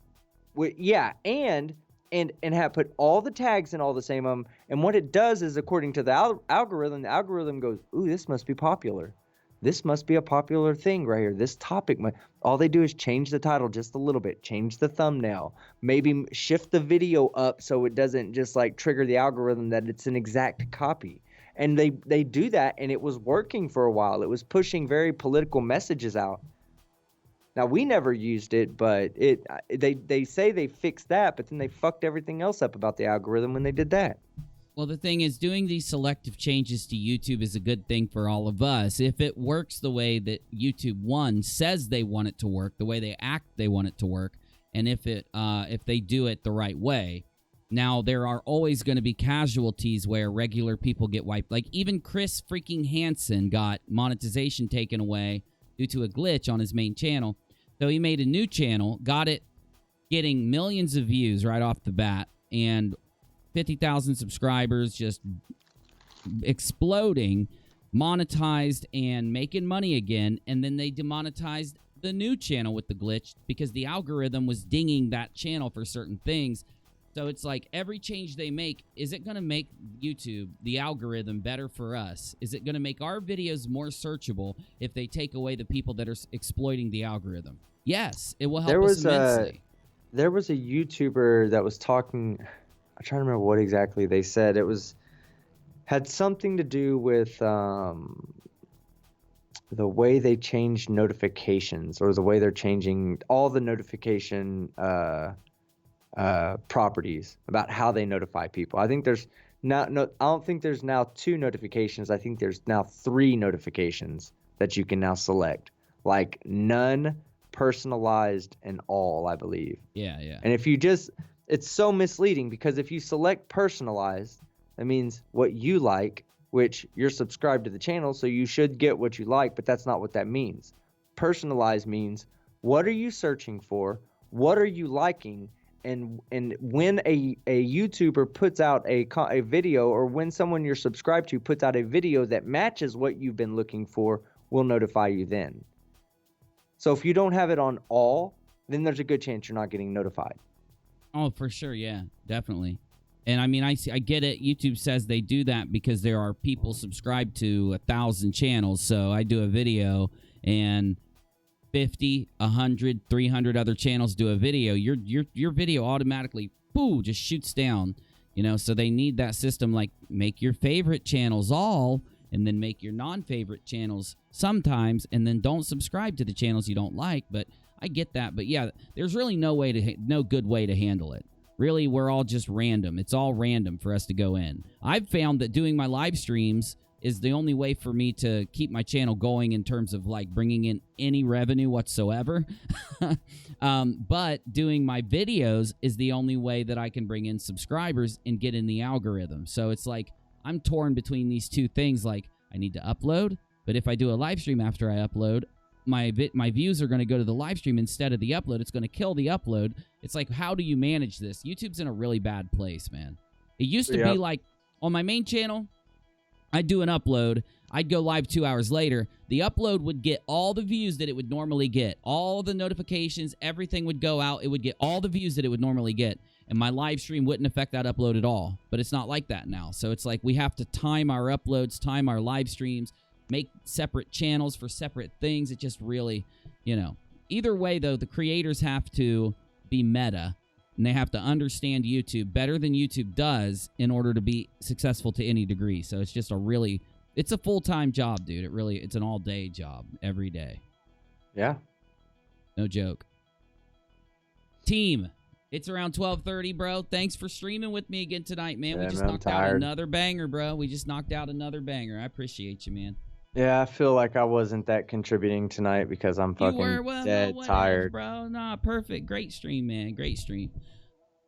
And have put all the tags in all the same and what it does is, according to the algorithm goes, ooh, this must be popular. This must be a popular thing right here. This topic, all they do is change the title just a little bit, change the thumbnail, maybe shift the video up so it doesn't just like trigger the algorithm that it's an exact copy. And they do that, and it was working for a while. It was pushing very political messages out. Now, we never used it, but they say they fixed that, but then they fucked everything else up about the algorithm when they did that. Well, the thing is, doing these selective changes to YouTube is a good thing for all of us. If it works the way that YouTube, one, says they want it to work, the way they act they want it to work, and if they do it the right way. Now, there are always going to be casualties where regular people get wiped. Like, even Chris freaking Hansen got monetization taken away due to a glitch on his main channel. So he made a new channel, got it getting millions of views right off the bat, and 50,000 subscribers, just exploding, monetized and making money again, and then they demonetized the new channel with the glitch because the algorithm was dinging that channel for certain things. So it's like every change they make, is it going to make YouTube, the algorithm, better for us? Is it going to make our videos more searchable if they take away the people that are exploiting the algorithm? Yes, it will help us immensely. There was a YouTuber that was talking, I'm trying to remember what exactly they said. It had something to do with the way they changed notifications, or the way they're changing all the notification properties about how they notify people. I think there's I don't think there's now 2 notifications. I think there's now 3 notifications that you can now select, like none, personalized, and all, I believe. Yeah. And if you it's so misleading, because if you select personalized, that means what you like, which you're subscribed to the channel, so you should get what you like, but that's not what that means. Personalized means, what are you searching for? What are you liking? And when a YouTuber puts out a video, or when someone you're subscribed to puts out a video that matches what you've been looking for, we'll notify you then. So if you don't have it on all, then there's a good chance you're not getting notified. Oh, for sure, yeah, definitely. And I mean, I get it. YouTube says they do that because there are people subscribed to 1,000 channels. So I do a video and 50, 100, 300 other channels do a video. Your video automatically, just shoots down. So they need that system, like make your favorite channels all, and then make your non-favorite channels sometimes, and then don't subscribe to the channels you don't like. But I get that. But yeah, there's really no good way to handle it. Really, we're all just random. It's all random for us to go in. I've found that doing my live streams is the only way for me to keep my channel going in terms of like bringing in any revenue whatsoever. But doing my videos is the only way that I can bring in subscribers and get in the algorithm. So it's like I'm torn between these two things. Like, I need to upload, but if I do a live stream after I upload, my views are going to go to the live stream instead of the upload. It's going to kill the upload. It's like, how do you manage this? YouTube's in a really bad place, man. It used to be like on my main channel, I do an upload. I'd go live 2 hours later. The upload would get all the views that it would normally get. All the notifications, everything would go out. It would get all the views that it would normally get. And my live stream wouldn't affect that upload at all. But it's not like that now. So it's like we have to time our uploads, time our live streams, make separate channels for separate things. It just really, you know. Either way, though, the creators have to be meta. And they have to understand YouTube better than YouTube does in order to be successful to any degree. So it's just a really, it's a full-time job, dude. It's an all-day job every day. Yeah. No joke. Team, it's around 12:30, bro. Thanks for streaming with me again tonight, man. We just knocked out another banger, bro. We just knocked out another banger. I appreciate you, man. Yeah, I feel like I wasn't that contributing tonight because I'm fucking dead tired. Bro. Nah, perfect. Great stream, man. Great stream.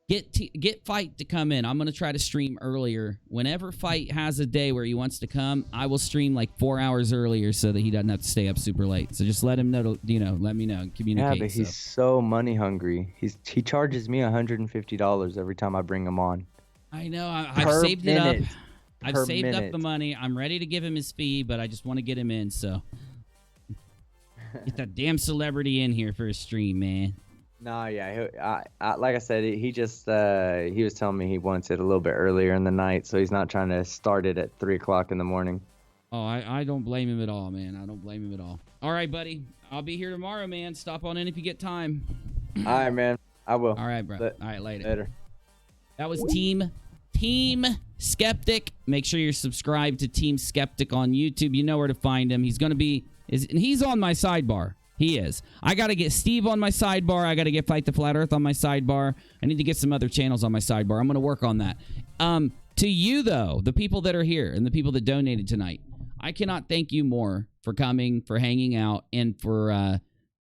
Get Fight to come in. I'm going to try to stream earlier. Whenever Fight has a day where he wants to come, I will stream like 4 hours earlier so that he doesn't have to stay up super late. So just let him know, let me know. Communicate. Yeah, but he's so money hungry. He charges me $150 every time I bring him on. I know. I've saved it up. I've saved up the money. I'm ready to give him his fee, but I just want to get him in, so. Get that damn celebrity in here for a stream, man. No, yeah. Like I said, he just, he was telling me he wants it a little bit earlier in the night, so he's not trying to start it at 3 o'clock in the morning. Oh, I don't blame him at all, man. I don't blame him at all. All right, buddy. I'll be here tomorrow, man. Stop on in if you get time. All right, man. I will. All right, bro. All right, later. That was Team Skeptic. Make sure you're subscribed to Team Skeptic on YouTube. You know where to find him. He's going to be... he's on my sidebar. He is. I got to get Steve on my sidebar. I got to get Fight the Flat Earth on my sidebar. I need to get some other channels on my sidebar. I'm going to work on that. To you, though, the people that are here and the people that donated tonight, I cannot thank you more for coming, for hanging out, and for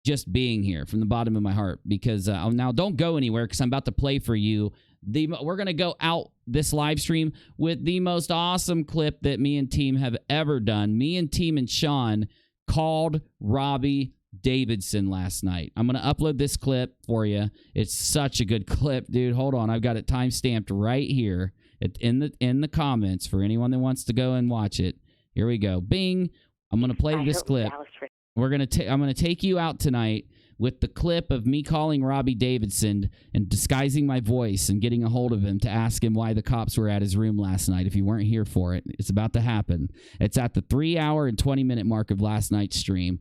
just being here from the bottom of my heart. Because now don't go anywhere because I'm about to play for you. We're going to go out this live stream with the most awesome clip that me and Team have ever done. Me and Team and Sean called Robbie Davidson last night. I'm going to upload this clip for you. It's such a good clip, dude. Hold on. I've got it timestamped right here in the comments for anyone that wants to go and watch it. Here we go. Bing. I'm going to play this clip. I'm going to take you out tonight with the clip of me calling Robbie Davidson and disguising my voice and getting a hold of him to ask him why the cops were at his room last night if you weren't here for it. It's about to happen. It's at the 3 hour and 20-minute mark of last night's stream.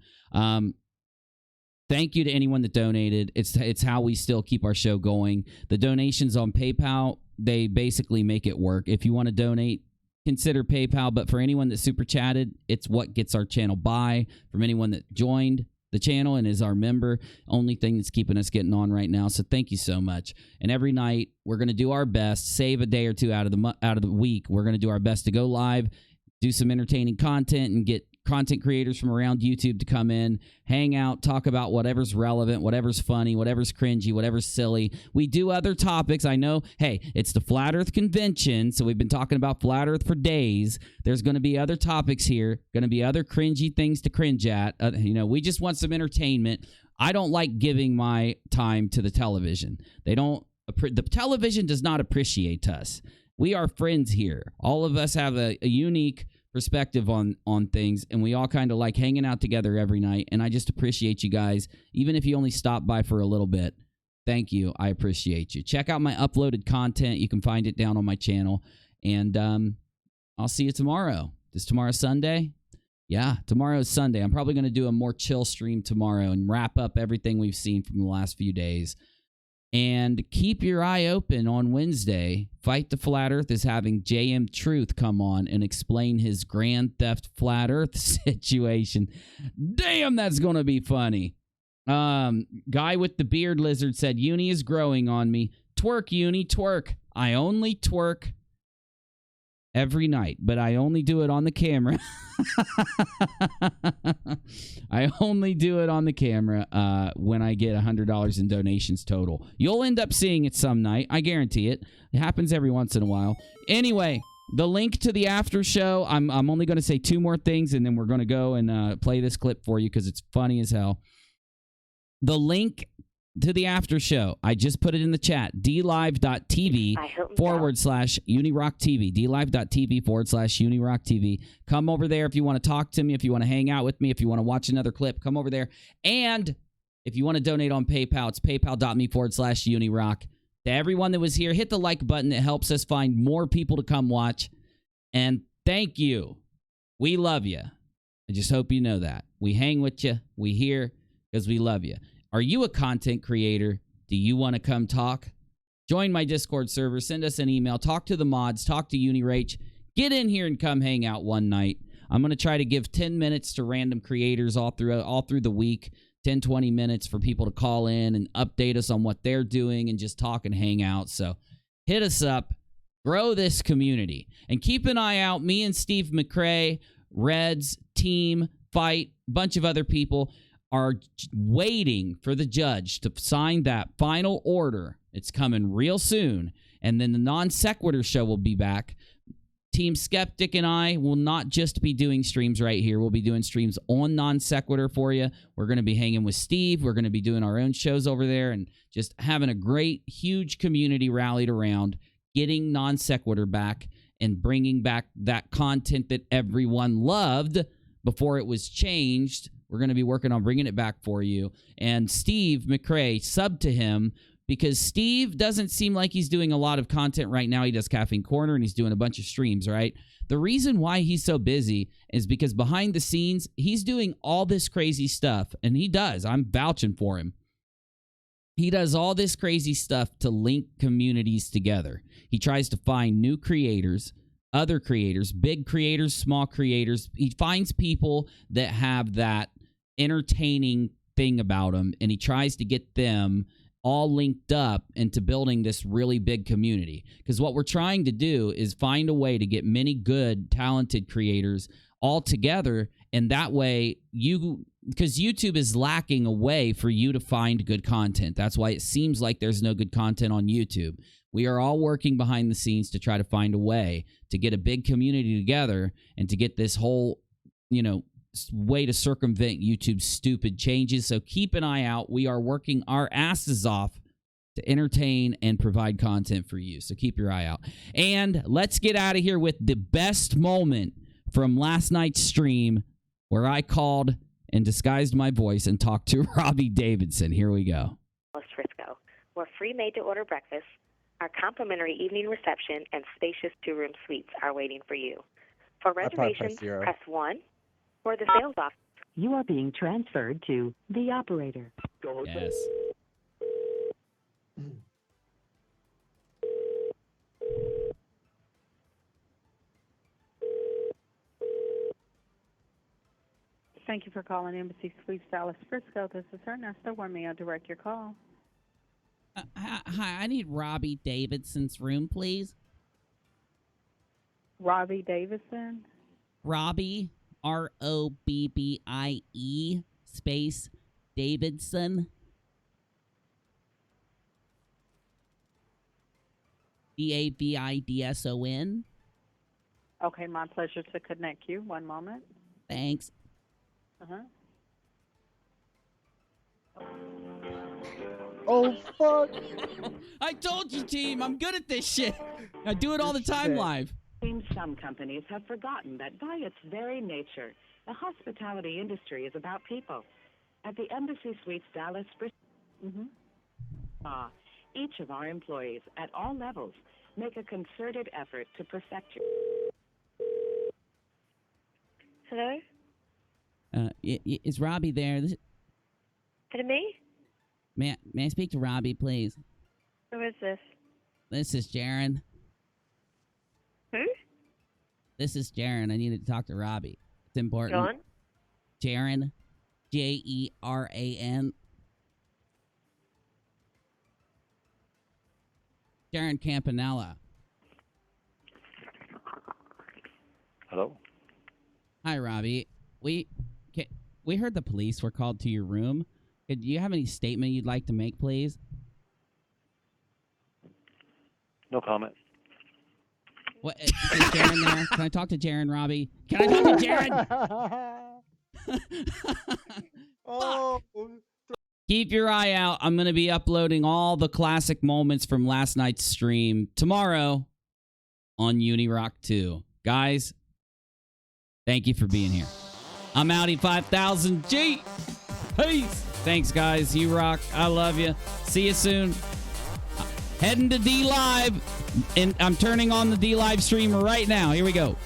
Thank you to anyone that donated. It's how we still keep our show going. The donations on PayPal, they basically make it work. If you want to donate, consider PayPal. But for anyone that super chatted, it's what gets our channel by. From anyone that joined the channel and is our member, only thing that's keeping us getting on right now. So thank you so much. And every night we're going to do our best, save a day or two out of the week. We're going to do our best to go live, do some entertaining content, and get content creators from around YouTube to come in, hang out, talk about whatever's relevant, whatever's funny, whatever's cringy, whatever's silly. We do other topics. I know, hey, it's the Flat Earth Convention, so we've been talking about Flat Earth for days. There's going to be other topics here, going to be other cringy things to cringe at. We just want some entertainment. I don't like giving my time to the television. The television does not appreciate us. We are friends here. All of us have a unique perspective on things, and we all kind of like hanging out together every night, and I just appreciate you guys. Even if you only stop by for a little bit, thank you. I appreciate you. Check out my uploaded content. You can find it down on my channel, and I'll see you tomorrow. Is tomorrow Sunday? Yeah, tomorrow is Sunday. I'm probably going to do a more chill stream tomorrow and wrap up everything we've seen from the last few days. And keep your eye open on Wednesday. Fight the Flat Earth is having JM Truth come on and explain his Grand Theft Flat Earth situation. Damn, that's going to be funny. Guy with the beard lizard said, Uni is growing on me. Twerk, Uni, twerk. I only twerk every night, but I only do it on the camera. I only do it on the camera when I get $100 in donations total. You'll end up seeing it some night. I guarantee it. It happens every once in a while. Anyway, the link to the after show, I'm only going to say 2 more things, and then we're going to go and play this clip for you because it's funny as hell. The link to the after show. I just put it in the chat. dlive.tv /UniRockTV. dlive.tv /UniRockTV. Come over there if you want to talk to me, if you want to hang out with me, if you want to watch another clip, come over there. And if you want to donate on PayPal, it's paypal.me /UniRock. To everyone that was here, hit the like button. It helps us find more people to come watch. And thank you. We love you. I just hope you know that. We hang with you. We here because we love you. Are you a content creator? Do you want to come talk? Join my Discord server. Send us an email. Talk to the mods. Talk to UNIRock. Get in here and come hang out one night. I'm going to try to give 10 minutes to random creators all through the week. 10, 20 minutes for people to call in and update us on what they're doing and just talk and hang out. So hit us up. Grow this community. And keep an eye out. Me and Steve McCrae, Reds, Team, Fight, bunch of other people are waiting for the judge to sign that final order. It's coming real soon. And then the non sequitur show will be back. Team Skeptic and I will not just be doing streams right here. We'll be doing streams on non sequitur for you. We're going to be hanging with Steve. We're going to be doing our own shows over there and just having a great, huge community rallied around getting non sequitur back and bringing back that content that everyone loved before it was changed. We're going to be working on bringing it back for you. And Steve McCrae, sub to him, because Steve doesn't seem like he's doing a lot of content right now. He does Caffeine Corner, and he's doing a bunch of streams, right? The reason why he's so busy is because behind the scenes, he's doing all this crazy stuff, and he does. I'm vouching for him. He does all this crazy stuff to link communities together. He tries to find new creators, other creators, big creators, small creators. He finds people that have that entertaining thing about them, and he tries to get them all linked up into building this really big community. Because what we're trying to do is find a way to get many good, talented creators all together, and that way because YouTube is lacking a way for you to find good content. That's why it seems like there's no good content on YouTube. We are all working behind the scenes to try to find a way to get a big community together and to get this whole, way to circumvent YouTube's stupid changes. So keep an eye out. We are working our asses off to entertain and provide content for you. So keep your eye out. And let's get out of here with the best moment from last night's stream where I called and disguised my voice and talked to Robbie Davidson. Here we go. Frisco, where free made-to-order breakfast, our complimentary evening reception, and spacious two-room suites are waiting for you. For reservations, press 1. For the sales office, you are being transferred to the operator. Yes. Thank you for calling Embassy Suites Dallas Frisco. This is Ernesto. Where may I direct your call? Hi, I need Robbie Davidson's room, please. Robbie Davidson? Robbie, ROBBIE, space, Davidson. DAVIDSON. Okay, my pleasure to connect you. One moment. Thanks. Oh, fuck. I told you, team. I'm good at this shit. I do it all the time live. Some companies have forgotten that by its very nature, the hospitality industry is about people. At the Embassy Suites Dallas, each of our employees at all levels make a concerted effort to perfect you. Hello? Is Robbie there? Is it me? May I speak to Robbie, please? Who is this? This is Jaren. Who? This is Jaren. I needed to talk to Robbie. It's important. John? Jaren. Jeran. Jaren Campanella. Hello? Hi, Robbie. We heard the police were called to your room. Do you have any statement you'd like to make, please? No comment. What, is Jaren there? Can I talk to Jaren, Robbie? Can I talk to Jaren? Oh. Keep your eye out. I'm going to be uploading all the classic moments from last night's stream tomorrow on UNIRock 2. Guys, thank you for being here. I'm Outie 5000 G. Peace. Thanks, guys. You rock. I love you. See you soon. Heading to D Live, and I'm turning on the D Live stream right now. Here we go.